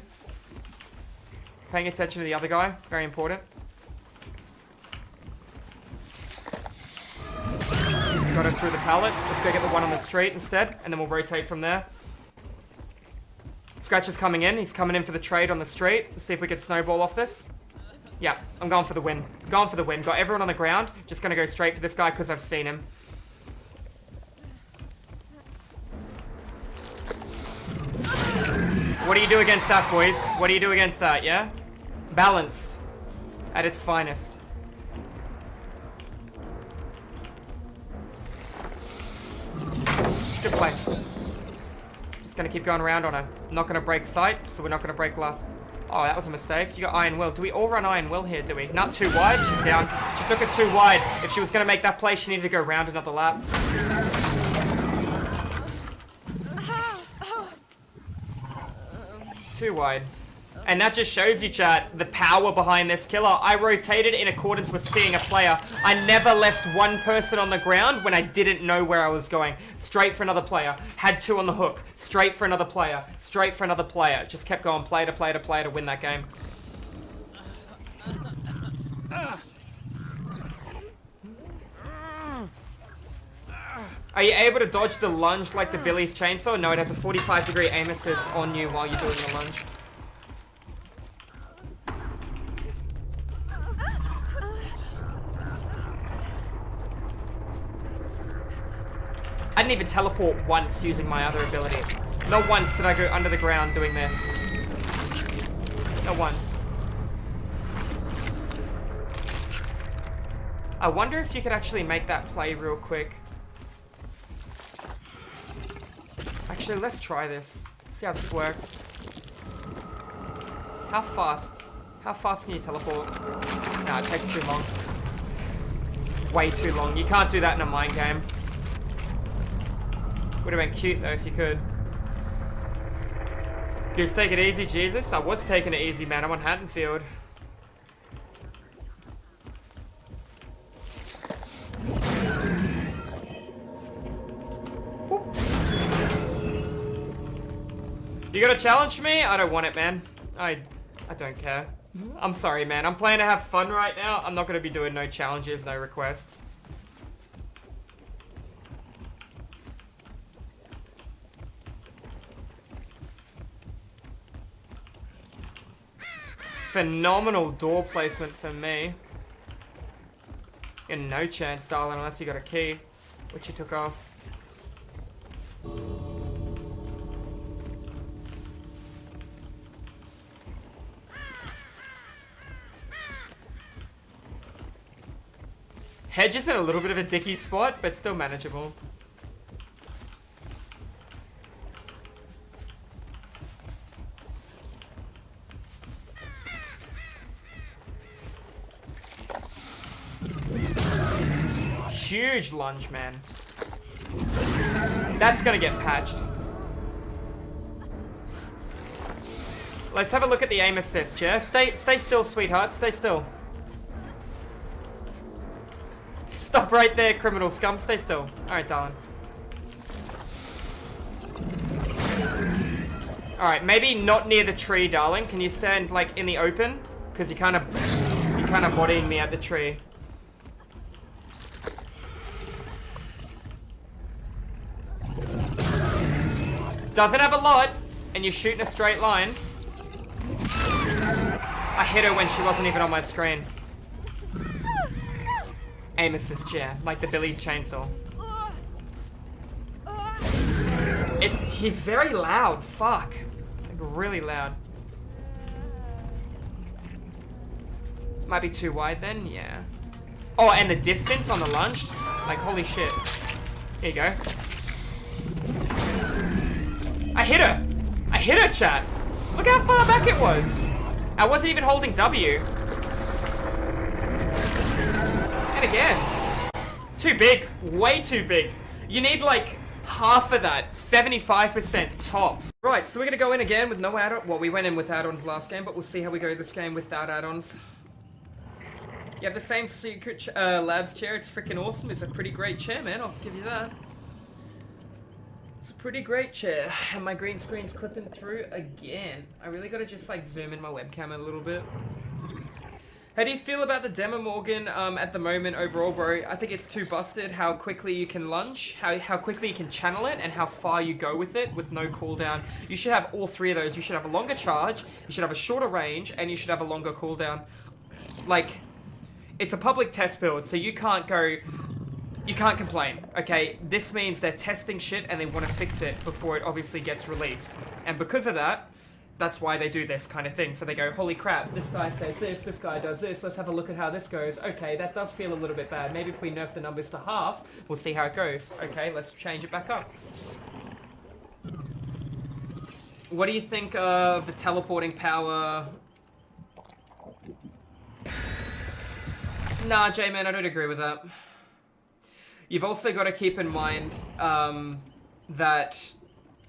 Paying attention to the other guy. Very important. Got him through the pallet. Let's go get the one on the street instead. And then we'll rotate from there. Scratch is coming in. He's coming in for the trade on the street. Let's see if we can snowball off this. Yeah, I'm going for the win. Going for the win. Got everyone on the ground. Just going to go straight for this guy because I've seen him. What do you do against that, boys? What do you do against that, yeah? Balanced. At its finest. Good play. Just going to keep going around on her. Not going to break sight, so we're not going to break last. Oh, that was a mistake. You got Iron Will. Do we all run Iron Will here, do we? Not too wide. She's down. She took it too wide. If she was going to make that play, she needed to go round another lap. Too wide. And that just shows you, chat, the power behind this killer. I rotated in accordance with seeing a player. I never left one person on the ground when I didn't know where I was going. Straight for another player. Had two on the hook. Straight for another player. Straight for another player. Just kept going player to player to player to win that game. Are you able to dodge the lunge like the Billy's chainsaw? No, it has a 45-degree aim assist on you while you're doing the lunge. I didn't even teleport once using my other ability. Not once did I go under the ground doing this. Not once. I wonder if you could actually make that play real quick. Actually, let's try this. See how this works. How fast? How fast can you teleport? Nah, it takes too long. Way too long. You can't do that in a mind game. Would have been cute though if you could. Goose, take it easy, Jesus. I was taking it easy, man. I'm on Haddonfield. Boop. You gonna challenge me? I don't want it, man. I don't care. I'm sorry, man. I'm playing to have fun right now. I'm not gonna be doing no challenges, no requests. Phenomenal door placement for me. And no chance, darling, unless you got a key, which you took off. Hedge is in a little bit of a dicky spot, but still manageable. huge lunge, man. That's gonna get patched. Let's have a look at the aim assist, yeah? Stay still, sweetheart. Stay still. Stop right there, criminal scum. Stay still. Alright, darling. Alright, maybe not near the tree, darling. Can you stand, like, in the open? Because you're kind of bodying me at the tree. Doesn't have a lot, and you're shooting a straight line. I hit her when she wasn't even on my screen. Aim assist, yeah, like the Billy's chainsaw. He's very loud, fuck. Like, really loud. Might be too wide then, yeah. Oh, and the distance on the lunge? Like, holy shit. Here you go. I hit her! I hit her, chat! Look how far back it was! I wasn't even holding W. And again. Too big. Way too big. You need like half of that. 75% tops. Right, so we're gonna go in again with no add-on. Well, we went in with add-ons last game, but we'll see how we go this game without add-ons. You have the same secret labs chair. It's freaking awesome. It's a pretty great chair, man. I'll give you that. It's a pretty great chair. And my green screen's clipping through again. I really gotta just like zoom in my webcam a little bit. How do you feel about the Demogorgon at the moment overall, bro? I think it's too busted how quickly you can lunge, how quickly you can channel it, and how far you go with it with no cooldown. You should have all three of those. You should have a longer charge, you should have a shorter range, and you should have a longer cooldown. Like, it's a public test build, so you can't complain, okay? This means they're testing shit and they want to fix it before it obviously gets released. And because of that, that's why they do this kind of thing. So they go, holy crap, this guy says this guy does this, let's have a look at how this goes. Okay, that does feel a little bit bad. Maybe if we nerf the numbers to half, we'll see how it goes. Okay, let's change it back up. What do you think of the teleporting power? Nah, J-Man, I don't agree with that. You've also got to keep in mind that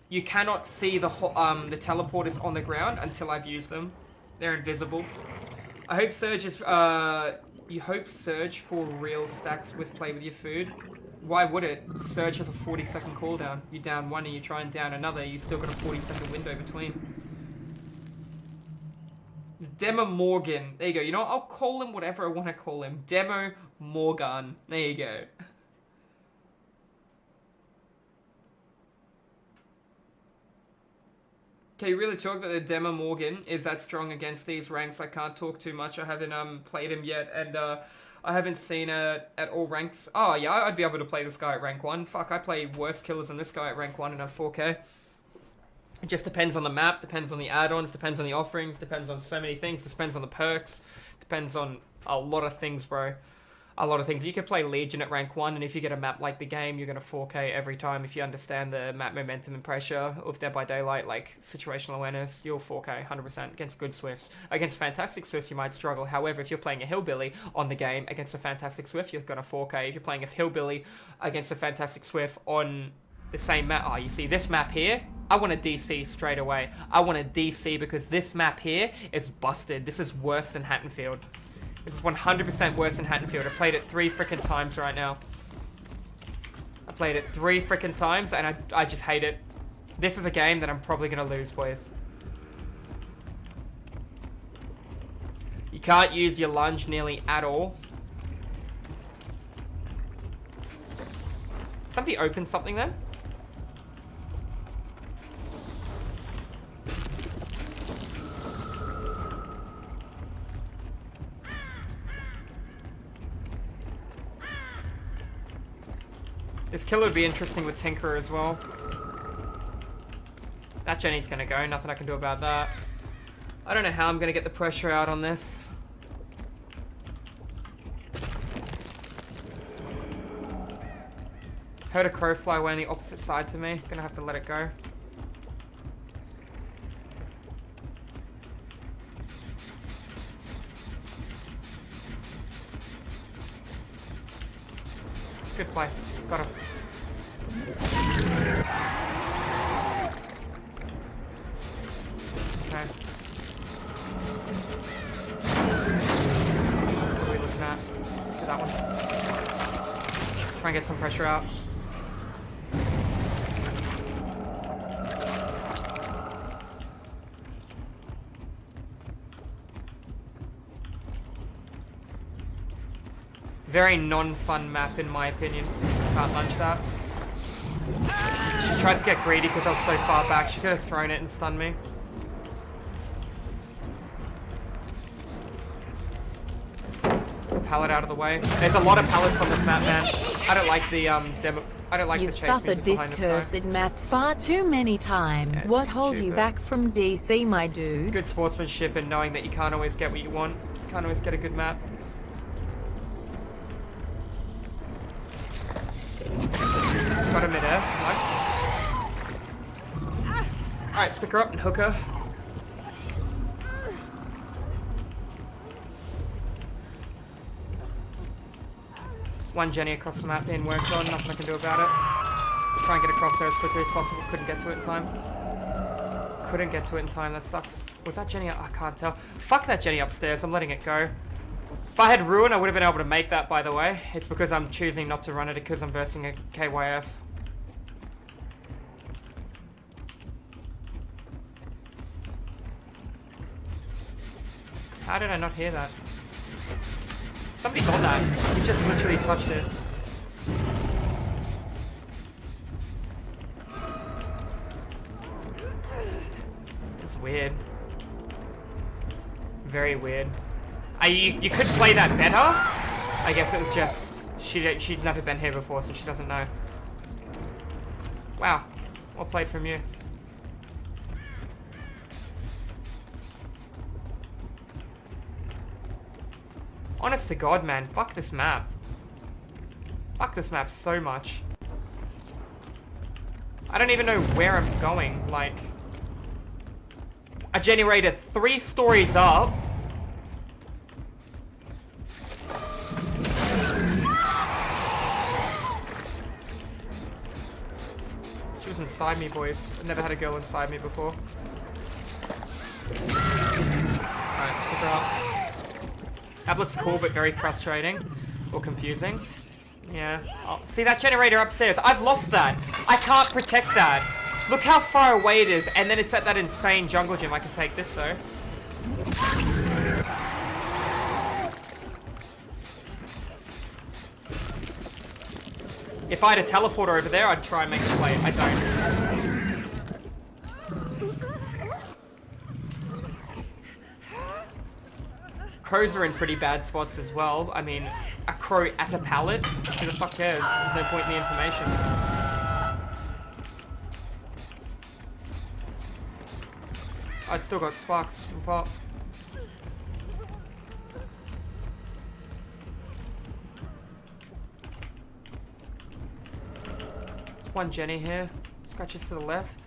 you cannot see the teleporters on the ground until I've used them. They're invisible. I hope Surge is... you hope Surge for real stacks with play with your food. Why would it? Surge has a 40-second cooldown. You down one and you try and down another, you still got a 40-second window between. Demogorgon. There you go. You know what? I'll call him whatever I want to call him. Demogorgon. There you go. Can you really talk that the Demogorgon is that strong against these ranks? I can't talk too much. I haven't played him yet, and I haven't seen it at all ranks. Oh yeah, I'd be able to play this guy at rank 1. Fuck, I play worse killers than this guy at rank 1 and have 4K. It just depends on the map, depends on the add-ons, depends on the offerings, depends on so many things, depends on the perks, depends on a lot of things, bro. A lot of things. You can play Legion at rank 1, and if you get a map like the game, you're going to 4K every time. If you understand the map momentum and pressure of Dead by Daylight, like situational awareness, you'll 4K 100% against good Swifts. Against Fantastic Swifts, you might struggle. However, if you're playing a Hillbilly on the game against a Fantastic Swift, you're going to 4K. If you're playing a Hillbilly against a Fantastic Swift on the same map, oh, you see this map here? I want a DC straight away. I want a DC because this map here is busted. This is worse than Hattonfield. This is 100% worse than Hattonfield. I played it 3 freaking times right now. I played it 3 freaking times and I just hate it. This is a game that I'm probably going to lose, boys. You can't use your lunge nearly at all. Somebody open something then? This killer would be interesting with Tinkerer as well. That Jenny's gonna go, nothing I can do about that. I don't know how I'm gonna get the pressure out on this. Heard a crow fly away on the opposite side to me. Gonna have to let it go. Good play. Got him. Okay. What are we looking at? Let's do that one. Try and get some pressure out. Very non-fun map in my opinion. Can't lunge that. She tried to get greedy because I was so far back. She could have thrown it and stunned me. Pallet out of the way. There's a lot of pallets on this map, man. I don't like the demo. I don't like
You've
the chase
suffered
music
this
behind
cursed map far too many times.
Yeah,
What
it's
hold you
stupid.
back from DC, my dude?
Good sportsmanship and knowing that you can't always get what you want. Can't always get a good map. Got him midair. Nice. Alright, let's pick her up and hook her. One Jenny across the map being worked on. Nothing I can do about it. Let's try and get across there as quickly as possible. Couldn't get to it in time. Couldn't get to it in time. That sucks. Was that Jenny? I can't tell. Fuck that Jenny upstairs. I'm letting it go. If I had Ruin, I would have been able to make that, by the way. It's because I'm choosing not to run it because I'm versing a KYF. How did I not hear that? Somebody's on that. He just literally touched it. It's weird. Very weird. You could play that better. I guess it was just she's never been here before, so she doesn't know. Wow, well played from you. Honest to God, man, fuck this map. Fuck this map so much. I don't even know where I'm going. Like, I generated 3 stories up. She was inside me, boys. I've never had a girl inside me before. Alright, let's pick her up. That looks cool, but very frustrating. Or confusing. Yeah. Oh, see that generator upstairs? I've lost that. I can't protect that. Look how far away it is, and then it's at that insane jungle gym. I can take this, though. If I had a teleporter over there, I'd try and make a play. I don't. Crows are in pretty bad spots as well. I mean, a crow at a pallet? Who the fuck cares? There's no point in the information. I'd still got sparks from pop. There's one Jenny here. Scratches to the left.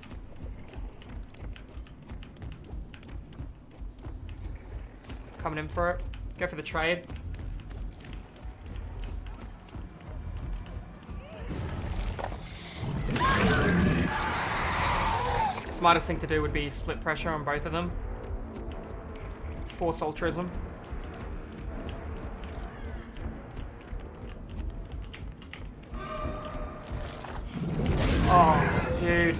Coming in for it. Go for the trade. Smartest thing to do would be split pressure on both of them. Force altruism. Oh, dude.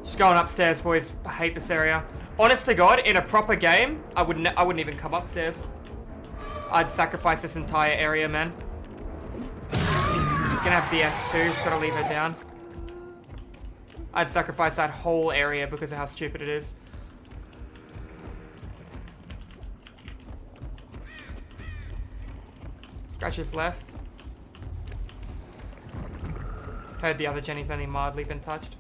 Just going upstairs, boys. I hate this area. Honest to God, in a proper game, I wouldn't even come upstairs. I'd sacrifice this entire area, man. Gonna have DS too, just gotta leave her down. I'd sacrifice that whole area because of how stupid it is. Scratches left. Heard the other Jenny's only mildly been touched.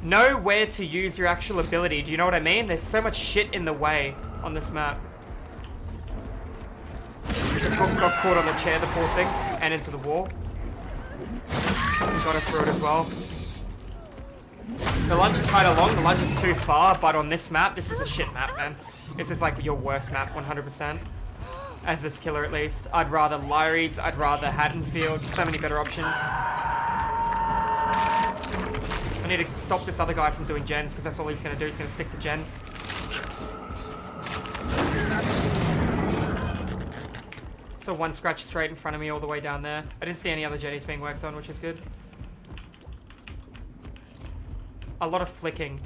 Know where to use your actual ability. Do you know what I mean? There's so much shit in the way on this map. Got caught on the chair, the poor thing, and into the wall. Got her through it as well. The lunge is kind of long, the lunge is too far, but on this map, this is a shit map, man. This is like your worst map, 100%. As this killer, at least. I'd rather Lyries, I'd rather Haddonfield, so many better options. I need to stop this other guy from doing gens, because that's all he's going to do, he's going to stick to gens. So one scratch straight in front of me all the way down there. I didn't see any other jetties being worked on, which is good. A lot of flicking.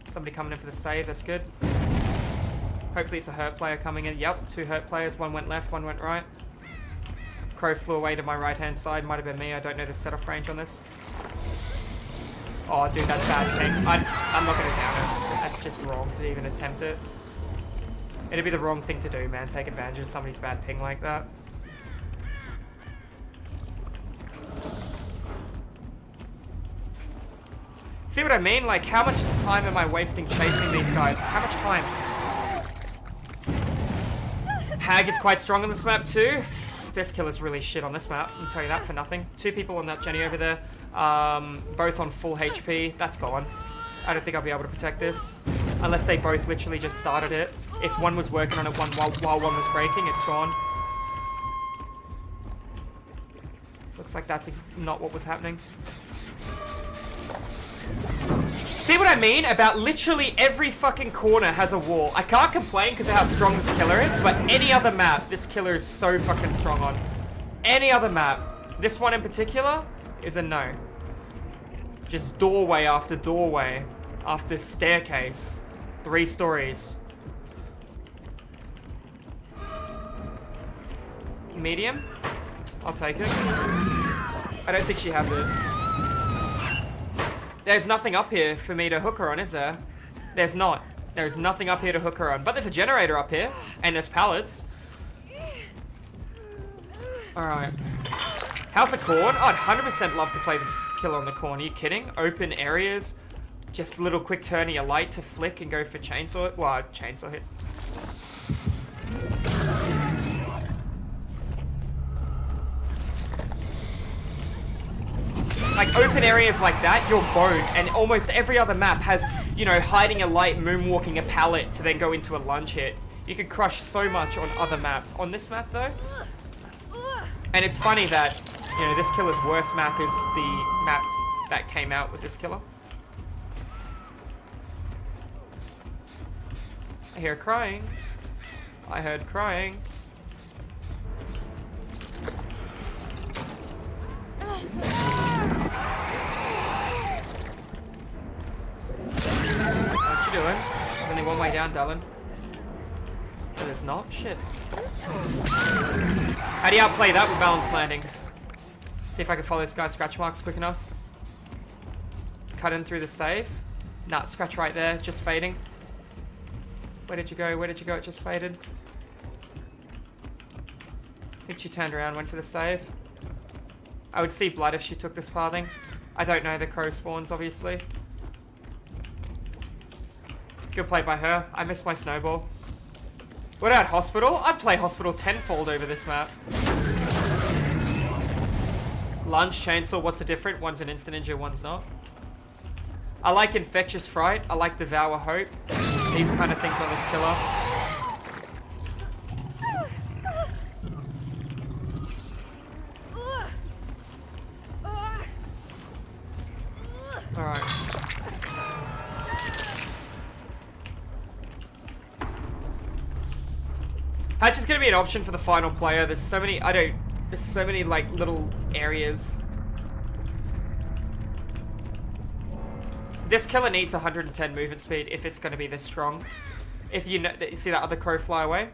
Somebody coming in for the save, that's good. Hopefully it's a hurt player coming in. Yep, 2 hurt players. One went left, one went right. Crow flew away to my right-hand side. Might have been me. I don't know the set-off range on this. Oh, dude, that's bad ping. I'm not going to down it. That's just wrong to even attempt it. It'd be the wrong thing to do, man. Take advantage of somebody's bad ping like that. See what I mean? Like, how much time am I wasting chasing these guys? How much time? Hag is quite strong on this map too. This killer's really shit on this map. I'll tell you that for nothing. 2 people on that Jenny over there. Both on full HP. That's gone. I don't think I'll be able to protect this. Unless they both literally just started it. If one was working on it while one was breaking, it's gone. Looks like that's not what was happening. See what I mean about literally every fucking corner has a wall. I can't complain because of how strong this killer is, but any other map, this killer is so fucking strong on. Any other map. This one in particular is a no. Just doorway after doorway after staircase. 3 stories. Medium? I'll take it. I don't think she has it. There's nothing up here for me to hook her on, is there? There's not. There's nothing up here to hook her on. But there's a generator up here. And there's pallets. Alright. How's the corn? I'd 100% love to play this killer on the corn. Are you kidding? Open areas. Just little quick turny a light to flick and go for chainsaw. Well, chainsaw hits. Like, open areas like that, you're boned. And almost every other map has, you know, hiding a light, moonwalking a pallet to then go into a lunge hit. You could crush so much on other maps. On this map, though, and it's funny that, you know, this killer's worst map is the map that came out with this killer. I hear crying. I heard crying. What you doing? There's only one way down, darling. But there's not? Shit. How do you outplay that with balanced landing? See if I can follow this guy's scratch marks quick enough. Cut in through the save. Nah, scratch right there, just fading. Where did you go? Where did you go? It just faded. I think she turned around, went for the save. I would see blood if she took this pathing. I don't know the crow spawns, obviously. Good play by her. I missed my snowball. What about hospital? I'd play hospital tenfold over this map. Lunge, chainsaw, what's the difference? One's an instant injure, one's not. I like infectious fright. I like devour hope. These kind of things on this killer. Alright. Hatch is gonna be an option for the final player. There's so many, there's so many like little areas. This killer needs 110 movement speed if it's gonna be this strong. If you know, you see that other crow fly away?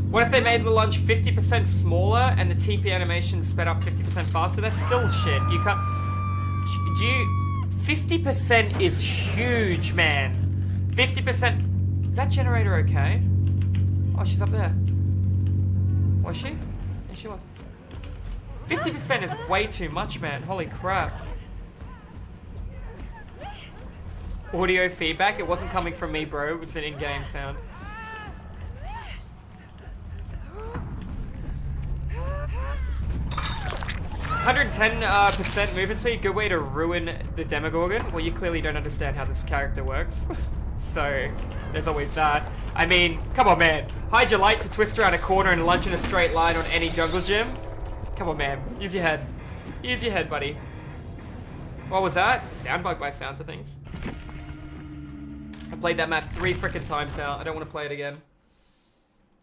What if they made the lunge 50% smaller and the TP animation sped up 50% faster? That's still shit. You can't... 50% is huge, man. 50%... Is that generator okay? Oh, she's up there. Was she? Yeah, she was. 50% is way too much, man. Holy crap. audio feedback. It wasn't coming from me, bro. It was an in-game sound. %110% movement speed. Good way to ruin the Demogorgon. Well, you clearly don't understand how this character works. So, there's always that. I mean, come on, man. Hide your light to twist around a corner and lunge in a straight line on any jungle gym. Come on, man. Use your head. Use your head, buddy. What was that? Soundbug by sounds of things. I played that map 3 frickin' times now. I don't want to play it again.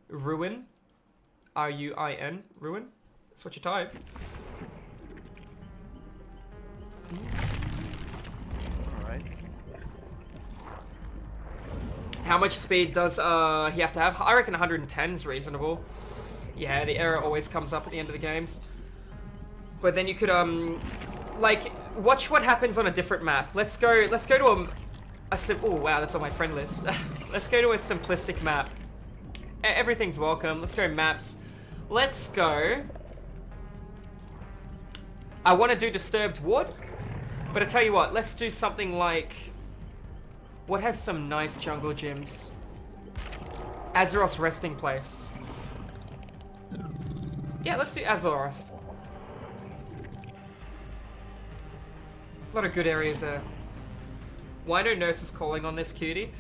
Ruin. R-U-I-N. Ruin. That's what you typed.
Alright.
How much speed does he have to have? I reckon 110 is reasonable. Yeah, the error always comes up at the end of the games. But then you could like watch what happens on a different map. Let's go to oh wow, that's on my friend list. Let's go to a simplistic map. Everything's welcome. Let's go maps. Let's go. I want to do Disturbed Wood, but I tell you what, let's do something like what has some nice jungle gyms. Azeroth's Resting Place. Yeah, let's do Azeroth. A lot of good areas there. Why no Nurse is calling on this cutie?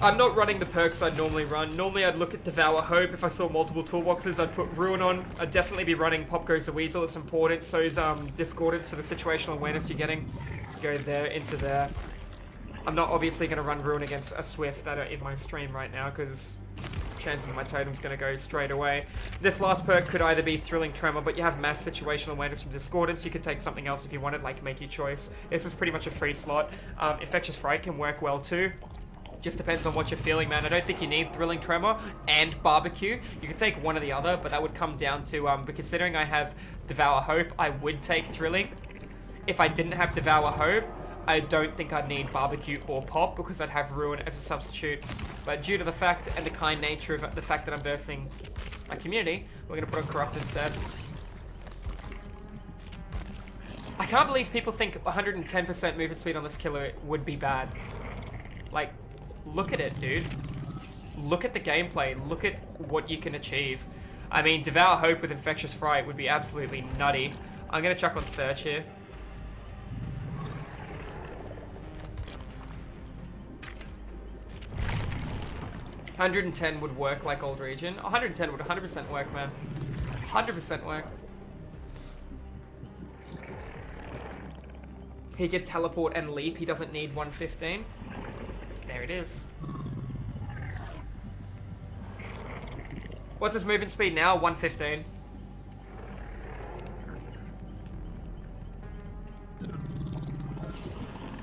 I'm not running the perks I'd normally run. Normally I'd look at Devour Hope. If I saw multiple toolboxes, I'd put Ruin on. I'd definitely be running Pop Goes the Weasel. It's important. So's Discordance for the situational awareness you're getting. Let's go there, into there. I'm not obviously going to run Ruin against a Swift that are in my stream right now, because chances my totem's going to go straight away. This last perk could either be Thrilling Tremor, but you have mass situational awareness from Discordance. You could take something else if you wanted, like make your choice. This is pretty much a free slot. Infectious Fright can work well too. Just depends on what you're feeling, man. I don't think you need Thrilling Tremor and Barbecue. You could take one or the other, but that would come down to, but considering I have Devour Hope, I would take Thrilling. If I didn't have Devour Hope, I don't think I'd need Barbecue or Pop, because I'd have Ruin as a substitute. But due to the fact and the kind nature of the fact that I'm versing my community, we're going to put on Corrupt instead. I can't believe people think 110% movement speed on this killer would be bad. Like, look at it, dude. Look at the gameplay. Look at what you can achieve. I mean, Devour Hope with Infectious Fright would be absolutely nutty. I'm going to chuck on Search here. $110 would work like Old Region. 110 would 100% work, man. 100% work. He could teleport and leap. He doesn't need 115. There it is. What's his movement speed now? 115.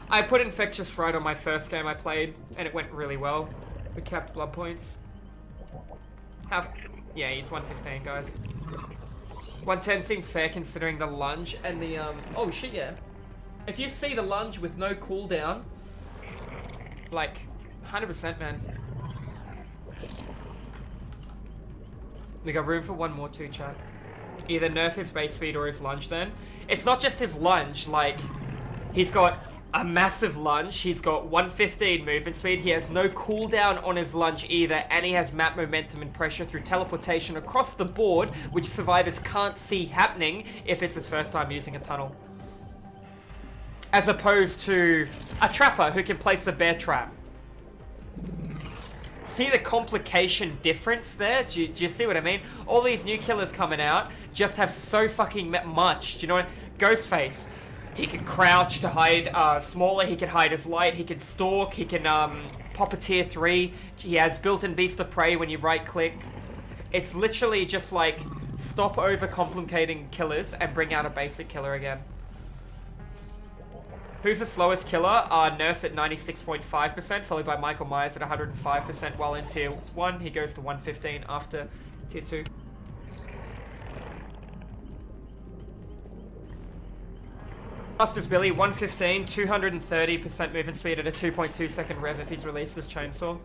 I put Infectious Fright on my first game I played, and it went really well. We capped blood points. Yeah, he's 115, guys. 110 seems fair considering the lunge and the, oh shit, yeah. If you see the lunge with no cooldown, like, 100%, man. We got room for one more too, chat. Either nerf his base speed or his lunge then. It's not just his lunge, like, he's got a massive lunge, he's got 115 movement speed, he has no cooldown on his lunge either, and he has map momentum and pressure through teleportation across the board, which survivors can't see happening if it's his first time using a tunnel. As opposed to a trapper who can place a bear trap. See the complication difference there? Do you see what I mean? All these new killers coming out just have so fucking much. Do you know what? Ghostface. He can crouch to hide smaller, he can hide his light, he can stalk, he can pop a tier 3. He has built-in Beast of Prey when you right click. It's literally just like, stop over-complicating killers and bring out a basic killer again. Who's the slowest killer? Nurse at 96.5%, followed by Michael Myers at 105%, while in tier 1 he goes to 115 after tier 2. Buster's Billy, 115, 230% movement speed at a 2.2 second rev if he's released his chainsaw.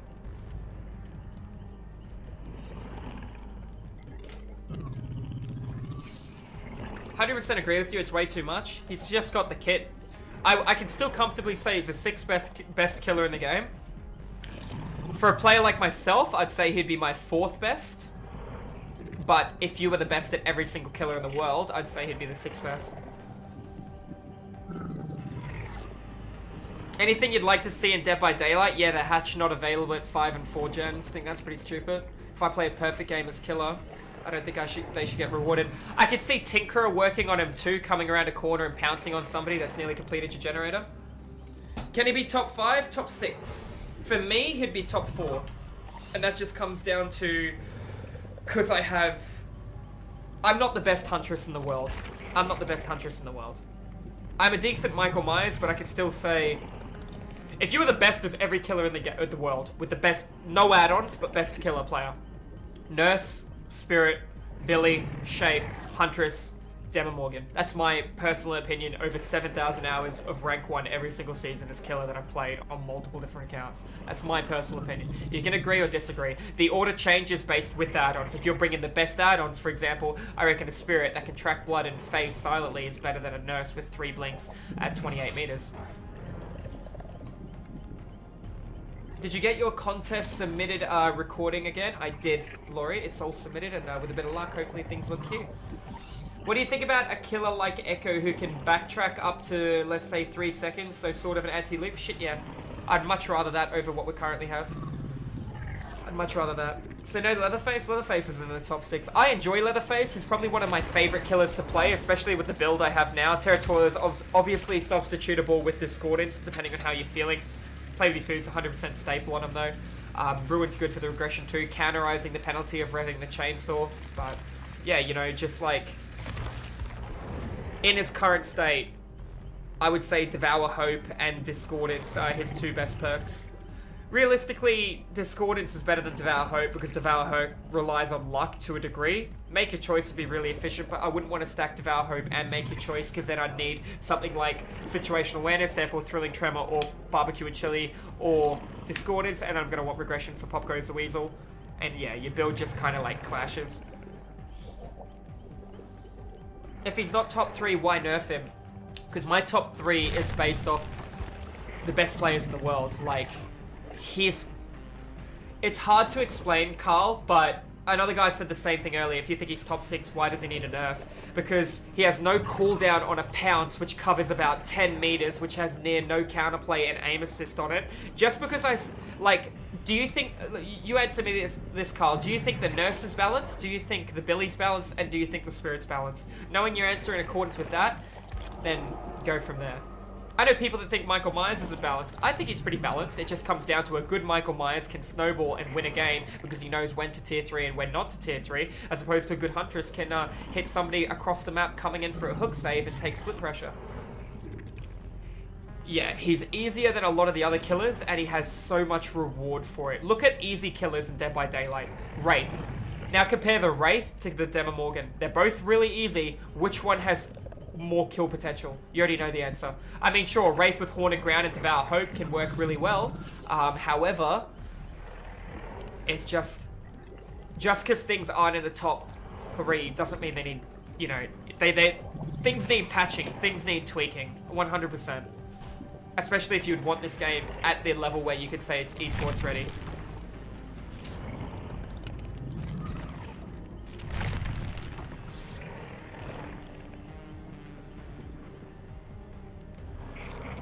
"100% agree with you, it's way too much. He's just got the kit. I can still comfortably say he's the 6th best killer in the game. For a player like myself, I'd say he'd be my 4th best. But if you were the best at every single killer in the world, I'd say he'd be the 6th best. Anything you'd like to see in Dead by Daylight? Yeah, the hatch not available at 5 and 4 gens. I think that's pretty stupid. If I play a perfect game as killer, I don't think they should get rewarded. I could see Tinkerer working on him too, coming around a corner and pouncing on somebody that's nearly completed your generator. Can he be top 5? Top 6? For me, he'd be top 4. And that just comes down to... Because I'm not the best huntress in the world. I'm not the best huntress in the world. I'm a decent Michael Myers, but I could still say... If you were the best as every killer in the world, with the best... No add-ons, but best killer player. Nurse, Spirit, Billy, Shape, Huntress, Demogorgon. That's my personal opinion over 7,000 hours of rank 1 every single season as killer that I've played on multiple different accounts. That's my personal opinion. You can agree or disagree. The order changes based with add-ons. If you're bringing the best add-ons, for example, I reckon a Spirit that can track blood and phase silently is better than a Nurse with 3 blinks at 28 meters. Did you get your contest submitted recording again? I did, Laurie. It's all submitted, and with a bit of luck, hopefully things look cute. What do you think about a killer like Echo who can backtrack up to, let's say, 3 seconds, so sort of an anti-loop? Shit, yeah. I'd much rather that over what we currently have. I'd much rather that. So no Leatherface? Leatherface is in the top 6. I enjoy Leatherface. He's probably one of my favorite killers to play, especially with the build I have now. Territorial is obviously substitutable with Discordance, depending on how you're feeling. Play with your food's 100% staple on him, though. Ruin's good for the regression, too, counterizing the penalty of revving the chainsaw. But, yeah, you know, just like... In his current state, I would say Devour Hope and Discordance are his 2 best perks. Realistically, Discordance is better than Devour Hope because Devour Hope relies on luck to a degree. Make your choice to be really efficient, but I wouldn't want to stack Devour Hope and make your choice because then I'd need something like Situational Awareness, therefore Thrilling Tremor, or Barbecue and Chili, or Discordance, and I'm going to want Regression for Pop Goes the Weasel. And yeah, your build just kind of like clashes. If he's not top 3, why nerf him? Because my top 3 is based off the best players in the world. Like, it's hard to explain, Carl, but another guy said the same thing earlier. If you think he's top 6, why does he need a nerf? Because he has no cooldown on a pounce, which covers about 10 meters, which has near no counterplay and aim assist on it. Just because do you think, you answer me this, Carl, do you think the Nurse is balanced? Do you think the Billy's balanced? And do you think the Spirit's balanced? Knowing your answer in accordance with that, then go from there. I know people that think Michael Myers isn't balanced. I think he's pretty balanced. It just comes down to a good Michael Myers can snowball and win a game because he knows when to tier 3 and when not to tier 3, as opposed to a good Huntress can hit somebody across the map coming in for a hook save and take split pressure. Yeah, he's easier than a lot of the other killers, and he has so much reward for it. Look at easy killers in Dead by Daylight. Wraith. Now compare the Wraith to the Demogorgon. They're both really easy. Which one has more kill potential? You already know the answer. I mean, sure, Wraith with Haunted Ground and Devour Hope can work really well. However, it's just because things aren't in the top 3 doesn't mean they need, you know, things need patching, things need tweaking, 100%. Especially if you'd want this game at the level where you could say it's esports ready.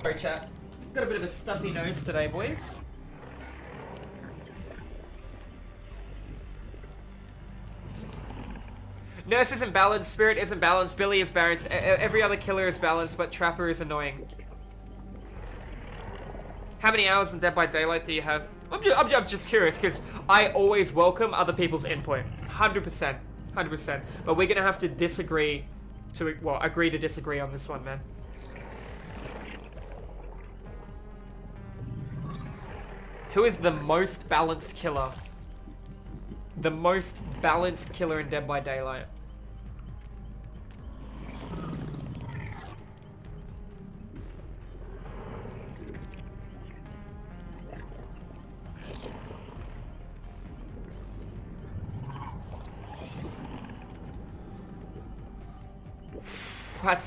Sorry, chat. Got a bit of a stuffy nose today, boys. Nurse isn't balanced, Spirit isn't balanced, Billy is balanced, every other killer is balanced, but Trapper is annoying. How many hours in Dead by Daylight do you have? I'm just curious, because I always welcome other people's input. 100%. 100%. But we're going to have to disagree to, well, agree to disagree on this one, man. Who is the most balanced killer? The most balanced killer in Dead by Daylight.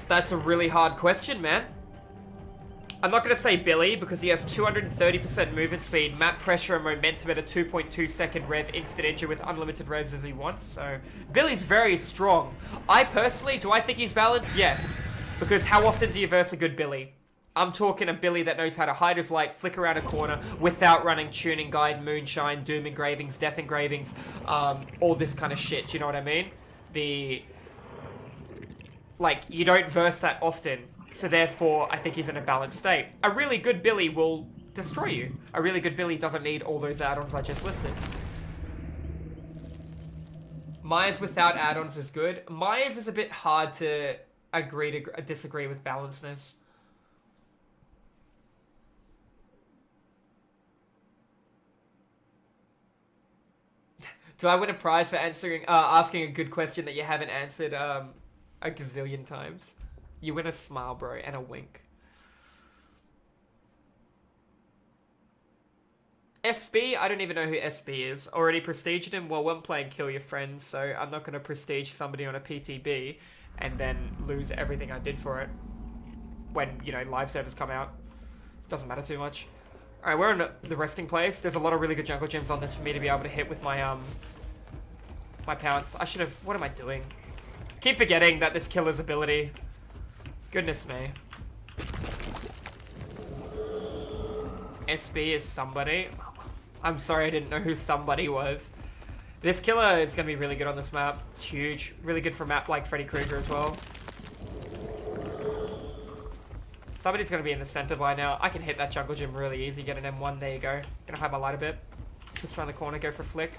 That's a really hard question, man. I'm not going to say Billy because he has 230% movement speed, map pressure, and momentum at a 2.2 second rev instant injure with unlimited res as he wants. So Billy's very strong. I personally, do I think he's balanced? Yes. Because how often do you verse a good Billy? I'm talking a Billy that knows how to hide his light, flick around a corner without running tuning guide, moonshine, doom engravings, death engravings, all this kind of shit. Do you know what I mean? Like, you don't verse that often. So therefore, I think he's in a balanced state. A really good Billy will destroy you. A really good Billy doesn't need all those add-ons I just listed. Myers without add-ons is good. Myers is a bit hard to agree to disagree with balancedness. Do I win a prize for asking a good question that you haven't answered a gazillion times? You win a smile, bro, and a wink. SB, I don't even know who SB is. Already prestiged him? Well, I'm playing Kill Your Friends, so I'm not going to prestige somebody on a PTB and then lose everything I did for it when, you know, live servers come out. It doesn't matter too much. Alright, we're in the resting place. There's a lot of really good jungle gyms on this for me to be able to hit with my, my pounce. I should have... What am I doing? Keep forgetting that this killer's ability... Goodness me. SB is somebody. I'm sorry I didn't know who somebody was. This killer is going to be really good on this map. It's huge. Really good for a map like Freddy Krueger as well. Somebody's going to be in the center by now. I can hit that jungle gym really easy. Get an M1. There you go. Gonna hide my light a bit. Just around the corner. Go for a flick.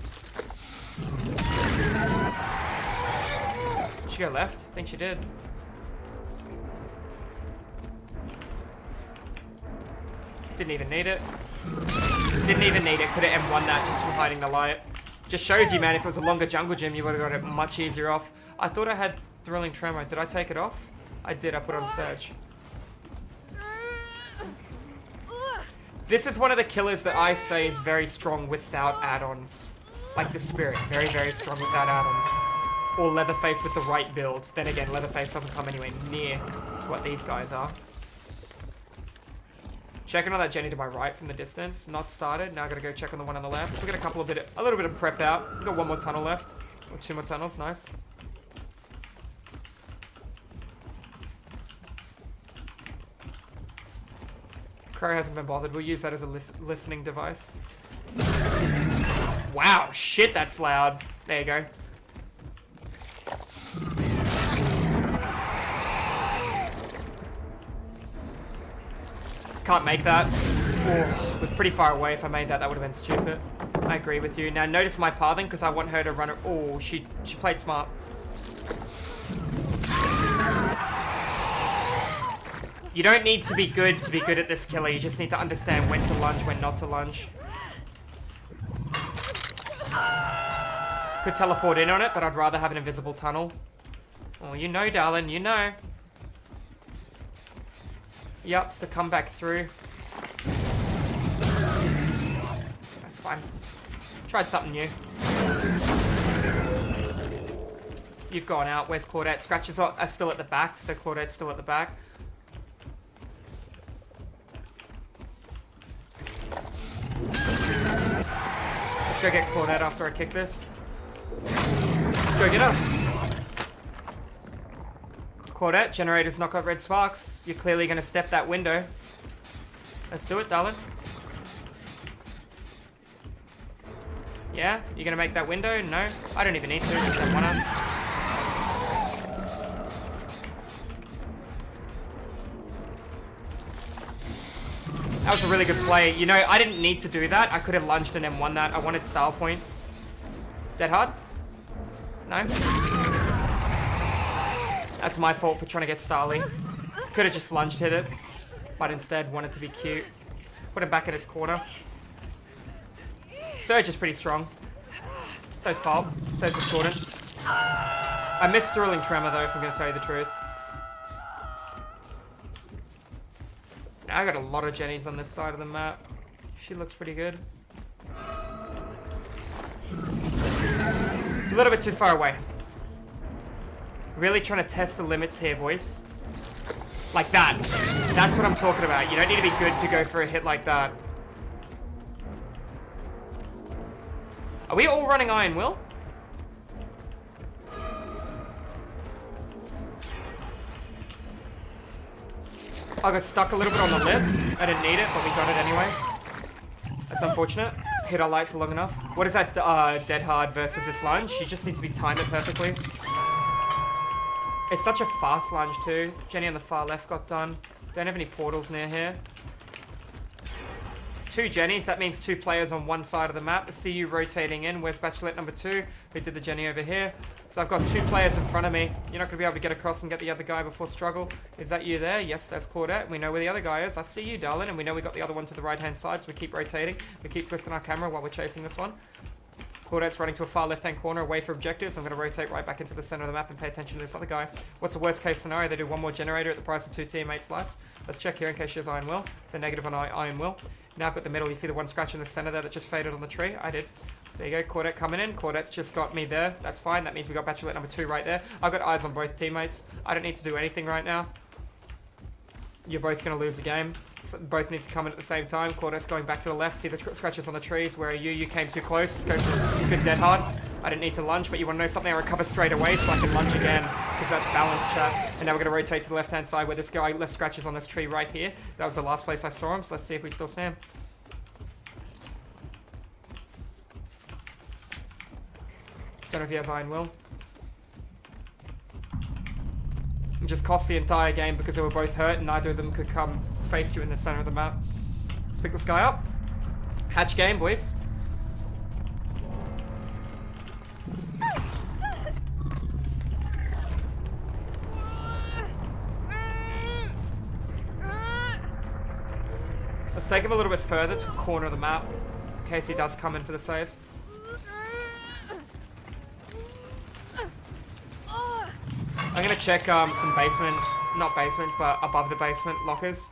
Did she go left? I think she did. Didn't even need it. Didn't even need it. Could have M1 that just from hiding the light. Just shows you, man, if it was a longer jungle gym, you would have got it much easier off. I thought I had Thrilling Tremor. Did I take it off? I did. I put it on Surge. This is one of the killers that I say is very strong without add-ons. Like the Spirit. Very, very strong without add-ons. Or Leatherface with the right build. Then again, Leatherface doesn't come anywhere near to what these guys are. Checking on that Jenny to my right from the distance. Not started. Now I gotta go check on the one on the left. We got a little bit of prep out. We got one more tunnel left. Or two more tunnels. Nice. Crow hasn't been bothered. We'll use that as a listening device. Wow. Shit, that's loud. There you go. Can't make that. Oh, was pretty far away. If I made that, that would have been stupid. I agree with you. Now notice my pathing because I want her to run it. Oh, she played smart. You don't need to be good at this killer. You just need to understand when to lunge, when not to lunge. Could teleport in on it, but I'd rather have an invisible tunnel. Oh, you know, darling, you know. Yup, so come back through. That's fine. Tried something new. You've gone out. Where's Claudette? Scratches are still at the back, so Claudette's still at the back. Let's go get Claudette after I kick this. Let's go get her. Claudette, generator's not got red sparks. You're clearly going to step that window. Let's do it, darling. Yeah? You're going to make that window? No? I don't even need to. Just have one up. That was a really good play. You know, I didn't need to do that. I could have lunged and then won that. I wanted style points. Dead hard? No? That's my fault for trying to get Starly. Could have just lunged hit it, but instead wanted to be cute. Put him back in his corner. Surge is pretty strong. So's Pulp. So's Discordance. I missed Thrilling Tremor though, if I'm going to tell you the truth. Now I got a lot of Jennies on this side of the map. She looks pretty good. A little bit too far away. Really trying to test the limits here, boys. Like that. That's what I'm talking about. You don't need to be good to go for a hit like that. Are we all running Iron Will? I got stuck a little bit on the lip. I didn't need it, but we got it anyways. That's unfortunate. Hit our light for long enough. What is that dead hard versus this lunge? You just need to be timed it perfectly. It's such a fast lunge too. Jenny on the far left got done. Don't have any portals near here. 2 Jennies, that means 2 players on one side of the map. I see you rotating in. Where's Bachelorette number 2? Who did the Jenny over here? So I've got 2 players in front of me. You're not going to be able to get across and get the other guy before struggle. Is that you there? Yes, that's Claudette. We know where the other guy is. I see you, darling. And we know we got the other one to the right-hand side, so we keep rotating. We keep twisting our camera while we're chasing this one. Claudette's running to a far left-hand corner away from objectives. I'm going to rotate right back into the center of the map and pay attention to this other guy. What's the worst-case scenario? They do 1 more generator at the price of 2 teammates' lives. Let's check here in case she has Iron Will. So negative on Iron Will. Now I've got the middle. You see the one scratch in the center there that just faded on the tree? I did. There you go. Claudette coming in. Claudette's just got me there. That's fine. That means we got Bachelorette number 2 right there. I've got eyes on both teammates. I don't need to do anything right now. You're both going to lose the game. So both need to come in at the same time. Claudette's going back to the left. See the scratches on the trees. Where are you? You came too close. Let's go for a good dead hard. I didn't need to lunge, but you want to know something? I recover straight away so I can lunge again. Because that's balance, chat. And now we're going to rotate to the left-hand side where this guy left scratches on this tree right here. That was the last place I saw him. So let's see if we still see him. Don't know if he has Iron Will. It just cost the entire game because they were both hurt and neither of them could come face you in the center of the map. Let's pick this guy up. Hatch game, boys. Let's take him a little bit further to a corner of the map in case he does come in for the save. I'm gonna check some basement, not basement, but above the basement lockers.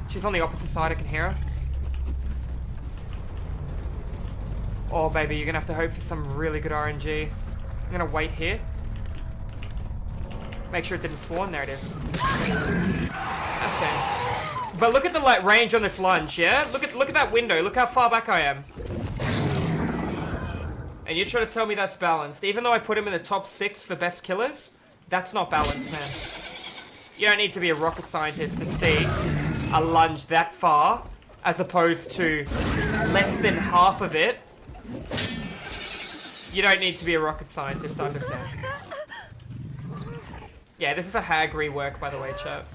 She's on the opposite side, I can hear her. Oh baby, you're gonna have to hope for some really good RNG. I'm gonna wait here. Make sure it didn't spawn, there it is. That's game. But look at the range on this lunge, yeah? Look at that window. Look how far back I am. And you're trying to tell me that's balanced. Even though I put him in the top 6 for best killers, that's not balanced, man. You don't need to be a rocket scientist to see a lunge that far, as opposed to less than half of it. You don't need to be a rocket scientist to understand. Yeah, this is a hag rework, by the way, chat.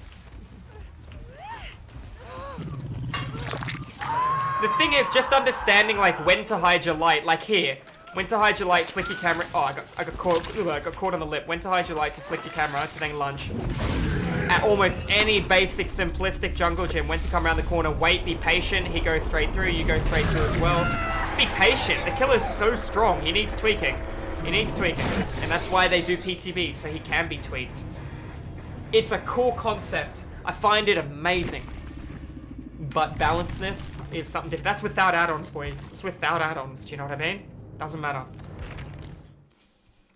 The thing is, just understanding like when to hide your light. Like here, when to hide your light, flick your camera. Oh, I got caught on the lip. When to hide your light to flick your camera to then lunge. At almost any basic simplistic jungle gym, when to come around the corner, wait, be patient. He goes straight through. You go straight through as well. Just be patient. The killer's so strong. He needs tweaking. He needs tweaking, and that's why they do PTB, so he can be tweaked. It's a cool concept. I find it amazing. But balancedness is something different. That's without add-ons, boys. It's without add-ons. Do you know what I mean? Doesn't matter.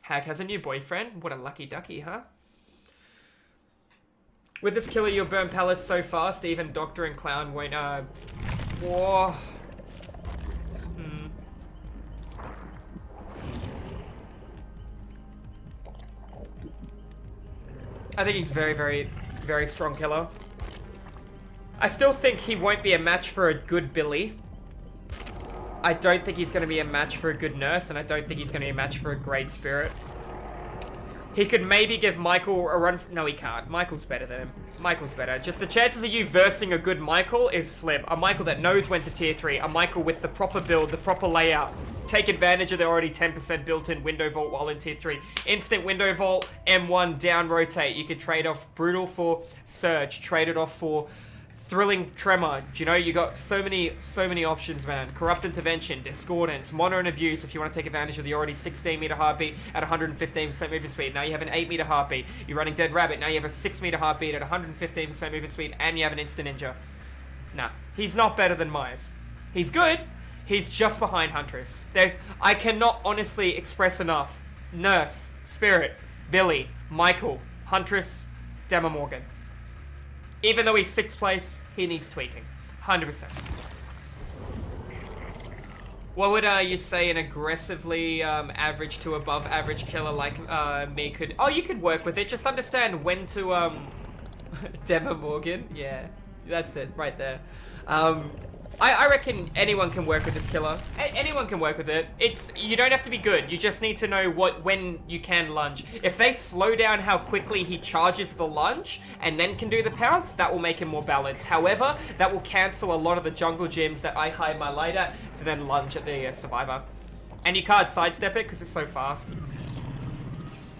Hag has a new boyfriend. What a lucky ducky, huh? With this killer, you'll burn pallets so fast, even Doctor and Clown won't, Whoa. I think he's very, very, very strong killer. I still think he won't be a match for a good Billy. I don't think he's going to be a match for a good Nurse, and I don't think he's going to be a match for a great Spirit. He could maybe give Michael a run. No, he can't. Michael's better than him. Michael's better. Just the chances of you versing a good Michael is slim. A Michael that knows when to tier 3. A Michael with the proper build, the proper layout. Take advantage of the already 10% built-in window vault while in tier 3. Instant window vault, M1, down rotate. You could trade off Brutal for Surge. Trade it off for Thrilling Tremor. Do you know, you got so many options, man. Corrupt Intervention, Discordance, Mono and Abuse if you want to take advantage of the already 16 meter heartbeat at 115% movement speed. Now you have an 8 meter heartbeat. You're running Dead Rabbit. Now you have a 6 meter heartbeat at 115% movement speed, and you have an instant ninja. Nah, he's not better than Myers. He's good. He's just behind Huntress. I cannot honestly express enough. Nurse, Spirit, Billy, Michael, Huntress, Demogorgon. Even though he's 6th place, he needs tweaking. 100%. What would you say an aggressively average to above average killer like me could... Oh, you could work with it. Just understand when to... Demogorgon? Yeah, that's it right there. I reckon anyone can work with this killer. Anyone can work with it. You don't have to be good. You just need to know when you can lunge. If they slow down how quickly he charges the lunge and then can do the pounce, that will make him more balanced. However, that will cancel a lot of the jungle gyms that I hide my light at to then lunge at the survivor. And you can't sidestep it because it's so fast.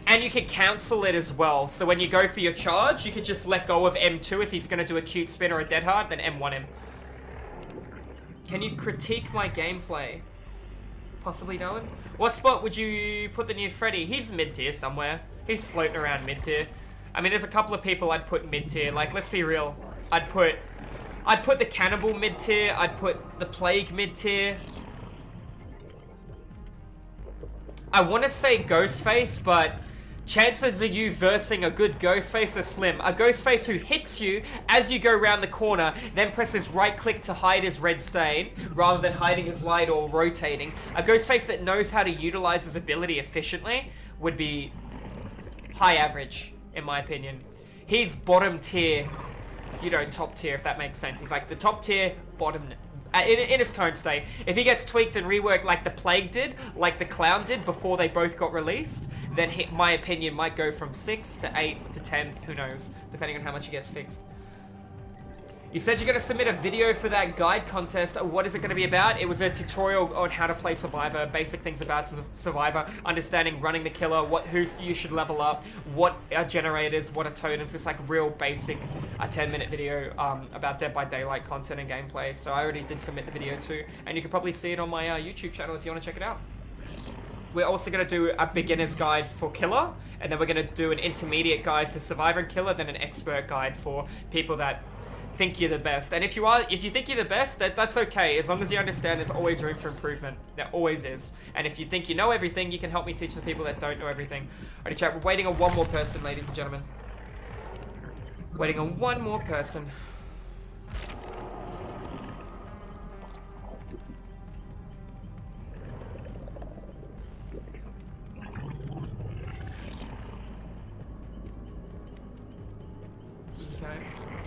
And you can cancel it as well. So when you go for your charge, you can just let go of M2 if he's going to do a cute spin or a dead hard, then M1 him. Can you critique my gameplay? Possibly, Dylan? What spot would you put the new Freddy? He's mid-tier somewhere. He's floating around mid-tier. I mean, there's a couple of people I'd put mid-tier. Like, let's be real. I'd put the Cannibal mid-tier. I'd put the Plague mid-tier. I want to say Ghostface, but chances of you versing a good Ghostface are slim. A Ghostface who hits you as you go around the corner, then presses right click to hide his red stain, rather than hiding his light or rotating. A Ghostface that knows how to utilize his ability efficiently would be high average, in my opinion. He's bottom tier, top tier, if that makes sense. He's like the top tier, bottom in his current state. If he gets tweaked and reworked like the Plague did, like the Clown did before they both got released, then my opinion might go from 6th to 8th to 10th, who knows, depending on how much he gets fixed. You said you're going to submit a video for that guide contest. What is it going to be about? It was a tutorial on how to play Survivor, basic things about Survivor, understanding running the killer, who you should level up, what are generators, what are totems. It's like real basic, a 10-minute video about Dead by Daylight content and gameplay. So I already did submit the video too, and you can probably see it on my YouTube channel if you want to check it out. We're also going to do a beginner's guide for Killer, and then we're going to do an intermediate guide for Survivor and Killer, then an expert guide for people that think you're the best. And if you think you're the best, that's okay. As long as you understand there's always room for improvement. There always is. And if you think you know everything, you can help me teach the people that don't know everything. Alrighty, chat, we're waiting on one more person, ladies and gentlemen. Waiting on one more person. Okay.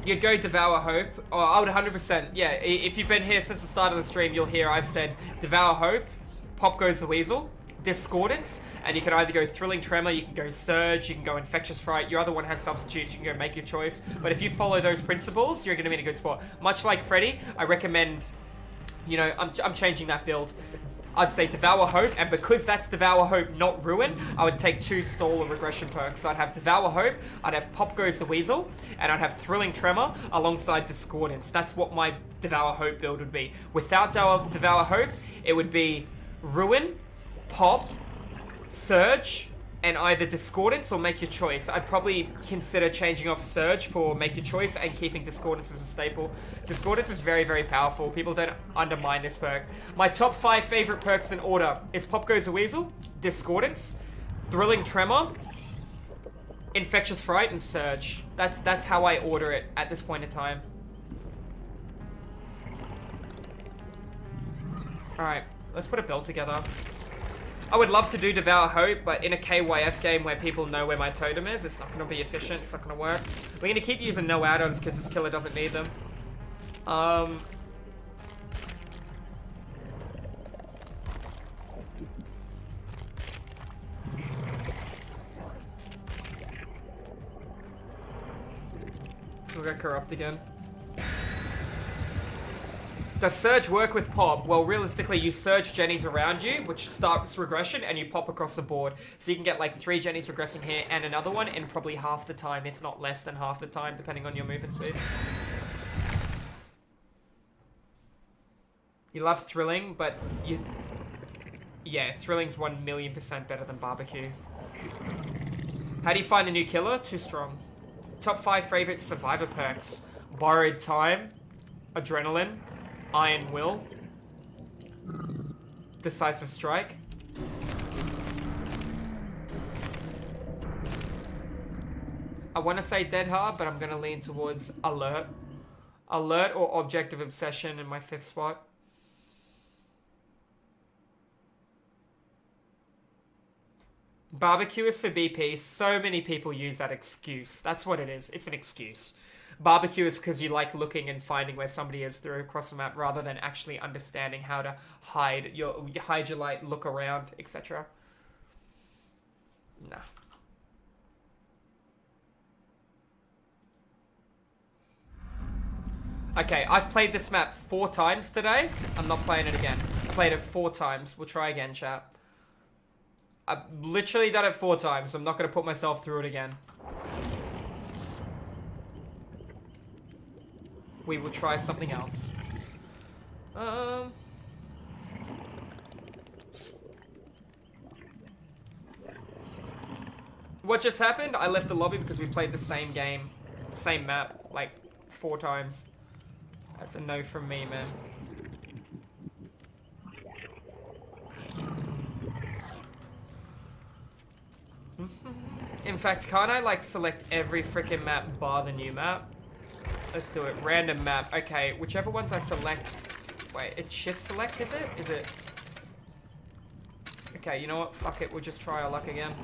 You'd go Devour Hope. Oh, I would 100%. Yeah, if you've been here since the start of the stream, you'll hear I've said Devour Hope, Pop Goes the Weasel, Discordance, and you can either go Thrilling Tremor, you can go Surge, you can go Infectious Fright. Your other one has substitutes, you can go make your choice. But if you follow those principles, you're going to be in a good spot. Much like Freddy, I recommend, I'm changing that build. I'd say Devour Hope, and because that's Devour Hope, not Ruin, I would take 2 stall or regression perks. So I'd have Devour Hope, I'd have Pop Goes the Weasel, and I'd have Thrilling Tremor alongside Discordance. That's what my Devour Hope build would be. Without Devour Hope, it would be Ruin, Pop, Surge, and either Discordance or Make Your Choice. I'd probably consider changing off Surge for Make Your Choice and keeping Discordance as a staple. Discordance is very, very powerful. People don't undermine this perk. My top 5 favorite perks in order is Pop Goes the Weasel, Discordance, Thrilling Tremor, Infectious Fright, and Surge. That's how I order it at this point in time. Alright, let's put a build together. I would love to do Devour Hope, but in a KYF game where people know where my totem is, it's not going to be efficient, it's not going to work. We're going to keep using no add-ons because this killer doesn't need them. We'll go Corrupt again. Does Surge work with Pop? Well, realistically, you Surge Jennies around you, which starts regression, and you pop across the board. So you can get like 3 Jennies regressing here and another one in probably half the time, if not less than half the time, depending on your movement speed. You love Thrilling, but you... Yeah, Thrilling's 1,000,000% better than Barbecue. How do you find the new killer? Too strong. Top 5 favorite Survivor perks. Borrowed Time, Adrenaline, Iron Will, Decisive strike. I want to say dead hard, but I'm going to lean towards alert. Alert or object of obsession in my 5th spot. Barbecue is for BP. So many people use that excuse. That's what it is. It's an excuse. Barbecue is because you like looking and finding where somebody is through across the map rather than actually understanding how to hide your light, look around, etc. Nah. Okay, I've played this map 4 times today. I'm not playing it again. Played it 4 times. We'll try again, chat. I've literally done it 4 times. I'm not going to put myself through it again. We will try something else. What just happened? I left the lobby because we played the same game. Same map. Like, 4 times. That's a no from me, man. In fact, can't I, like, select every freaking map bar the new map? Let's do it. Random map. Okay, whichever ones I select... Wait, it's shift select, is it? Is it... Okay, you know what? Fuck it. We'll just try our luck again.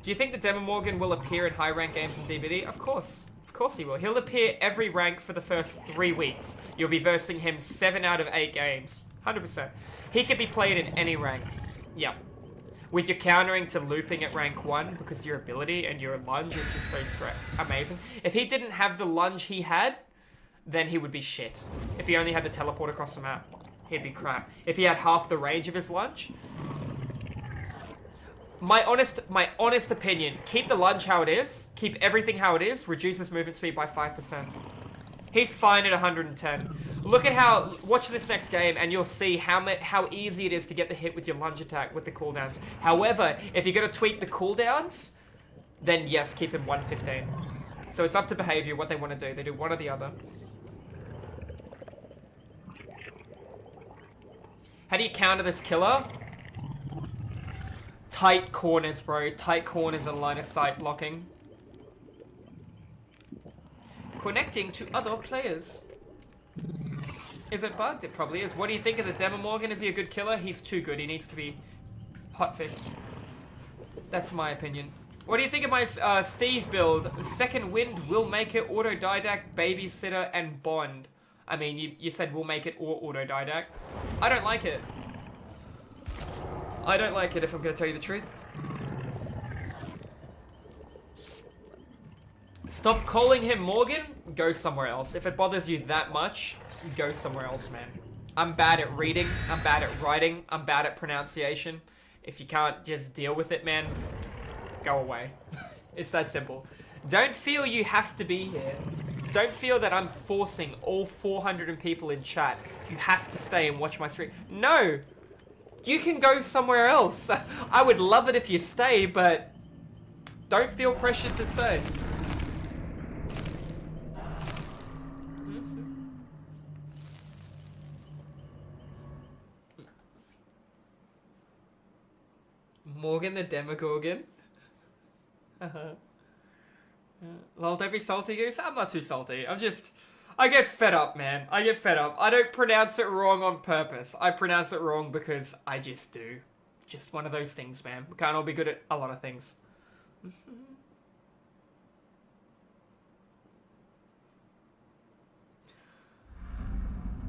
Do you think the Demogorgon will appear in high-rank games in DBD? Of course. Of course he will. He'll appear every rank for the first 3 weeks. You'll be versing him 7 out of 8 games. 100%. He could be played in any rank. Yep. With your countering to looping at rank 1 because your ability and your lunge is just so amazing. If he didn't have the lunge he had, then he would be shit. If he only had the teleport across the map, he'd be crap. If he had half the range of his lunge... My honest opinion, keep the lunge how it is, keep everything how it is, reduce his movement speed by 5%. He's fine at 110. Look at how, watch this next game and you'll see how easy it is to get the hit with your lunge attack with the cooldowns. However, if you're going to tweak the cooldowns, then yes, keep him 115. So it's up to behavior, what they want to do. They do one or the other. How do you counter this killer? Tight corners, bro. Tight corners and line of sight blocking. Connecting to other players. Is it bugged? It probably is. What do you think of the Demogorgon? Is he a good killer? He's too good. He needs to be hotfixed. That's my opinion. What do you think of my Steve build? Second Wind, Will Make It, Autodidact, Babysitter, and Bond. I mean, you said Will Make It or Autodidact. I don't like it. I don't like it, if I'm going to tell you the truth. Stop calling him Morgan. Go somewhere else. If it bothers you that much, go somewhere else, man. I'm bad at reading. I'm bad at writing. I'm bad at pronunciation. If you can't just deal with it, man, go away. It's that simple. Don't feel you have to be here. Don't feel that I'm forcing all 400 people in chat. You have to stay and watch my stream. No! You can go somewhere else. I would love it if you stay, but don't feel pressured to stay. Morgan the Demogorgon. Lol, don't be salty, Goose. I'm not too salty. I get fed up, man. I get fed up. I don't pronounce it wrong on purpose. I pronounce it wrong because I just do. Just one of those things, man. We can't all be good at a lot of things.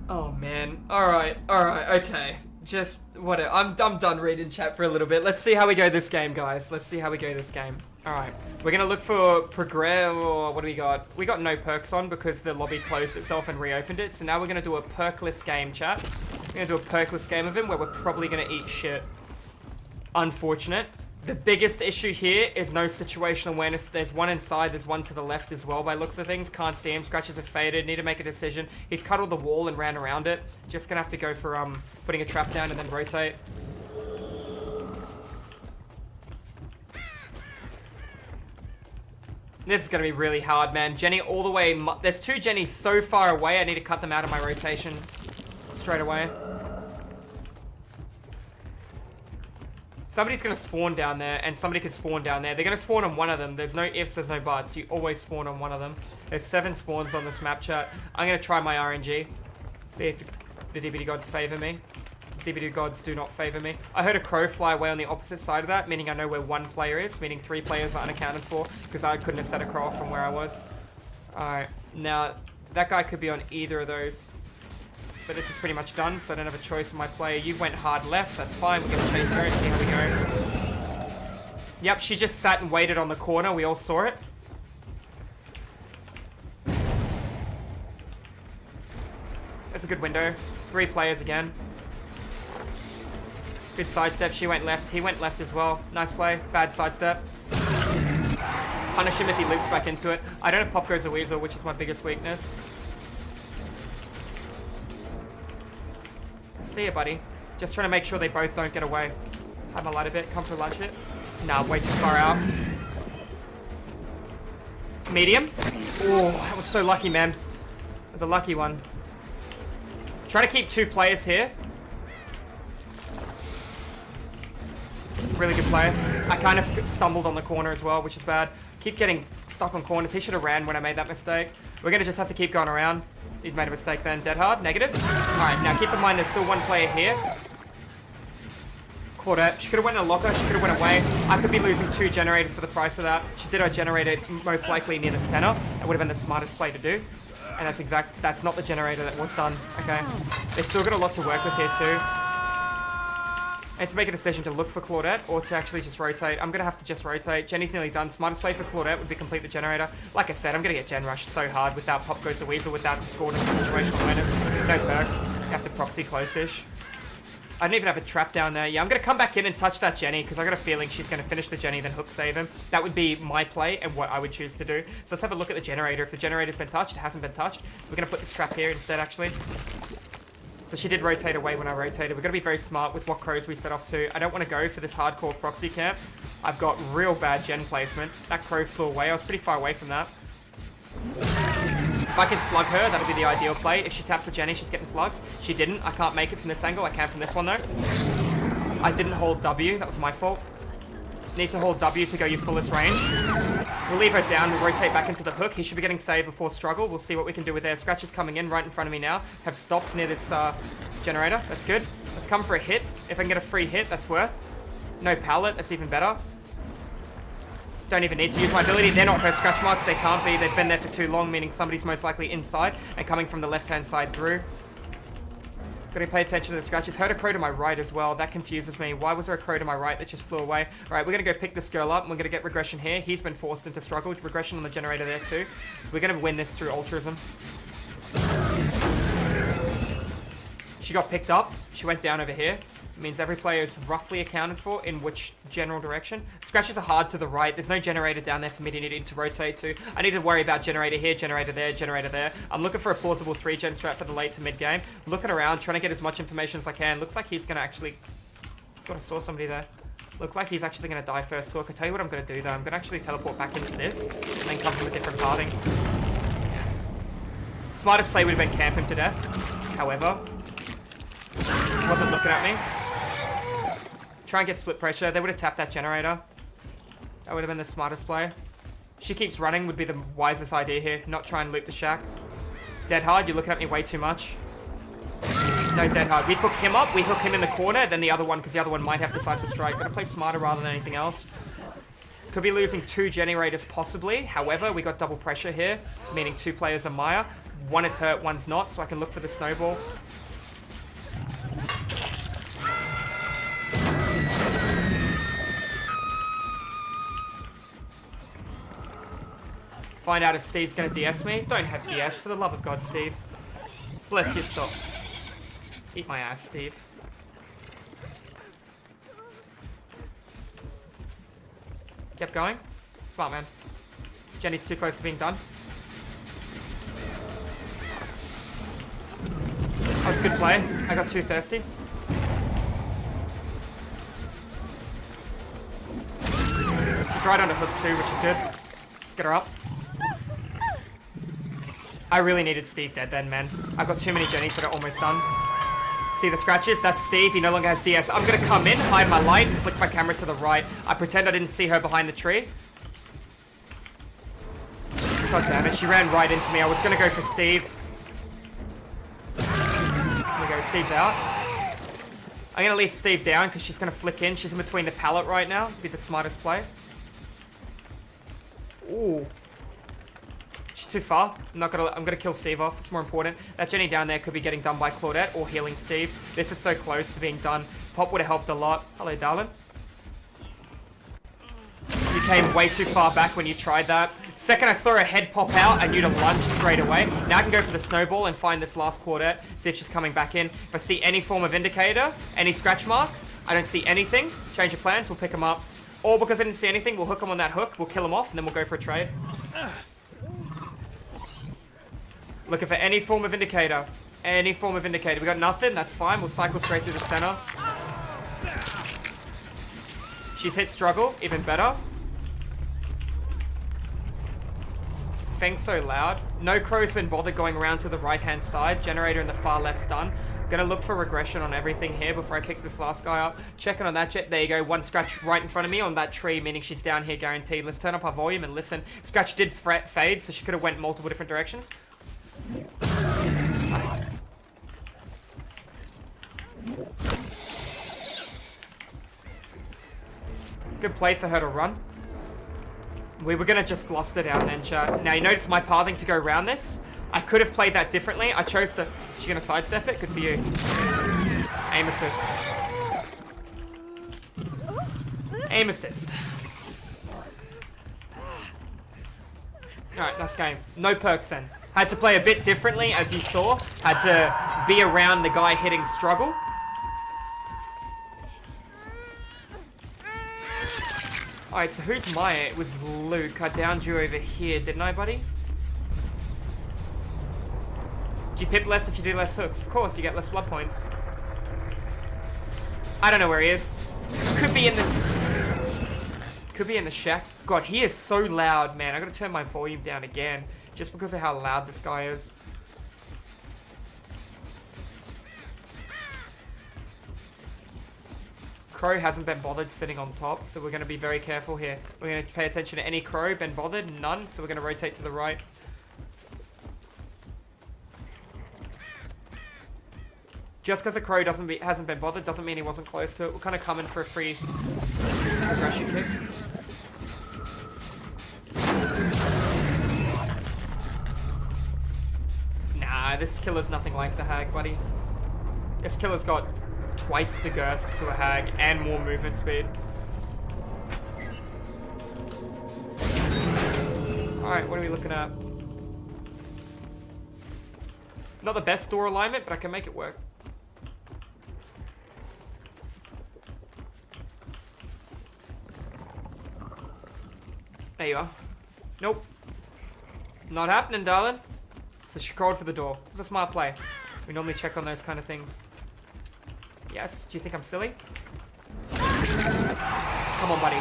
Oh, man. Alright, okay. Just, whatever. I'm done reading chat for a little bit. Let's see how we go this game, guys. Let's see how we go this game. Alright. We're gonna look for progress, or what do we got? We got no perks on because the lobby closed itself and reopened it. So now we're gonna do a perkless game, chat. We're gonna do a perkless game of him where we're probably gonna eat shit. Unfortunate. The biggest issue here is no situational awareness. There's one inside, there's one to the left as well by looks of things. Can't see him, scratches are faded, need to make a decision. He's cuddled the wall and ran around it. Just gonna have to go for putting a trap down and then rotate. This is gonna be really hard, man. Jenny all the way, there's 2 Jennys so far away, I need to cut them out of my rotation straight away. Somebody's going to spawn down there, and somebody could spawn down there. They're going to spawn on one of them. There's no ifs, there's no buts. You always spawn on one of them. There's 7 spawns on this map chat. I'm going to try my RNG. See if the DBD gods favor me. DBD gods do not favor me. I heard a crow fly away on the opposite side of that, meaning I know where 1 player is, meaning 3 players are unaccounted for, because I couldn't have set a crow off from where I was. Alright, now, that guy could be on either of those. But this is pretty much done, so I don't have a choice in my play. You went hard left, that's fine. We're going to chase her and see how we go. Yep, she just sat and waited on the corner. We all saw it. That's a good window. 3 players again. Good sidestep. She went left. He went left as well. Nice play. Bad sidestep. Let's punish him if he loops back into it. I don't have Pop Goes a Weasel, which is my biggest weakness. See ya, buddy. Just trying to make sure they both don't get away. Have my light a bit. Come for lunch it. Nah, way too far out. Medium. Oh, that was so lucky, man. That was a lucky one. Trying to keep 2 players here. Really good play. I kind of stumbled on the corner as well, which is bad. Keep getting stuck on corners. He should have ran when I made that mistake. We're going to just have to keep going around. He's made a mistake then. Dead hard. Negative. Alright, now keep in mind there's still 1 player here. Claudette. She could have went in a locker. She could have went away. I could be losing 2 generators for the price of that. She did her generator most likely near the center. That would have been the smartest play to do. And that's not the generator that was done. Okay. They've still got a lot to work with here too. And to make a decision to look for Claudette or to actually just rotate. I'm going to have to just rotate. Jenny's nearly done. Smartest play for Claudette would be complete the generator. Like I said, I'm going to get gen rushed so hard without Pop Goes the Weasel, without discordant situational awareness. No perks. You have to proxy close-ish. I don't even have a trap down there. Yeah, I'm going to come back in and touch that Jenny because I got a feeling she's going to finish the Jenny, then hook save him. That would be my play and what I would choose to do. So let's have a look at the generator. If the generator's been touched, it hasn't been touched. So we're going to put this trap here instead, actually. So she did rotate away when I rotated. We're going to be very smart with what crows we set off to. I don't want to go for this hardcore proxy camp. I've got real bad gen placement. That crow flew away. I was pretty far away from that. If I can slug her, that'll be the ideal play. If she taps a Jenny, she's getting slugged. She didn't. I can't make it from this angle. I can from this one, though. I didn't hold W. That was my fault. Need to hold W to go your fullest range. We'll leave her down. We'll rotate back into the hook. He should be getting saved before struggle. We'll see what we can do with air. Scratch is coming in right in front of me now. Have stopped near this generator. That's good. Let's come for a hit. If I can get a free hit, that's worth. No pallet. That's even better. Don't even need to use my ability. They're not her scratch marks. They can't be. They've been there for too long, meaning somebody's most likely inside and coming from the left-hand side through. Gotta pay attention to the scratches. Heard a crow to my right as well. That confuses me. Why was there a crow to my right that just flew away? Alright, we're gonna go pick this girl up and we're gonna get regression here. He's been forced into struggle. Regression on the generator there too. So we're gonna win this through altruism. She got picked up. She went down over here. It means every player is roughly accounted for in which general direction. Scratches are hard to the right. There's no generator down there for me to need to rotate to. I need to worry about generator here, generator there, generator there. I'm looking for a plausible 3-gen strat for the late to mid game. Looking around, trying to get as much information as I can. Looks like he's going to actually... Got to saw somebody there. Looks like he's actually going to die first talk. I'll tell you what I'm going to do though. I'm going to actually teleport back into this and then come from a different parting. Smartest play would have been camp him to death. However, he wasn't looking at me. Try and get split pressure. They would have tapped that generator. That would have been the smartest play. She keeps running would be the wisest idea here. Not try and loop the shack. Dead hard, you're looking at me way too much. No dead hard. We hook him up, we hook him in the corner, then the other one, because the other one might have decisive strike. Gotta play smarter rather than anything else. Could be losing 2 generators possibly. However, we got double pressure here, meaning 2 players are Maya. One is hurt, one's not, so I can look for the snowball. Find out if Steve's gonna DS me. Don't have DS, for the love of God, Steve. Bless your soul. Eat my ass, Steve. Kept going. Smart man. Jenny's too close to being done. That was a good play. I got too thirsty. She's right under hook too, which is good. Let's get her up. I really needed Steve dead then, man. I've got too many Jennies that are almost done. See the scratches? That's Steve. He no longer has DS. I'm going to come in, hide my light, and flick my camera to the right. I pretend I didn't see her behind the tree. God damn it. She ran right into me. I was going to go for Steve. There we go. Steve's out. I'm going to leave Steve down because she's going to flick in. She's in between the pallet right now. Be the smartest play. Ooh. She's too far. I'm gonna kill Steve off. It's more important. That Jenny down there could be getting done by Claudette or healing Steve. This is so close to being done. Pop would have helped a lot. Hello, darling. You came way too far back when you tried that. Second I saw her head pop out, I knew to lunge straight away. Now I can go for the snowball and find this last Claudette. See if she's coming back in. If I see any form of indicator, any scratch mark, I don't see anything. Change of plans, we'll pick them up. Or because I didn't see anything, we'll hook them on that hook. We'll kill them off and then we'll go for a trade. Looking for any form of indicator. Any form of indicator. We got nothing. That's fine. We'll cycle straight through the center. She's hit struggle. Even better. Feng's so loud. No crow's been bothered going around to the right-hand side. Generator in the far left's done. Gonna look for regression on everything here before I pick this last guy up. Checking on that jet. There you go. One scratch right in front of me on that tree, meaning she's down here guaranteed. Let's turn up our volume and listen. Scratch did fade, so she could have went multiple different directions. Good play for her to run. We were gonna just lost it out then, chat. Now you notice my pathing to go around this? I could have played that differently. I chose to... She's gonna sidestep it? Good for you. Aim assist. Aim assist. Alright, nice game. No perks then. Had to play a bit differently, as you saw. Had to be around the guy hitting struggle. Alright, so who's Maya? It was Luke. I downed you over here, didn't I, buddy? Do you pip less if you do less hooks? Of course, you get less blood points. I don't know where he is. Could be in the shack. God, he is so loud, man. I gotta turn my volume down again. Just because of how loud this guy is. Crow hasn't been bothered sitting on top, so we're going to be very careful here. We're going to pay attention to any crow. Been bothered? None, so we're going to rotate to the right. Just because a crow hasn't been bothered doesn't mean he wasn't close to it. We're kind of coming for a free aggression kick. Nah, this killer's nothing like the hag, buddy. This killer's got twice the girth to a hag and more movement speed. Alright, what are we looking at? Not the best door alignment, but I can make it work. There you are. Nope. Not happening, darling. So she crawled for the door. It was a smart play. We normally check on those kind of things. Yes? Do you think I'm silly? Come on, buddy.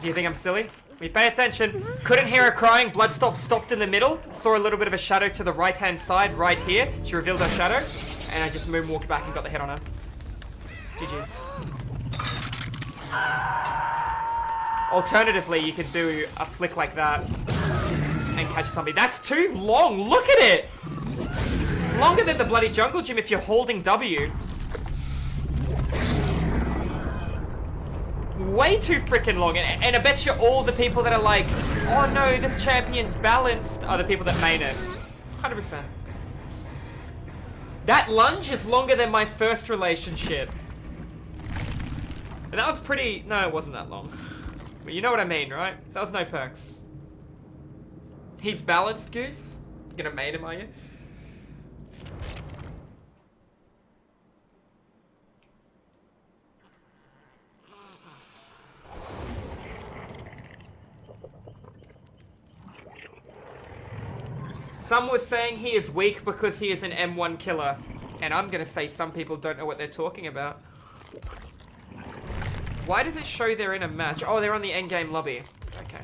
Do you think I'm silly? We pay attention. Couldn't hear her crying. Blood stopped in the middle. Saw a little bit of a shadow to the right-hand side right here. She revealed her shadow. And I just moonwalked back and got the hit on her. GG's. Alternatively, you could do a flick like that and catch somebody. That's too long. Look at it. Longer than the bloody jungle gym if you're holding W. Way too freaking long. And I bet you all the people that are like, oh no, this champion's balanced, are the people that main it. 100%. That lunge is longer than my first relationship. And that was pretty... No, it wasn't that long. But you know what I mean, right? So that was no perks. He's balanced, Goose. You're gonna main him, are you? Some were saying he is weak because he is an M1 killer. And I'm gonna say some people don't know what they're talking about. Why does it show they're in a match? Oh, they're on the endgame lobby. Okay.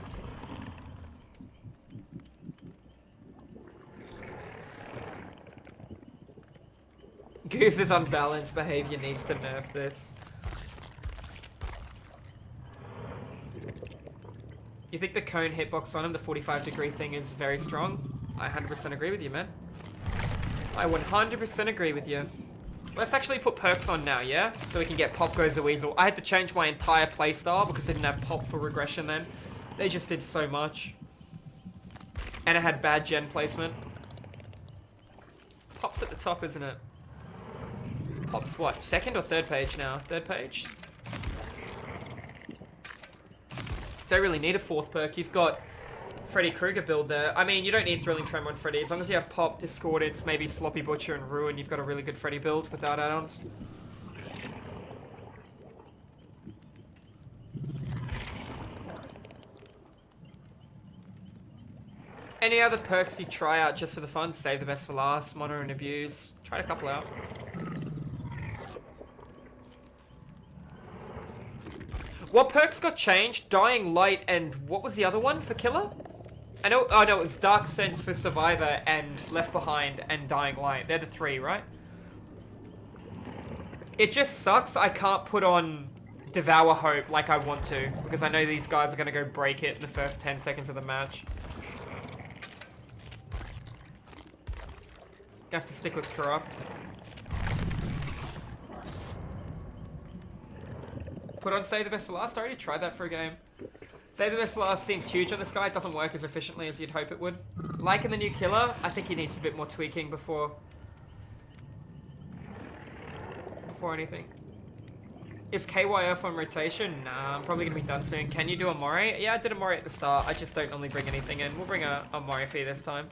Goose's unbalanced behavior needs to nerf this. You think the cone hitbox on him, the 45-degree thing, is very strong? I 100% agree with you, man. I 100% agree with you. Let's actually put perks on now, yeah? So we can get Pop Goes the Weasel. I had to change my entire playstyle because I didn't have Pop for regression then. They just did so much. And it had bad gen placement. Pop's at the top, isn't it? Pop's what? Second or third page now? Third page? Don't really need a fourth perk. You've got Freddy Krueger build there. I mean, you don't need Thrilling Tremor on Freddy. As long as you have Pop, Discordance, maybe Sloppy Butcher and Ruin, you've got a really good Freddy build without add-ons. Any other perks you try out just for the fun? Save the best for last, Monitor and Abuse. Tried a couple out. What perks got changed? Dying Light and what was the other one for Killer? I know, oh no, it was Dark Sense for Survivor and Left Behind and Dying Light. They're the three, right? It just sucks I can't put on Devour Hope like I want to, because I know these guys are going to go break it in the first 10 seconds of the match. You have to stick with Corrupt. Put on Save the Best for Last. I already tried that for a game. Save the Best for Last seems huge on this guy. It doesn't work as efficiently as you'd hope it would. Like in the new Killer, I think he needs a bit more tweaking before anything. Is KYF on rotation? Nah, I'm probably going to be done soon. Can you do a mori? Yeah, I did a mori at the start. I just don't normally bring anything in. We'll bring a mori for you this time.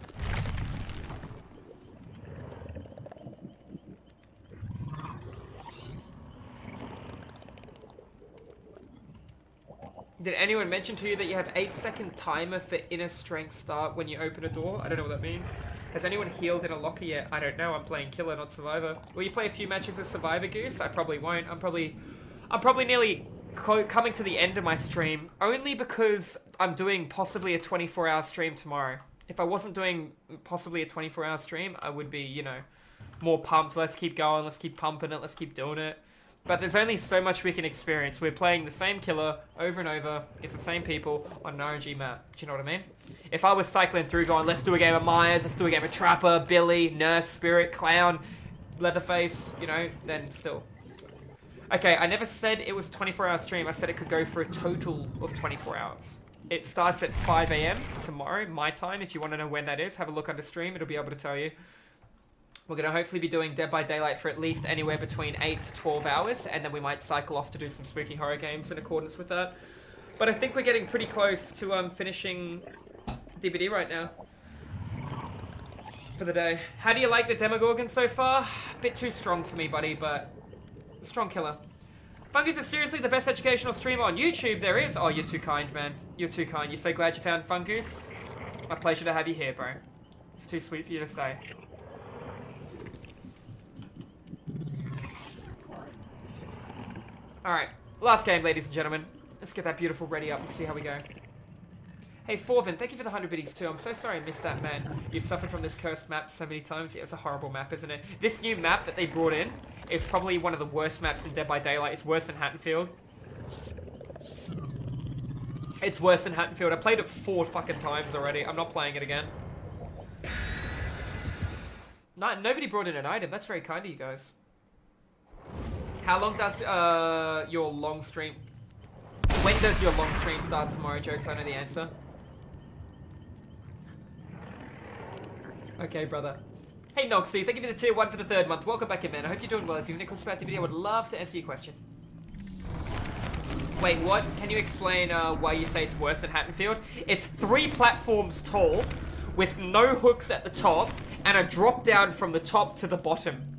Did anyone mention to you that you have 8-second timer for inner strength start when you open a door? I don't know what that means. Has anyone healed in a locker yet? I don't know. I'm playing Killer, not Survivor. Will you play a few matches of Survivor, Goose? I probably won't. I'm probably nearly coming to the end of my stream, only because I'm doing possibly a 24-hour stream tomorrow. If I wasn't doing possibly a 24-hour stream, I would be, you know, more pumped. Let's keep going. Let's keep pumping it. Let's keep doing it. But there's only so much we can experience. We're playing the same Killer over and over. It's the same people on an RNG map. Do you know what I mean? If I was cycling through going, let's do a game of Myers, let's do a game of Trapper, Billy, Nurse, Spirit, Clown, Leatherface, you know, then still. Okay, I never said it was a 24-hour stream. I said it could go for a total of 24 hours. It starts at 5 AM tomorrow, my time. If you want to know when that is, have a look under stream. It'll be able to tell you. We're going to hopefully be doing Dead by Daylight for at least anywhere between 8 to 12 hours, and then we might cycle off to do some spooky horror games in accordance with that. But I think we're getting pretty close to finishing DBD right now for the day. How do you like the Demogorgon so far? A bit too strong for me, buddy, but strong Killer. Fungoose is seriously the best educational streamer on YouTube there is. Oh, you're too kind, man. You're too kind. You're so glad you found Fungoose. My pleasure to have you here, bro. It's too sweet for you to say. Alright, last game, ladies and gentlemen. Let's get that beautiful ready up and see how we go. Hey, Forvin, thank you for the 100 biddies too. I'm so sorry I missed that, man. You've suffered from this cursed map so many times. Yeah, it's a horrible map, isn't it? This new map that they brought in is probably one of the worst maps in Dead by Daylight. It's worse than Hattonfield. It's worse than Hattonfield. I played it 4 fucking times already. I'm not playing it again. No, nobody brought in an item. That's very kind of you guys. How long does your long stream... When does your long stream start tomorrow, Jokes? I know the answer. Okay, brother. Hey, Noxie, thank you for the tier 1 for the 3rd month. Welcome back in, man. I hope you're doing well. If you have any questions about the video, I would love to answer your question. Wait, what? Can you explain why you say it's worse than Hattonfield? It's 3 platforms tall, with no hooks at the top, and a drop down from the top to the bottom.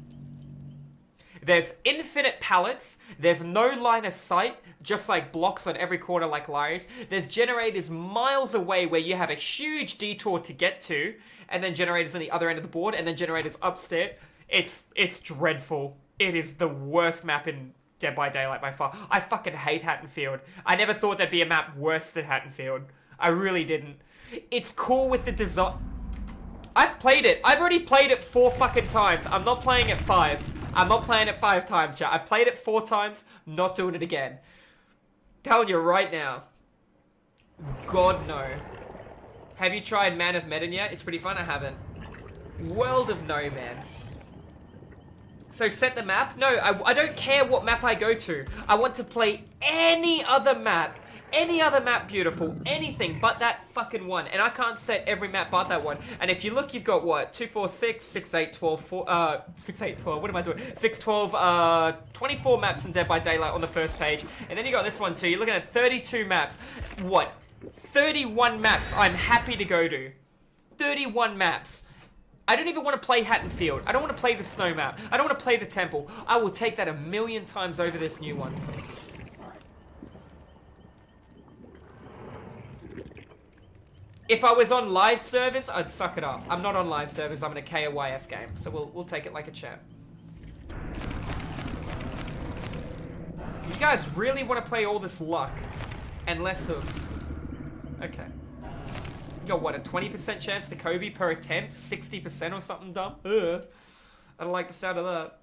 There's infinite pallets, there's no line of sight, just like blocks on every corner like Larry's. There's generators miles away where you have a huge detour to get to, and then generators on the other end of the board, and then generators upstairs. It's dreadful. It is the worst map in Dead by Daylight by far. I fucking hate Hattonfield. I never thought there'd be a map worse than Hattonfield. I really didn't. It's cool with the design. I've played it. I've already played it 4 fucking times. I'm not playing it 5. I'm not playing it 5 times, chat. I played it 4 times, not doing it again. Telling you right now. God, no. Have you tried Man of Medan yet? It's pretty fun. I haven't. World of No Man. So set the map? No, I don't care what map I go to. I want to play any other map. Any other map, beautiful. Anything but that fucking one. And I can't set every map but that one. And if you look, you've got what? 2, 4, 6, 6, 8, 12, 4, 6, 8, 12. What am I doing? 6, 12, 24 maps in Dead by Daylight on the first page. And then you got this one too. You're looking at 32 maps. What? 31 maps I'm happy to go to. 31 maps. I don't even want to play Hatton Field. I don't want to play the snow map. I don't want to play the temple. I will take that 1,000,000 times over this new one. If I was on live service, I'd suck it up. I'm not on live service. I'm in a KOYF game, so we'll take it like a champ. You guys really want to play all this luck and less hooks? Okay. You got what, a 20% chance to Kobe per attempt? 60% or something dumb? Ugh. I don't like the sound of that.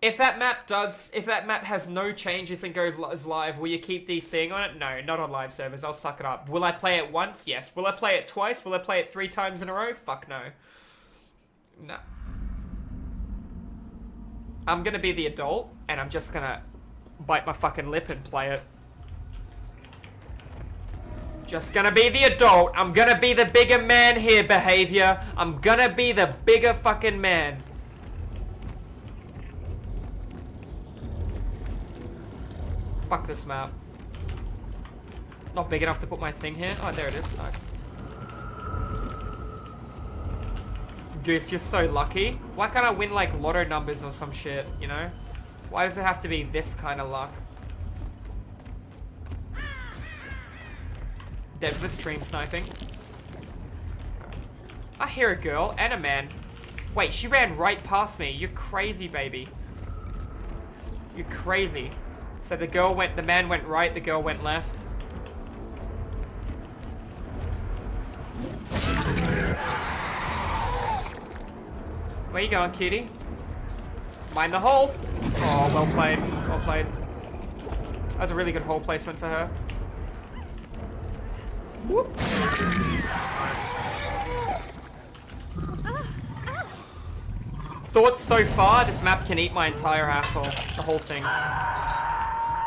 If that map has no changes and goes live, will you keep DCing on it? No, not on live servers. I'll suck it up. Will I play it once? Yes. Will I play it twice? Will I play it 3 times in a row? Fuck no. No. I'm gonna be the adult, and I'm just gonna bite my fucking lip and play it. Just gonna be the adult. I'm gonna be the bigger man here, behavior. I'm gonna be the bigger fucking man. Fuck this map. Not big enough to put my thing here. Oh, there it is. Nice. Goose, you're so lucky. Why can't I win like lotto numbers or some shit, you know? Why does it have to be this kind of luck? Dev's this stream sniping. I hear a girl and a man. Wait, she ran right past me. You're crazy, baby. You're crazy. So the man went right, the girl went left. Where you going, cutie? Mind the hole. Oh, well played. Well played. That was a really good hole placement for her. Whoop. Thoughts so far, this map can eat my entire asshole. The whole thing.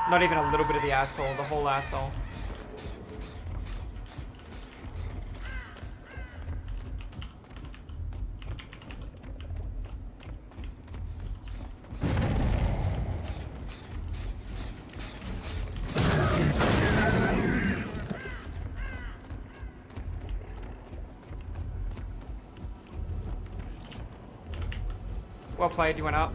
Not even a little bit of the asshole, the whole asshole. Well played, you went up.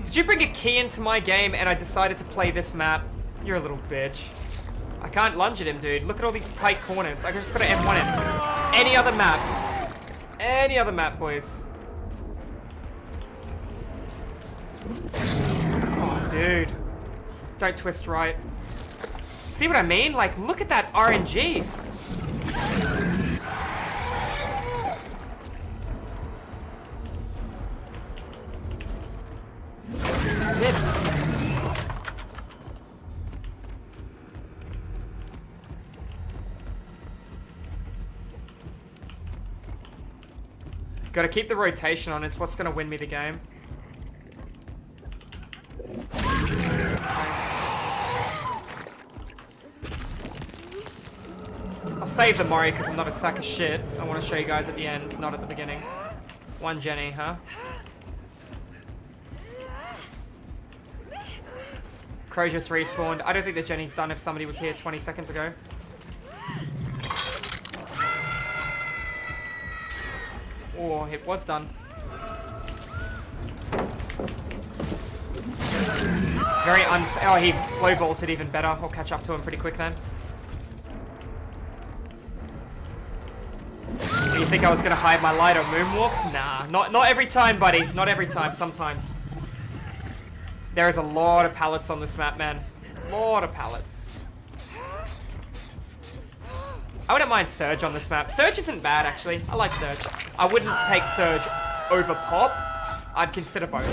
Did you bring a key into my game and I decided to play this map? You're a little bitch. I can't lunge at him, dude. Look at all these tight corners. I just gotta M1 him. Any other map. Any other map, boys. Oh, dude. Don't twist right. See what I mean? Like, look at that RNG. Gotta keep the rotation on, it's what's gonna win me the game. I'll save the mori because I'm not a sack of shit. I want to show you guys at the end, not at the beginning. One Jenny, huh? Crow just respawned. I don't think the Jenny's done if somebody was here 20 seconds ago. Oh, it was done. Oh, he slow vaulted even better. I'll catch up to him pretty quick then. You think I was gonna hide my light or moonwalk? Nah, not every time, buddy. Not every time. Sometimes. There is a lot of pallets on this map, man. A lot of pallets. I wouldn't mind Surge on this map. Surge isn't bad, actually. I like Surge. I wouldn't take Surge over Pop. I'd consider both.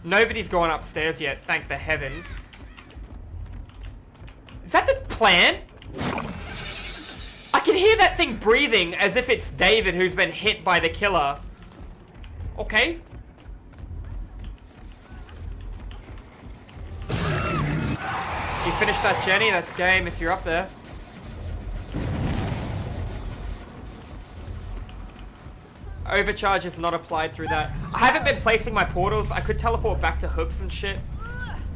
Nobody's gone upstairs yet, thank the heavens. Is that the plan? I can hear that thing breathing as if it's David who's been hit by the killer. Okay. You finished that, Jenny? That's game if you're up there. Overcharge is not applied through that. I haven't been placing my portals. I could teleport back to hooks and shit.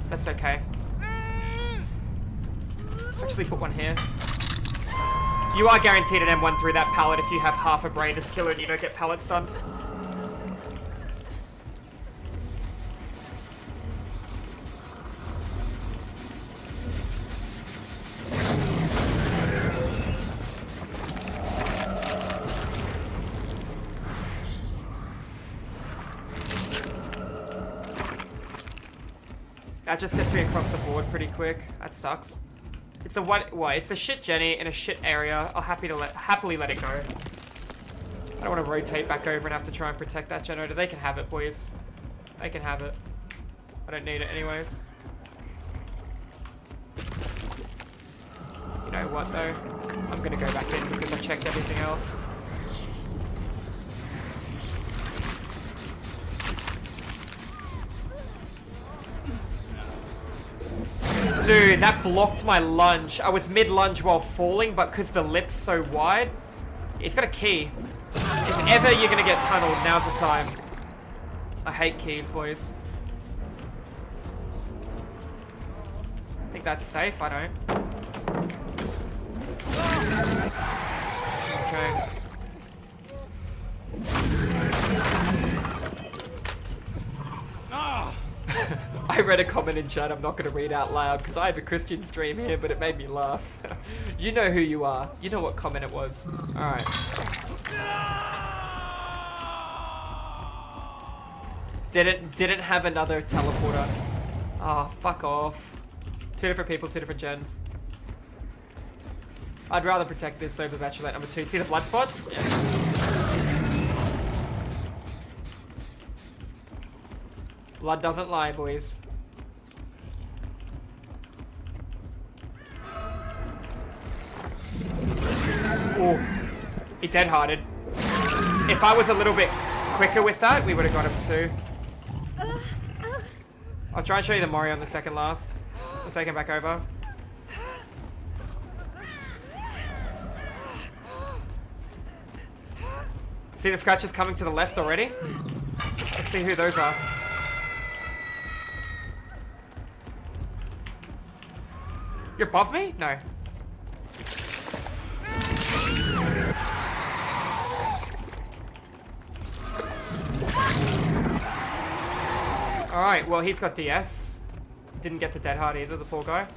That's okay. Let's actually put one here. You are guaranteed an M1 through that pallet if you have half a brain as killer and you don't get pallet stunned. That just gets me across the board pretty quick. That sucks. It's a what? It's a shit Jenny in a shit area. I'll happily let it go. I don't want to rotate back over and have to try and protect that generator. They can have it, boys. They can have it. I don't need it anyways. You know what though? I'm gonna go back in because I checked everything else. Dude, that blocked my lunge. I was mid-lunge while falling, but because the lip's so wide, it's got a key. If ever you're gonna get tunneled, now's the time. I hate keys, boys. I think that's safe, I don't. Okay. I read a comment in chat I'm not going to read out loud because I have a Christian stream here, but it made me laugh. You know who you are. You know what comment it was. Alright. Didn't have another teleporter. Oh, fuck off. Two different people, two different gens. I'd rather protect this over Bachelorette number 2. See the blood spots? Yeah. Blood doesn't lie, boys. Oof. He dead-hearted. If I was a little bit quicker with that, we would have got him too. I'll try and show you the mori on the second last. We'll take him back over. See the scratches coming to the left already? Let's see who those are. You're above me? No. Alright, well he's got DS. Didn't get to Dead Hard either, the poor guy.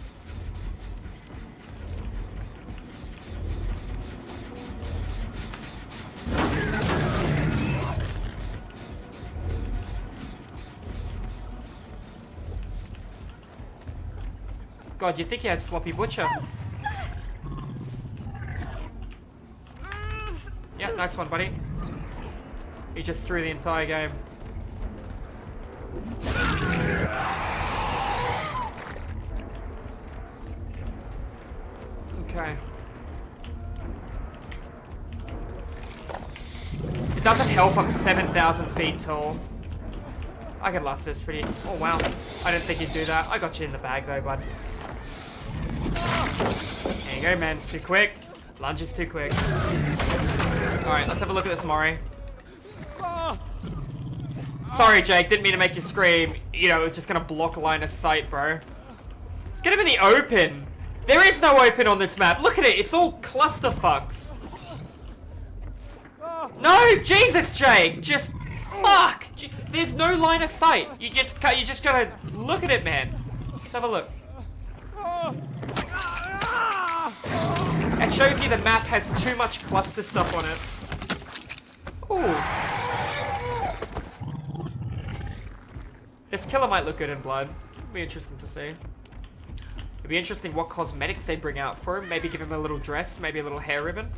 God, you'd think you had Sloppy Butcher. Yeah, nice one, buddy. He just threw the entire game. Okay. It doesn't help I'm 7,000 feet tall. I could last this pretty... Oh, wow. I didn't think you'd do that. I got you in the bag, though, bud. There you go, man. It's too quick. Lunge is too quick. Alright, let's have a look at this mori. Sorry, Jake. Didn't mean to make you scream. You know, it was just gonna block line of sight, bro. Let's get him in the open. There is no open on this map. Look at it. It's all clusterfucks. No! Jesus, Jake! Just... Fuck! There's no line of sight. You just gotta look at it, man. Let's have a look. It shows you the map has too much cluster stuff on it. Ooh. This killer might look good in blood. It'll be interesting to see. It'd be interesting what cosmetics they bring out for him. Maybe give him a little dress, maybe a little hair ribbon.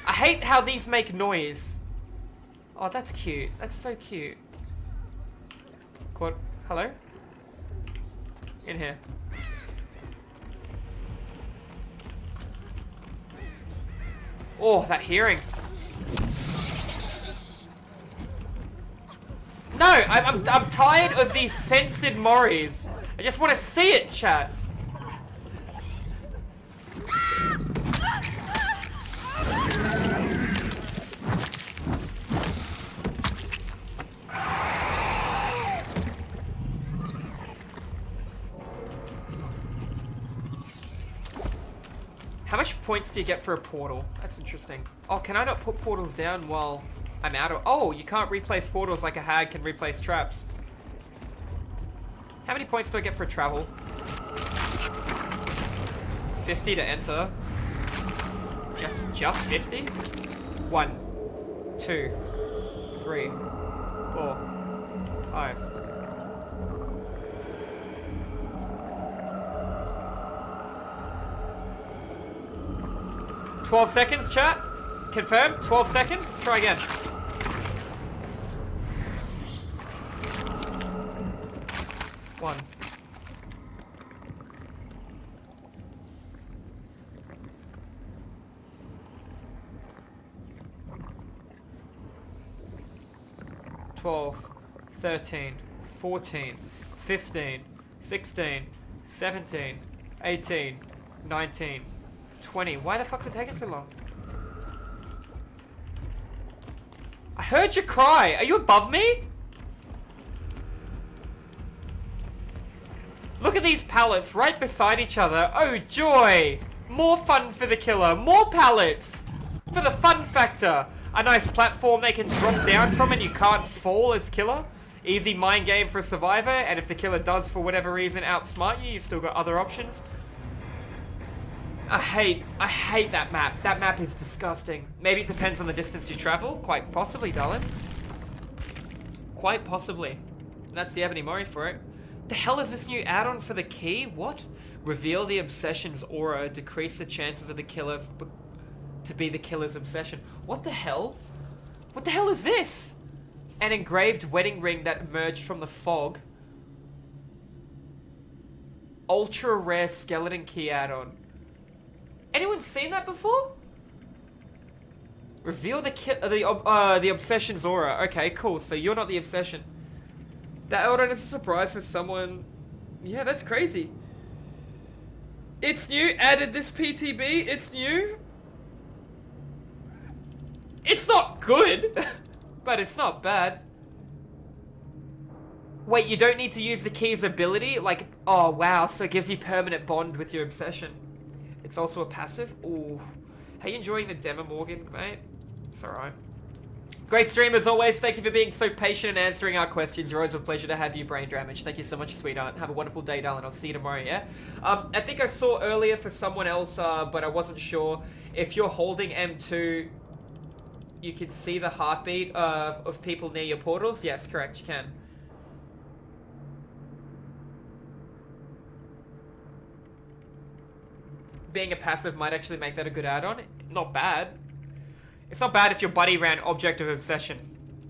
I hate how these make noise. Oh, that's cute. That's so cute. Claude, hello? In here. Oh, that hearing. No, I'm tired of these censored moris. I just want to see it, chat. How much points do you get for a portal? That's interesting. Oh, can I not put portals down while I'm out of... Oh, you can't replace portals like a hag can replace traps. How many points do I get for travel? 50 to enter. Just 50? 1, 2, 3, 4, 5. $12 seconds, chat. Confirm. 12 seconds. Let's try again. One. $12, 13, 14, 15, 16, 17, 18, 19, 20. Why the fuck's it taking so long? I heard you cry. Are you above me? Look at these pallets right beside each other. Oh, joy. More fun for the killer. More pallets. For the fun factor. A nice platform they can drop down from and you can't fall as killer. Easy mind game for a survivor. And if the killer does, for whatever reason, outsmart you, you've still got other options. I hate that map. That map is disgusting. Maybe it depends on the distance you travel. Quite possibly, darling. Quite possibly. That's the ebony mori for it. The hell is this new add-on for the key? What? Reveal the obsession's aura. Decrease the chances of the killer to be the killer's obsession. What the hell? What the hell is this? An engraved wedding ring that emerged from the fog. Ultra rare skeleton key add-on. Anyone seen that before? Reveal the obsession's aura. Okay, cool. So you're not the obsession. That add-on is a surprise for someone. Yeah, that's crazy. It's new. Added this PTB. It's new. It's not good, but it's not bad. Wait, you don't need to use the key's ability? Like, oh wow, so it gives you permanent bond with your obsession. It's also a passive? Ooh. How you enjoying the Demogorgon, mate? It's alright. Great stream as always. Thank you for being so patient and answering our questions. You're always a pleasure to have you, Brain Damage. Thank you so much, sweetheart. Have a wonderful day, darling. I'll see you tomorrow, yeah? I think I saw earlier for someone else, but I wasn't sure. If you're holding M2, you can see the heartbeat of people near your portals? Yes, correct, you can. Being a passive might actually make that a good add-on. Not bad. It's not bad if your buddy ran Object of Obsession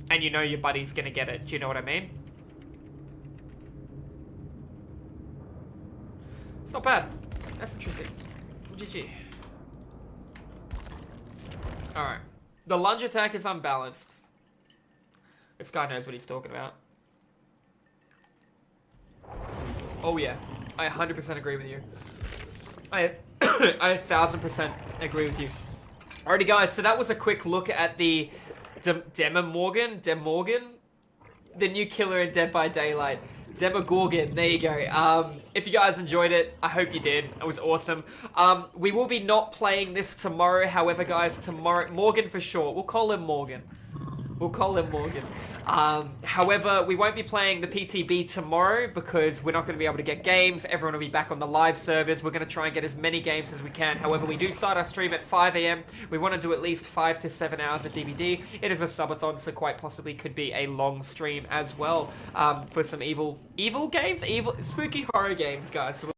and you know your buddy's gonna get it. Do you know what I mean? It's not bad. That's interesting. GG. Alright. The lunge attack is unbalanced. This guy knows what he's talking about. Oh yeah. I 100% agree with you. I 1000% agree with you. Alrighty guys, so that was a quick look at the Demogorgon, the new killer in Dead by Daylight. Demogorgon, there you go. If you guys enjoyed it, I hope you did. It was awesome. We will be not playing this tomorrow. However, guys, tomorrow, Morgan for short. We'll call him Morgan. We'll call him Morgan. However, we won't be playing the PTB tomorrow because we're not going to be able to get games. Everyone will be back on the live servers. We're going to try and get as many games as we can. However, we do start our stream at 5 AM. We want to do at least 5 to 7 hours of DVD. It is a subathon, so quite possibly could be a long stream as well for some evil games? Spooky horror games, guys. So